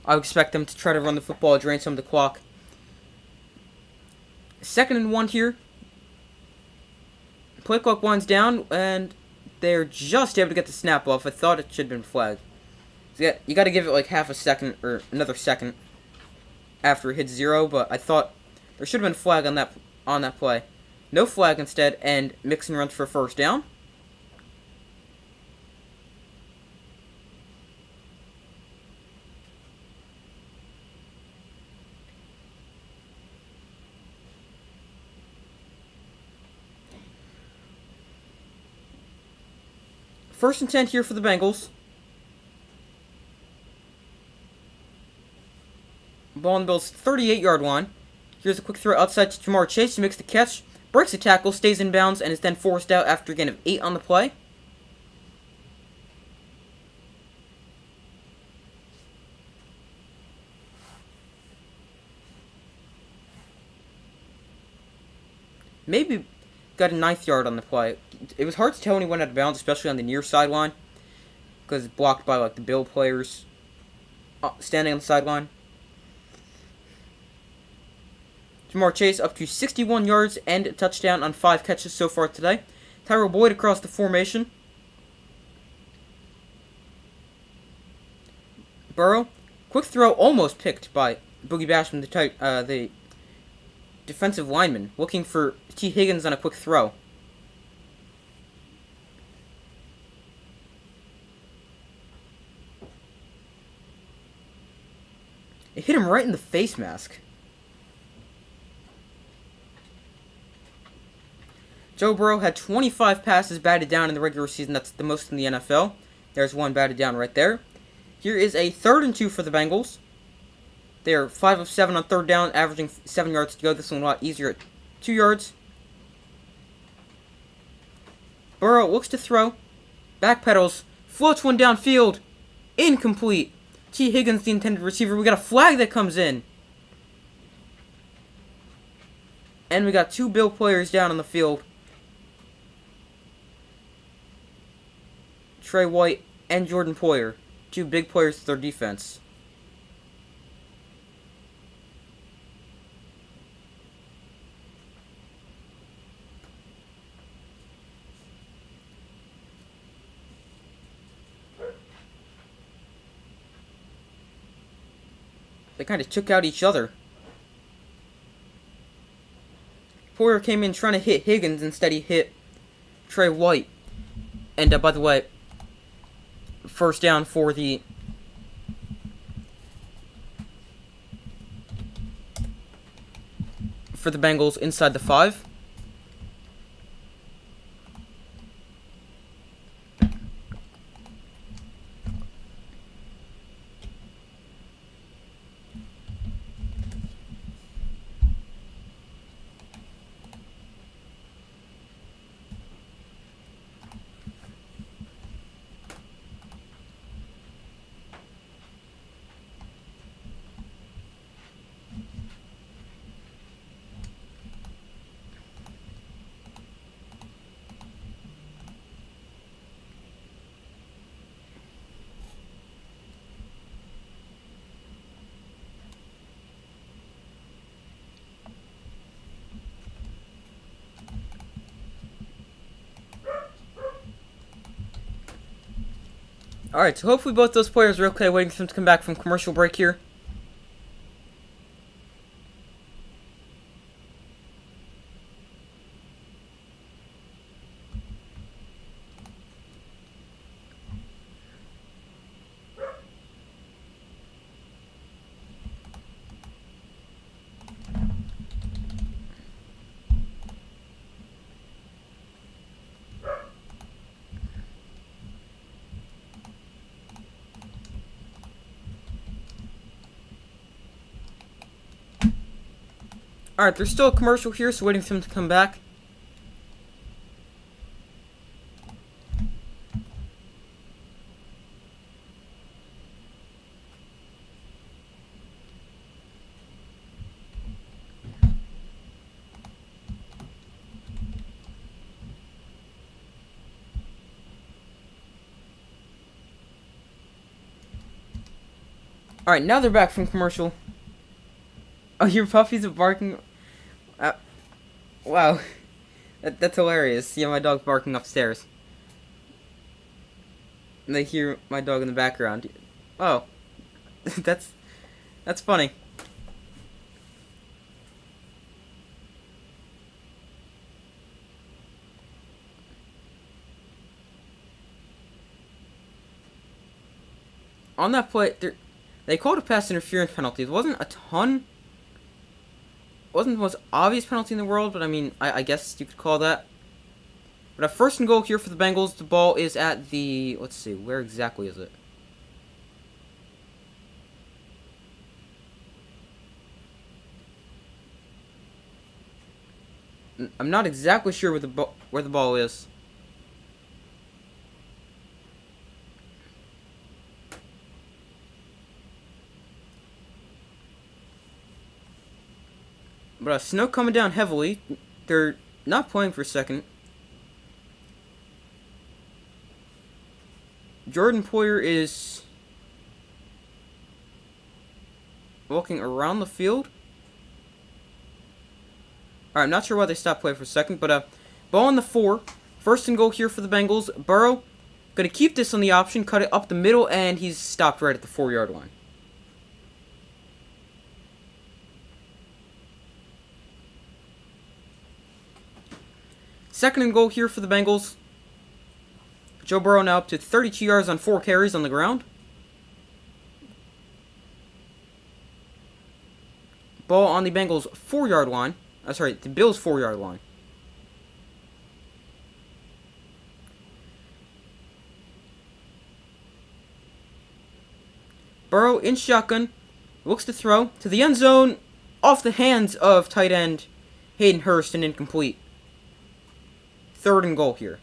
I would expect them to try to run the football, drain some of the clock. Second and 1 here. Play clock winds down, and they're just able to get the snap off. I thought it should have been flagged. So yeah, you got to give it like half a second or another second after it hits 0, but I thought there should have been a flag on that play. No flag instead, and Mixon runs for a first down. First and 10 here for the Bengals. Ball on the Bills' 38-yard line. Here's a quick throw outside to Jamar Chase. He makes the catch. Breaks the tackle, stays in bounds, and is then forced out after a gain of 8 on the play. Maybe got a 9th yard on the play. It was hard to tell when he went out of bounds, especially on the near sideline, because it's blocked by like the Bill players standing on the sideline. Jamar Chase up to 61 yards and a touchdown on 5 catches so far today. Tyrell Boyd across the formation. Burrow, quick throw almost picked by Boogie Basham, the defensive lineman, looking for T. Higgins on a quick throw. It hit him right in the face mask. Joe Burrow had 25 passes batted down in the regular season. That's the most in the NFL. There's one batted down right there. Here is a 3rd and 2 for the Bengals. They are 5 of 7 on 3rd down, averaging 7 yards to go. This one a lot easier at 2 yards. Burrow looks to throw. Backpedals. Floats one downfield. Incomplete. T. Higgins, the intended receiver. We got a flag that comes in. And we got 2 Bill players down on the field. Trey White, and Jordan Poyer. Two big players to their defense. They kind of took out each other. Poyer came in trying to hit Higgins, instead he hit Trey White. And by the way, first down for the Bengals inside the 5. Alright, so hopefully both those players are okay, waiting for them to come back from commercial break here. Alright, there's still a commercial here, so waiting for them to come back. Alright, now they're back from commercial. Oh, your puppies are barking. Wow. That's hilarious. Yeah, my dog's barking upstairs. And they hear my dog in the background. Oh. That's funny. On that play, they called a pass interference penalty. It wasn't a ton. Wasn't the most obvious penalty in the world, but I mean, I guess you could call that. But a first and goal here for the Bengals. The ball is at the... Let's see, where exactly is it? I'm not exactly sure where the ball is. But snow coming down heavily. They're not playing for a second. Jordan Poyer is walking around the field. Alright, I'm not sure why they stopped play for a second, but ball on the 4. First and goal here for the Bengals. Burrow gonna keep this on the option, cut it up the middle, and he's stopped right at the 4-yard line. Second and goal here for the Bengals. Joe Burrow now up to 32 yards on 4 carries on the ground. Ball on the Bengals 4-yard line. Sorry, the Bills 4-yard line. Burrow in shotgun. Looks to throw to the end zone. Off the hands of tight end Hayden Hurst and incomplete. Third and goal here.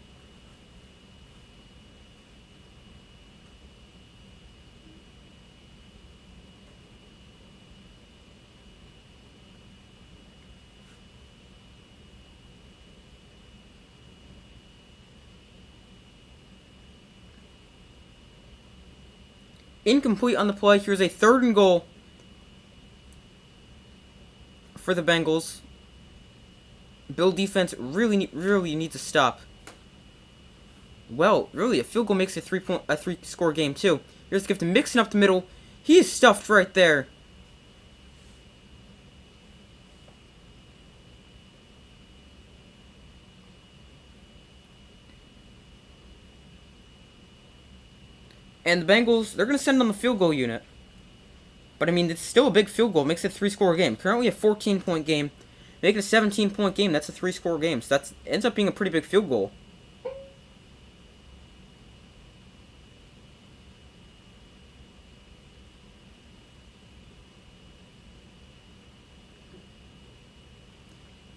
Incomplete on the play. Here's a 3rd and goal for the Bengals. Bill defense really needs to stop. Well, really, a field goal makes a 3-score game too. Here's the gift to Mixon up the middle. He is stuffed right there. And the Bengals, they're going to send on the field goal unit. But, I mean, it's still a big field goal. It makes it a 3-score game. Currently a 14-point game. Make it a 17-point game. That's a 3-score game. So that ends up being a pretty big field goal.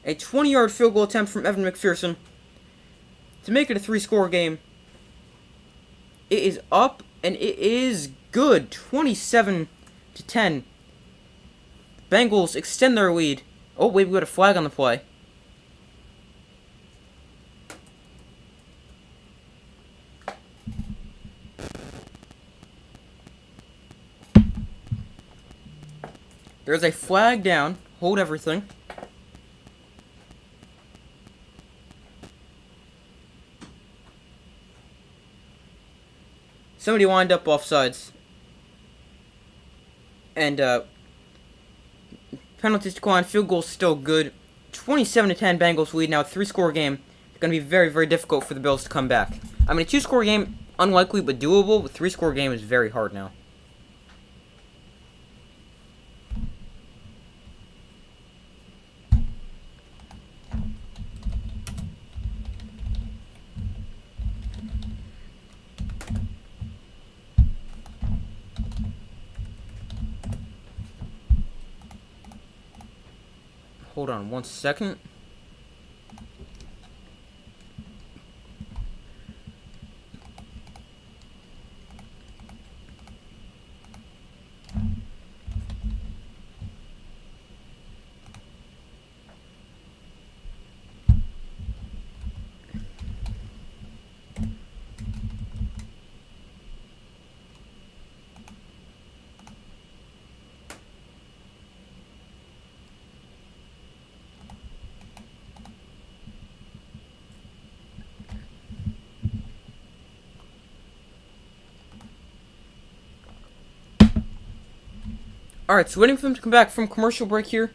A 20-yard field goal attempt from Evan McPherson to make it a 3-score game. It is up, and it is good. 27-10. Bengals extend their lead. Oh, wait, we got a flag on the play. There's a flag down. Hold everything. Somebody lined up offsides. And, penalties decline. Field goal still good. 27-10 Bengals lead. Now a 3-score game. It's going to be very, very difficult for the Bills to come back. I mean, a 2-score game, unlikely but doable. But 3-score game is very hard now. Hold on 1 second. Alright, so waiting for them to come back from commercial break here.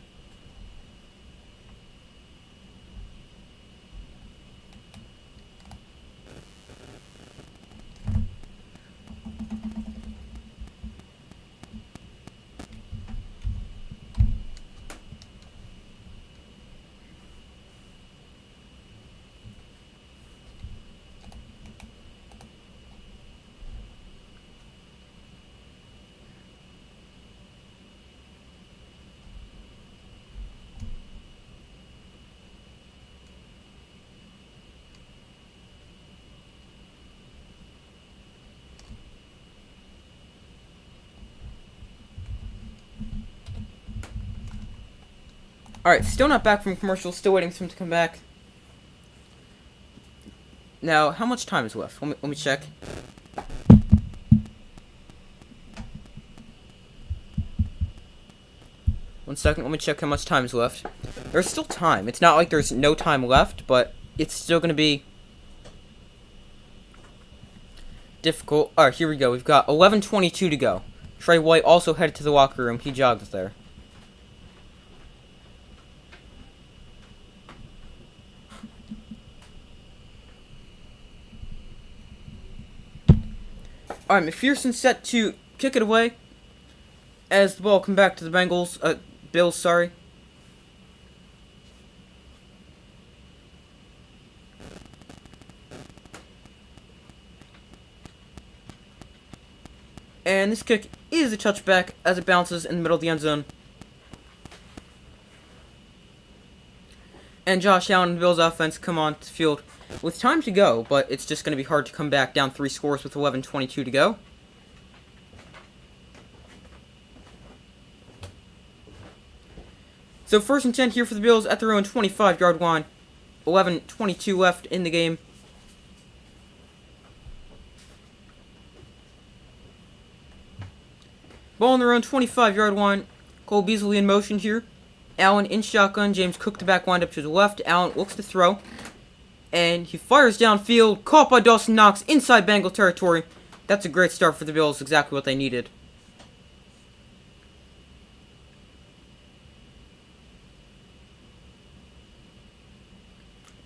Alright, still not back from commercial, still waiting for him to come back. Now, how much time is left? Let me check. One second, let me check how much time is left. There's still time. It's not like there's no time left, but it's still going to be difficult. Alright, here we go. We've got 11:22 to go. Trey White also headed to the locker room. He jogged there. Alright, McPherson set to kick it away as the ball come back to the Bills, sorry. And this kick is a touchback as it bounces in the middle of the end zone. And Josh Allen and the Bills offense come on to the field with time to go, but it's just going to be hard to come back down 3 scores with 11:22 to go. So 1st and 10 here for the Bills at their own 25-yard line. 11:22 left in the game. Ball on their own 25-yard line. Cole Beasley in motion here. Allen in shotgun. James Cook to back wind up to the left. Allen looks to throw. And he fires downfield. Caught by Dawson Knox inside Bengal territory. That's a great start for the Bills. Exactly what they needed.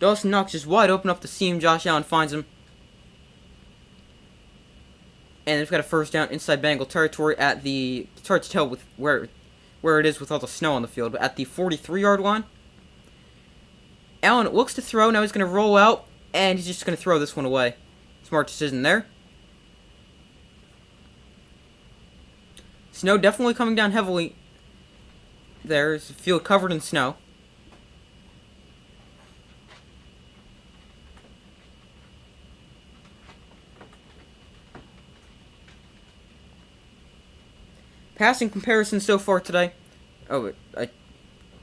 Dawson Knox is wide open up the seam. Josh Allen finds him. And they've got a first down inside Bengal territory at the... It's hard to tell with where it is with all the snow on the field, but at the 43-yard line. Allen looks to throw. Now he's going to roll out, and he's just going to throw this one away. Smart decision there. Snow definitely coming down heavily. There's a field covered in snow. Passing comparison so far today. Oh, I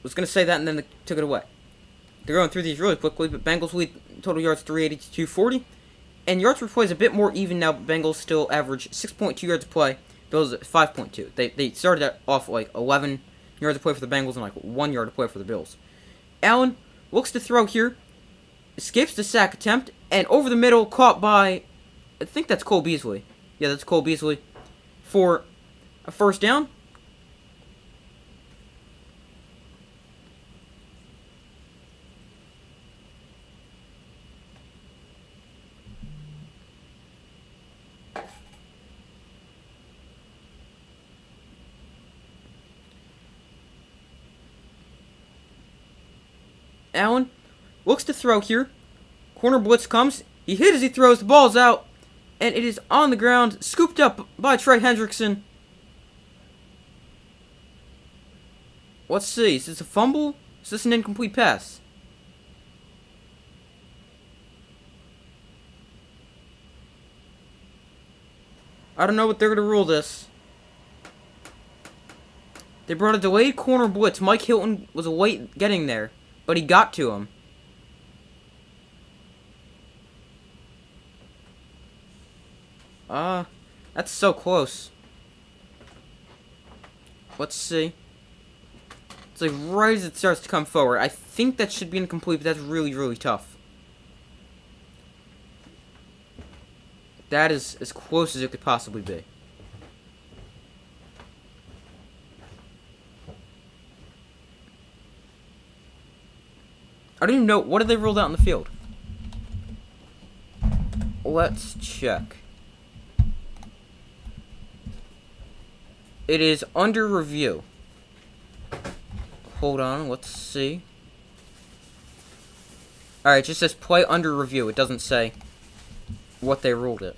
was going to say that and then they took it away. They're going through these really quickly, but Bengals lead total yards 380 to 240. And yards per play is a bit more even now, but Bengals still average 6.2 yards a play. Bills at 5.2. They started off like 11 yards a play for the Bengals and like 1 yard a play for the Bills. Allen looks to throw here. Escapes the sack attempt. And over the middle, caught by... I think that's Cole Beasley. Yeah, that's Cole Beasley. For a first down. Allen looks to throw here. Corner blitz comes. He hit as he throws. The ball's out. And it is on the ground. Scooped up by Trey Hendrickson. Let's see. Is this a fumble? Is this an incomplete pass? I don't know what they're going to rule this. They brought a delayed corner blitz. Mike Hilton was late getting there, but he got to him. That's so close. Let's see. It's like right as it starts to come forward. I think that should be incomplete, but that's really, really tough. That is as close as it could possibly be. I don't even know. What did they ruled out in the field? Let's check. It is under review. Hold on, let's see. Alright, it just says play under review. It doesn't say what they ruled it.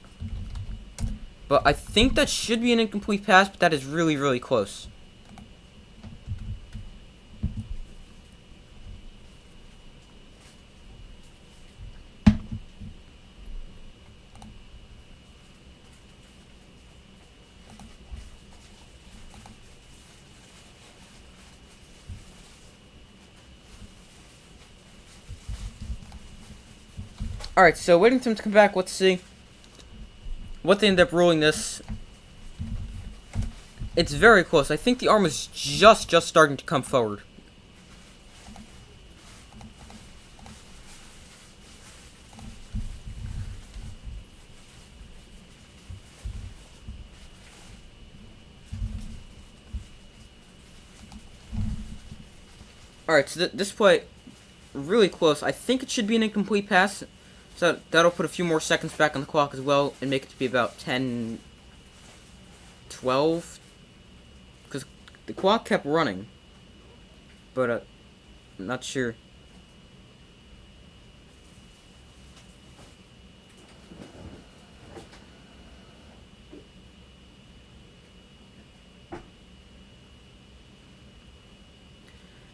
But I think that should be an incomplete pass, but that is really, really close. Alright, so waiting for him to come back. Let's see what they end up ruling this. It's very close. I think the arm is just starting to come forward. Alright, so this play, really close. I think it should be an incomplete pass. So that'll put a few more seconds back on the clock as well and make it to be about 10, 12. Because the clock kept running. But I'm not sure.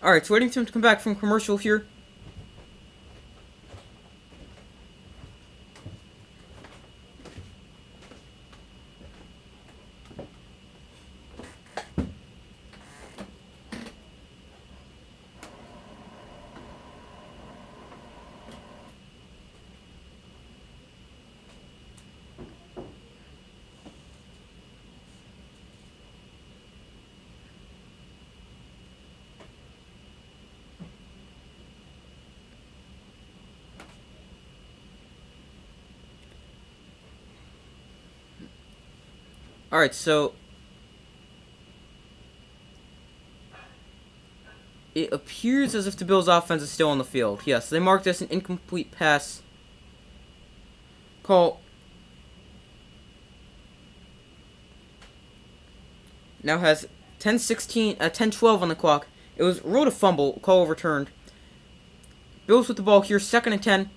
Alright, so waiting for him to come back from commercial here. Alright, so it appears as if the Bills' offense is still on the field. Yes, they marked this an incomplete pass call. Now has 10-12 on the clock. It was ruled a fumble, call overturned. Bills with the ball here, 2nd and 10.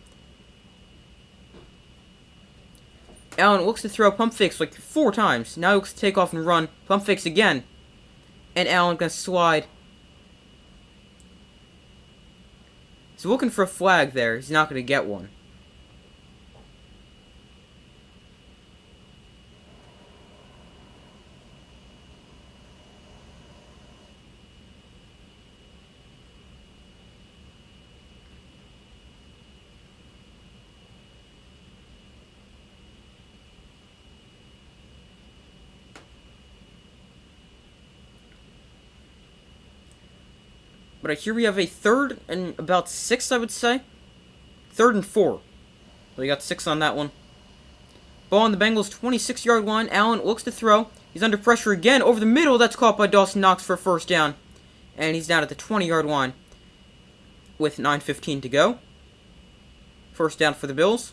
Allen looks to throw, pump fakes like 4 times. Now he looks to take off and run, pump fakes again. And Allen gonna slide. He's looking for a flag there. He's not gonna get one. But here we have a 3rd and about 6, I would say. 3rd and 4. So you got 6 on that one. Ball on the Bengals' 26-yard line. Allen looks to throw. He's under pressure again. Over the middle, that's caught by Dawson Knox for a 1st down. And he's down at the 20-yard line with 9:15 to go. 1st down for the Bills.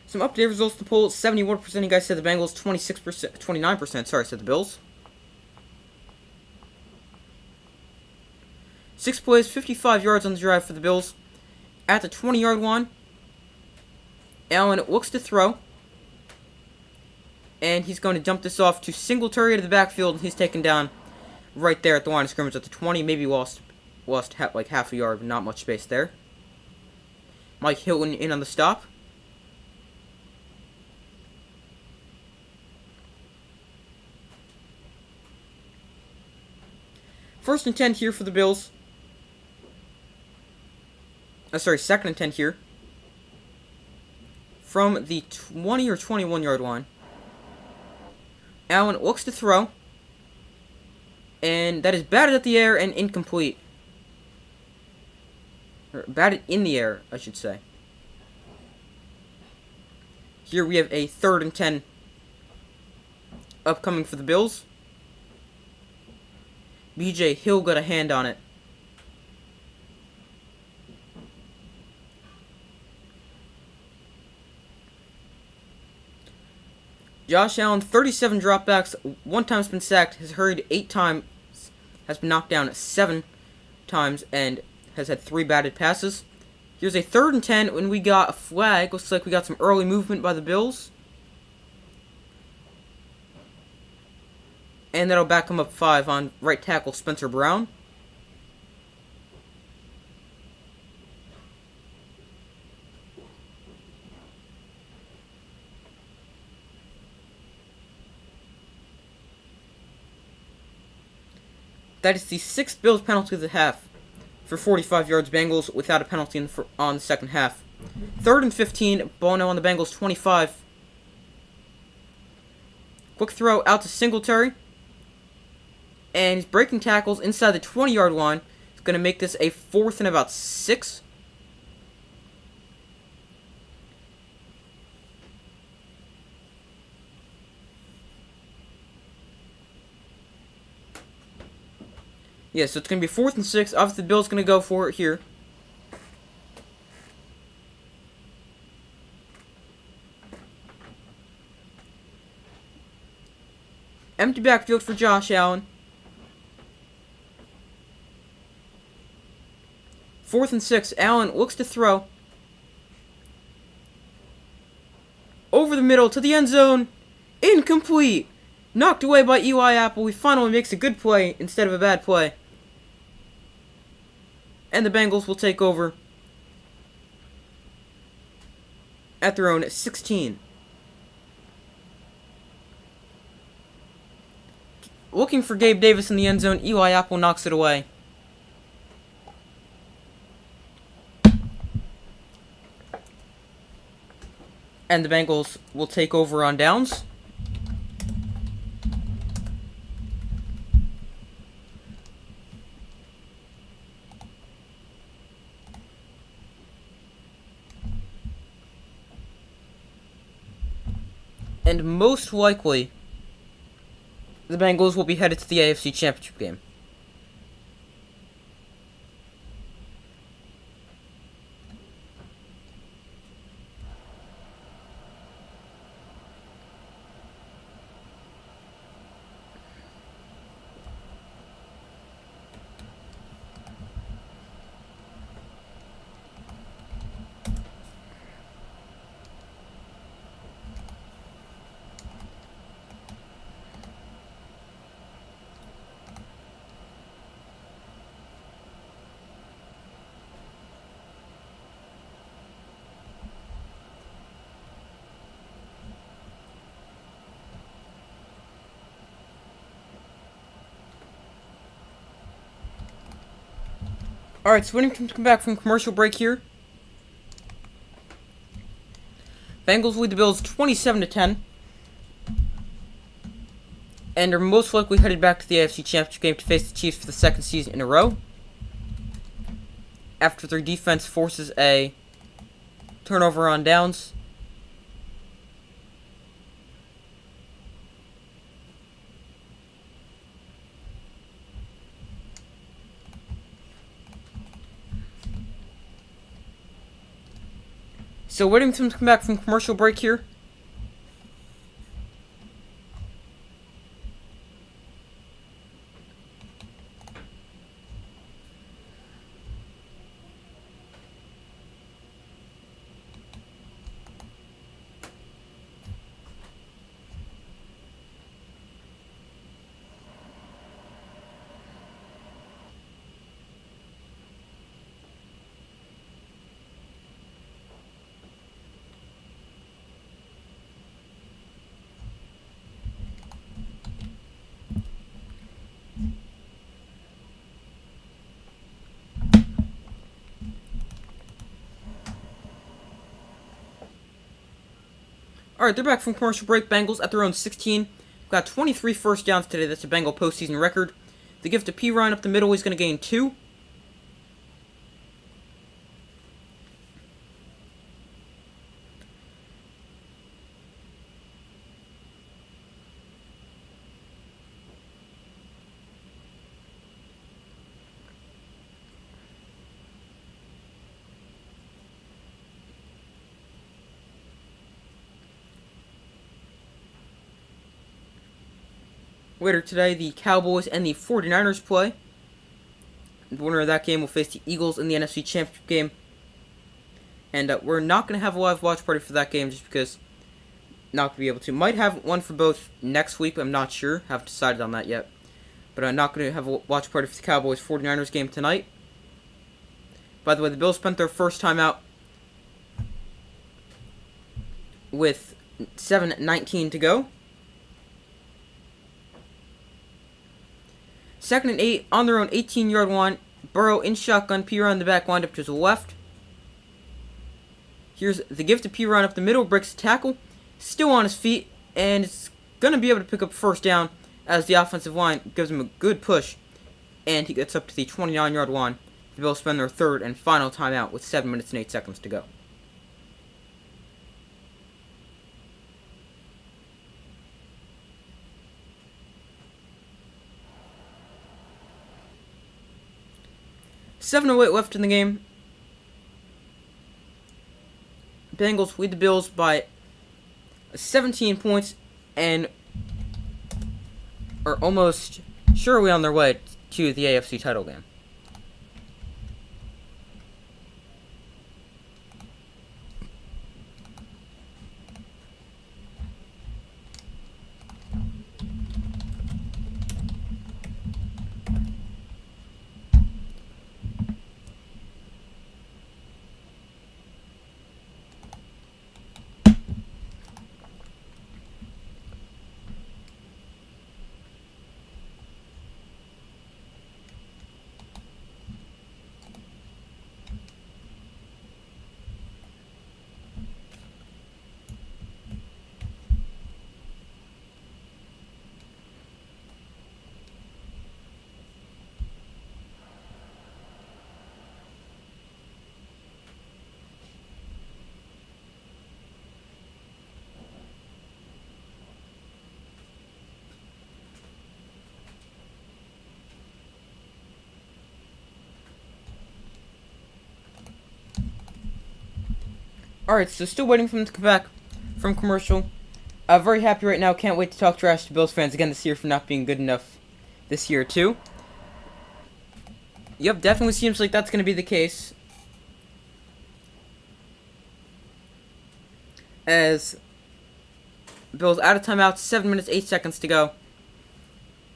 Some updated results to the poll. 71% of you guys said the Bengals, 29%, said the Bills. 6 plays, 55 yards on the drive for the Bills. At the 20-yard line, Allen looks to throw. And he's going to dump this off to Singletary to the backfield. And he's taken down right there at the line of scrimmage at the 20. Maybe lost like half a yard, but not much space there. Mike Hilton in on the stop. First and 10 here for the Bills. Sorry, 2nd and 10 here. From the 20 or 21-yard line. Allen looks to throw. And that is batted at the air and incomplete. Or batted in the air, I should say. Here we have a 3rd and 10 upcoming for the Bills. BJ Hill got a hand on it. Josh Allen, 37 dropbacks, 1 time's been sacked, has hurried 8 times, has been knocked down 7 times, and has had 3 batted passes. Here's a 3rd and 10 when we got a flag. Looks like we got some early movement by the Bills. And that'll back him up 5 on right tackle Spencer Brown. That is the 6th Bills penalty of the half for 45 yards. Bengals without a penalty on the 2nd half. 3rd and 15. Ball now on the Bengals 25. Quick throw out to Singletary. And he's breaking tackles inside the 20-yard line. He's going to make this a 4th and about 6. Yeah, so it's going to be 4th and 6. Obviously, the Bills going to go for it here. Empty backfield for Josh Allen. 4th and 6. Allen looks to throw. Over the middle to the end zone. Incomplete. Knocked away by Eli Apple. He finally makes a good play instead of a bad play. And the Bengals will take over at their own 16. Looking for Gabe Davis in the end zone. Eli Apple knocks it away. And the Bengals will take over on downs. And most likely, the Bengals will be headed to the AFC Championship game. Alright, so waiting to come back from commercial break here. Bengals lead the Bills 27-10. And are most likely headed back to the AFC Championship game to face the Chiefs for the second season in a row, after their defense forces a turnover on downs. So waiting for them to come back from commercial break here. Alright, they're back from commercial break. Bengals at their own 16. Got 23 first downs today. That's a Bengal postseason record. They give to P. Ryan up the middle. He's going to gain 2. Later today, the Cowboys and the 49ers play. The winner of that game will face the Eagles in the NFC Championship game. And we're not going to have a live watch party for that game just because not going to be able to. Might have one for both next week, I'm not sure. Haven't decided on that yet. But I'm not going to have a watch party for the Cowboys 49ers game tonight. By the way, the Bills spent their first time out with 7:19 to go. 2nd and 8 on their own 18-yard line. Burrow in shotgun. P-Ryan in the back, wind up to the left. Here's the give to P-Ryan up the middle. Breaks the tackle. Still on his feet. And it's going to be able to pick up first down as the offensive line gives him a good push. And he gets up to the 29-yard line. The Bills spend their third and final timeout with 7 minutes and 8 seconds to go. .08 left in the game. Bengals lead the Bills by 17 points and are almost surely on their way to the AFC title game. Alright, so still waiting for them to come back from commercial. Very happy right now. Can't wait to talk trash to Bills fans again this year for not being good enough this year, too. Yep, definitely seems like that's going to be the case. As Bills out of timeout, 7 minutes, 8 seconds to go.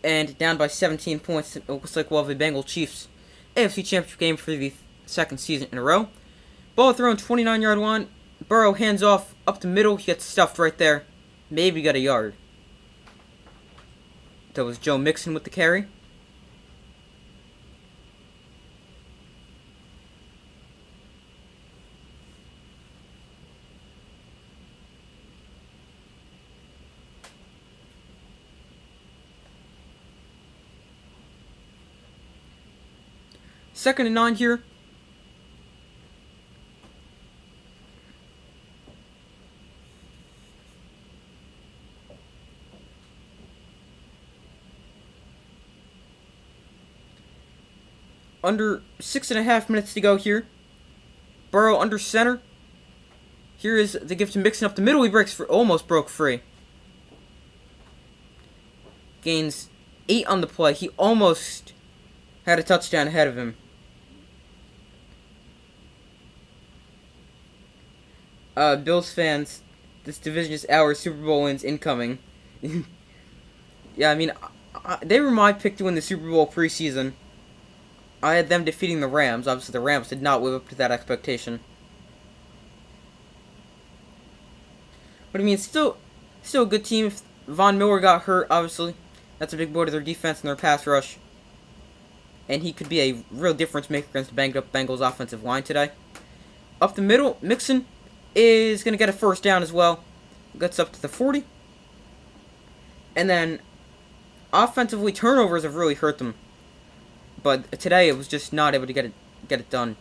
And down by 17 points. It looks like we'll have a Bengals Chiefs AFC Championship game for the second season in a row. Ball thrown, 29-yard line. Burrow hands off up the middle. He gets stuffed right there. Maybe got a yard. That was Joe Mixon with the carry. Second and 9 here. Under 6.5 minutes to go here. Burrow under center. Here is the gift to Mixon up the middle. He almost broke free. Gains 8 on the play. He almost had a touchdown ahead of him. Bills fans, this division is ours. Super Bowl wins incoming. Yeah, I mean, they were my pick to win the Super Bowl preseason. I had them defeating the Rams. Obviously, the Rams did not live up to that expectation. But I mean, still a good team. If Von Miller got hurt, obviously, that's a big blow to their defense and their pass rush. And he could be a real difference maker against the banged up Bengals offensive line today. Up the middle, Mixon is going to get a first down as well. Gets up to the 40. And then, offensively, turnovers have really hurt them. But today, it was just not able to get it done.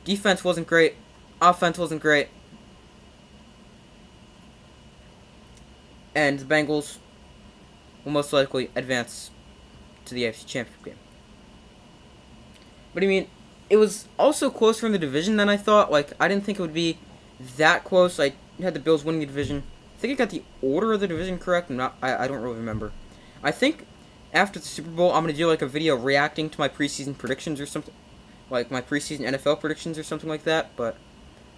Defense wasn't great. Offense wasn't great. And the Bengals will most likely advance to the AFC Championship game. But I mean, it was also closer in the division than I thought. Like, I didn't think it would be that close. I had the Bills winning the division. I think I got the order of the division correct. I don't really remember. I think after the Super Bowl, I'm going to do like a video reacting to my preseason predictions or something. Like my preseason NFL predictions or something like that. But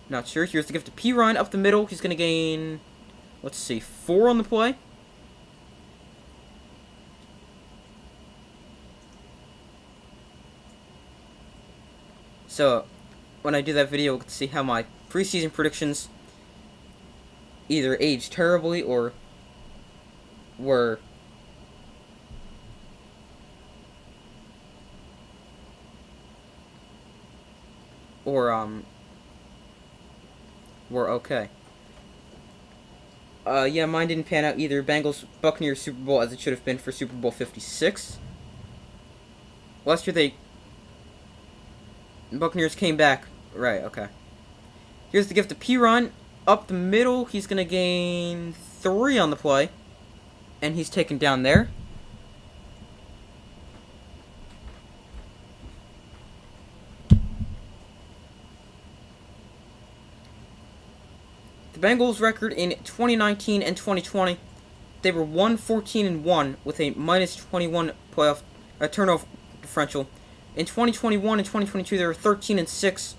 not sure. Here's the gift to P. Ryan up the middle. He's going to gain, let's see, 4 on the play. So, when I do that video, we'll see how my preseason predictions either aged terribly or were okay. Yeah, mine didn't pan out either. Bengals Buccaneers Super Bowl as it should have been for Super Bowl 56. Last year Buccaneers came back. Right, okay. Here's the gift to P-Run. Up the middle, he's going to gain 3 on the play. And he's taken down there. The Bengals record in 2019 and 2020, they were 1-14-1 with a minus 21 playoff turnover differential. In 2021 and 2022, they were 13-6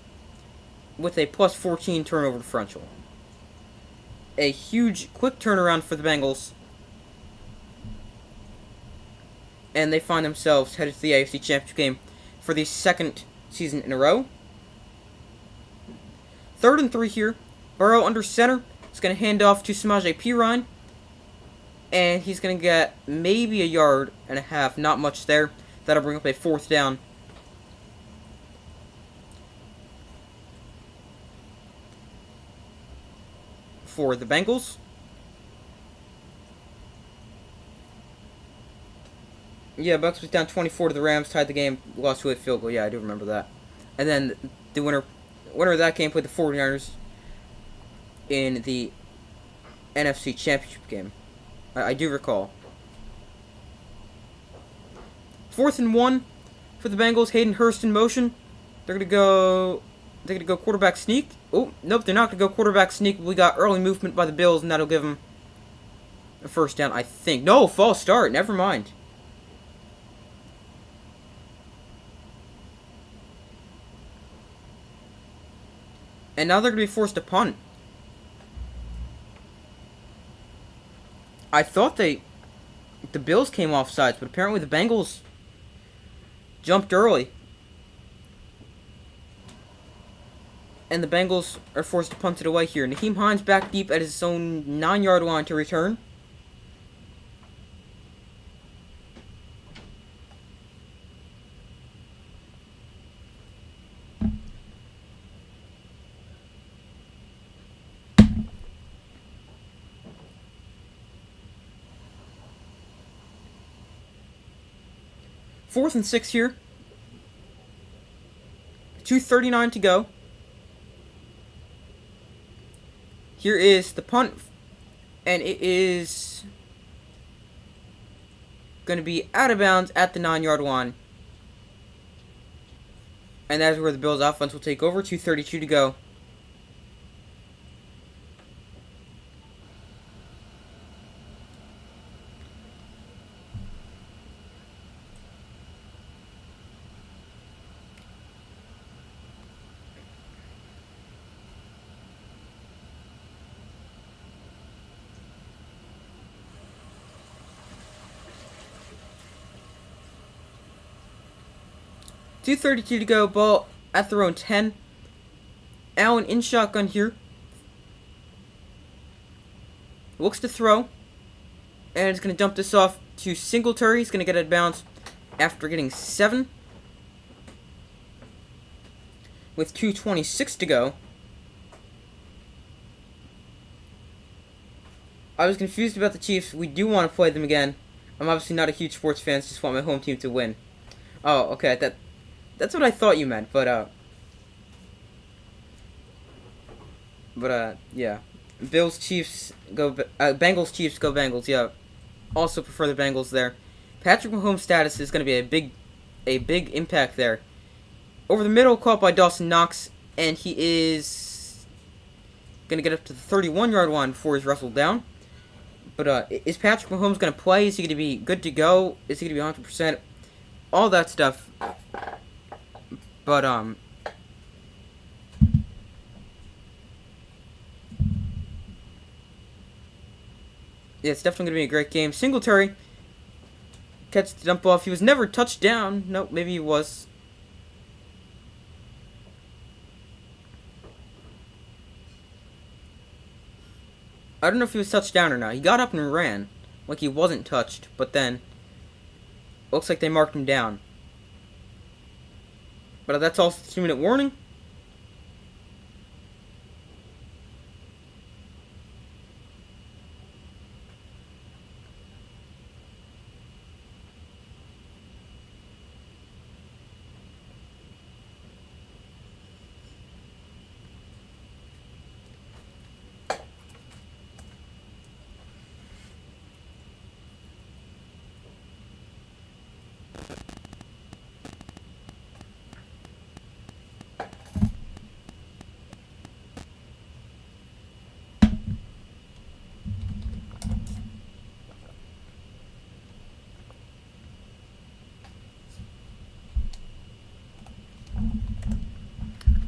with a plus 14 turnover differential. A huge, quick turnaround for the Bengals. And they find themselves headed to the AFC Championship game for the second season in a row. 3rd and 3 here. Burrow under center. He's going to hand off to Samaje Perine. And he's going to get maybe 1.5 yards. Not much there. That'll bring up a 4th down. For the Bengals. Yeah, Bucks was down 24 to the Rams, tied the game, lost to a field goal. Yeah, I do remember that. And then the winner of that game played the 49ers in the NFC Championship game. I do recall. 4th and 1 for the Bengals. Hayden Hurst in motion. They're going to go They're gonna go quarterback sneak. Oh, nope, they're not gonna go quarterback sneak. We got early movement by the Bills, and that'll give them a first down, I think. No, false start. Never mind. And now they're gonna be forced to punt. I thought the Bills came off sides, but apparently the Bengals jumped early. And the Bengals are forced to punt it away here. Naheem Hines back deep at his own 9-yard line to return. Fourth and 6 here. 2:39 to go. Here is the punt, and it is going to be out of bounds at the 9-yard line. And that's where the Bills offense will take over. 2:32 to go. .232 to go, ball at their own 10. Allen in shotgun here. Looks to throw. And it's going to dump this off to Singletary. He's going to get out of bounds after getting 7. With 2:26 to go. I was confused about the Chiefs. We do want to play them again. I'm obviously not a huge sports fan, just want my home team to win. Oh, okay, that's what I thought you meant, but yeah. Bills, Chiefs, go, Bengals, Chiefs, go Bengals, yeah. Also prefer the Bengals there. Patrick Mahomes' status is going to be a big impact there. Over the middle, caught by Dawson Knox, and he is going to get up to the 31-yard line before he's wrestled down. But is Patrick Mahomes going to play? Is he going to be good to go? Is he going to be 100%? All that stuff. But, yeah, it's definitely going to be a great game. Singletary catches the dump off. He was never touched down. Nope, maybe he was. I don't know if he was touched down or not. He got up and ran like he wasn't touched, but then looks like they marked him down. But that's also the 2-minute warning.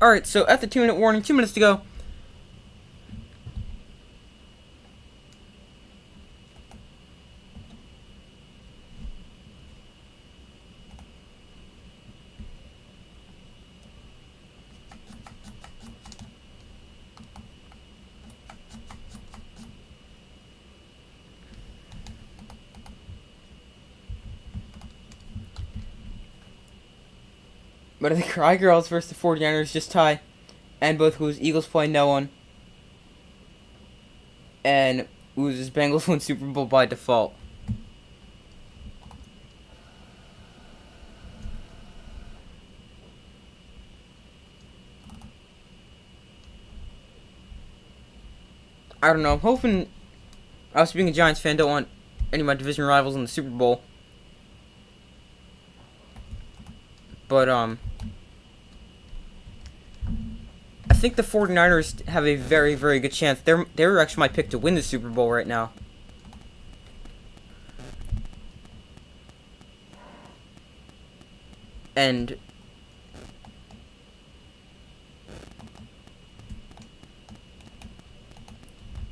Alright, so at the 2-minute warning, 2 minutes to go. But I think Cry Girls versus the 49ers just tie. And both lose. Eagles play no one. And loses. Bengals win Super Bowl by default. I don't know. I'm hoping... I was being a Giants fan. Don't want any of my division rivals in the Super Bowl. But, think the 49ers have a very, very good chance. They're actually my pick to win the Super Bowl right now. And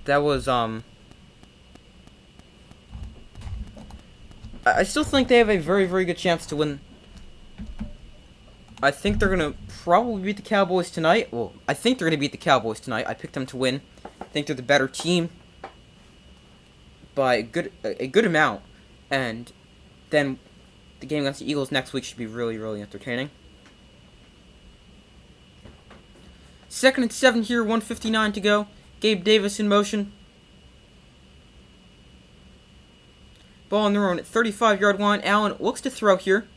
that was I still think they have a very, very good chance to win. I think they're gonna probably beat the Cowboys tonight. Well, I think they're gonna beat the Cowboys tonight. I picked them to win. I think they're the better team by a good amount. And then the game against the Eagles next week should be really, really entertaining. 2nd and 7 here, 1:59 to go. Gabe Davis in motion. Ball on their own at 35-yard line. Allen looks to throw here.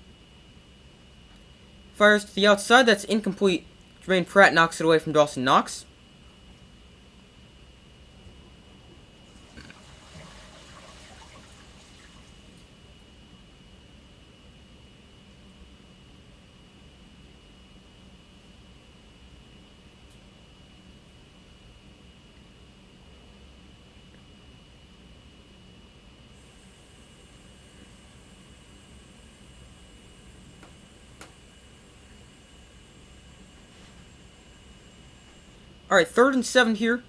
Fires to the outside. That's incomplete. Jermaine Pratt knocks it away from Dawson Knox. Alright, 3rd and 7 here.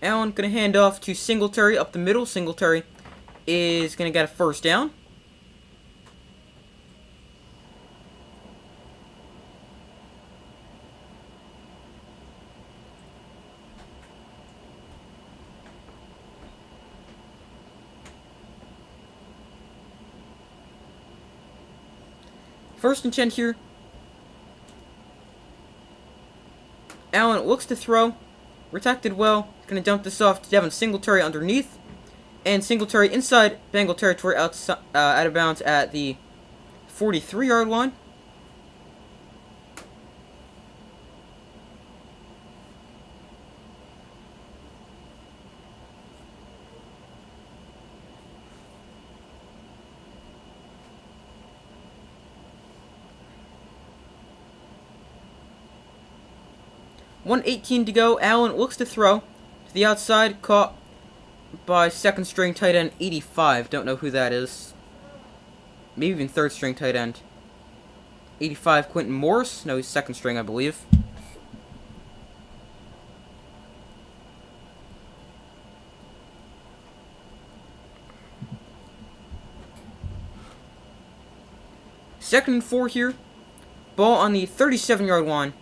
Allen going to hand off to Singletary up the middle. Singletary is going to get a first down. First and 10 here. Allen looks to throw. Protected well. Going to dump this off to Devin Singletary underneath. And Singletary inside Bengal territory out of bounds at the 43-yard line. .118 to go. Allen looks to throw to the outside, caught by second string tight end 85. Don't know who that is. Maybe even third string tight end. 85, Quentin Morris. No, he's second string, I believe. Second and 4 here. Ball on the 37-yard line.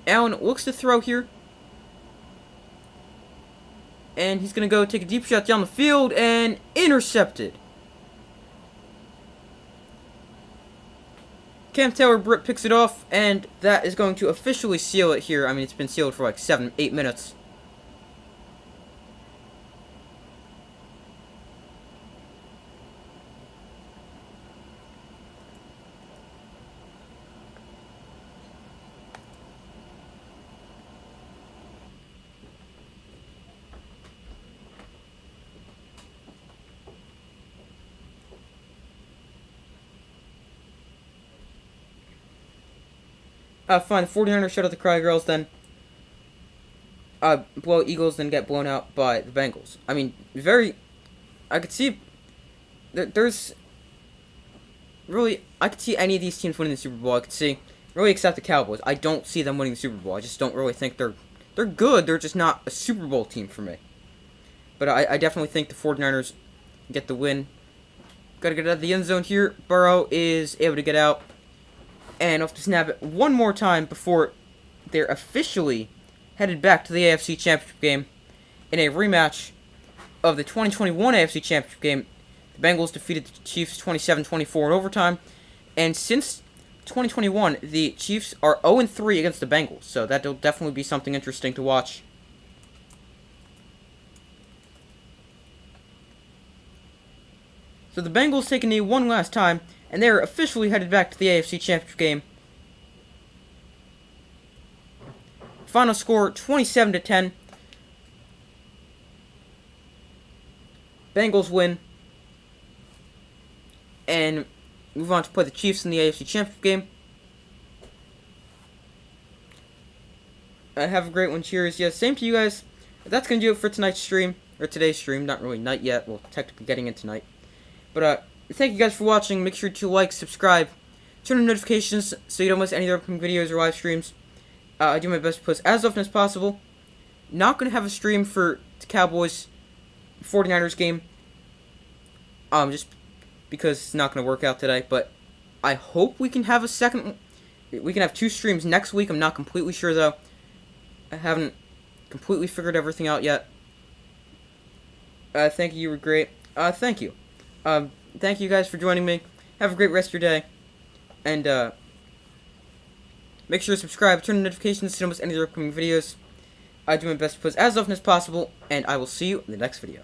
Allen looks to throw here. And he's going to go take a deep shot down the field and intercepted. Cam Taylor-Britt picks it off, and that is going to officially seal it here. I mean, it's been sealed for like 7-8 minutes. Fine, the 49ers shut out the Cry Girls, then blow Eagles, then get blown out by the Bengals. I mean, I could see there's really, I could see any of these teams winning the Super Bowl. I could see, really, except the Cowboys. I don't see them winning the Super Bowl. I just don't really think they're good. They're just not a Super Bowl team for me. But I definitely think the 49ers get the win. Gotta get out of the end zone here. Burrow is able to get out. And off to snap it one more time before they're officially headed back to the AFC Championship game in a rematch of the 2021 AFC Championship game. The Bengals defeated the Chiefs 27-24 in overtime. And since 2021, the Chiefs are 0-3 against the Bengals. So that'll definitely be something interesting to watch. So the Bengals take a knee one last time, and they are officially headed back to the AFC Championship game. Final score, 27-10. Bengals win. And move on to play the Chiefs in the AFC Championship game. Have a great one. Cheers. Yeah, same to you guys. That's going to do it for tonight's stream. Or today's stream. Not really night yet. Well, technically getting in tonight. But, thank you guys for watching. Make sure to like, subscribe, turn on notifications so you don't miss any of the upcoming videos or live streams. I do my best to post as often as possible. Not going to have a stream for the Cowboys 49ers game. Just because it's not going to work out today. But I hope we can have a second. We can have 2 streams next week. I'm not completely sure, though. I haven't completely figured everything out yet. Thank you. You were great. Thank you. Thank you guys for joining me. Have a great rest of your day. And, make sure to subscribe, turn on notifications so you don't miss any of the upcoming videos. I do my best to post as often as possible, and I will see you in the next video.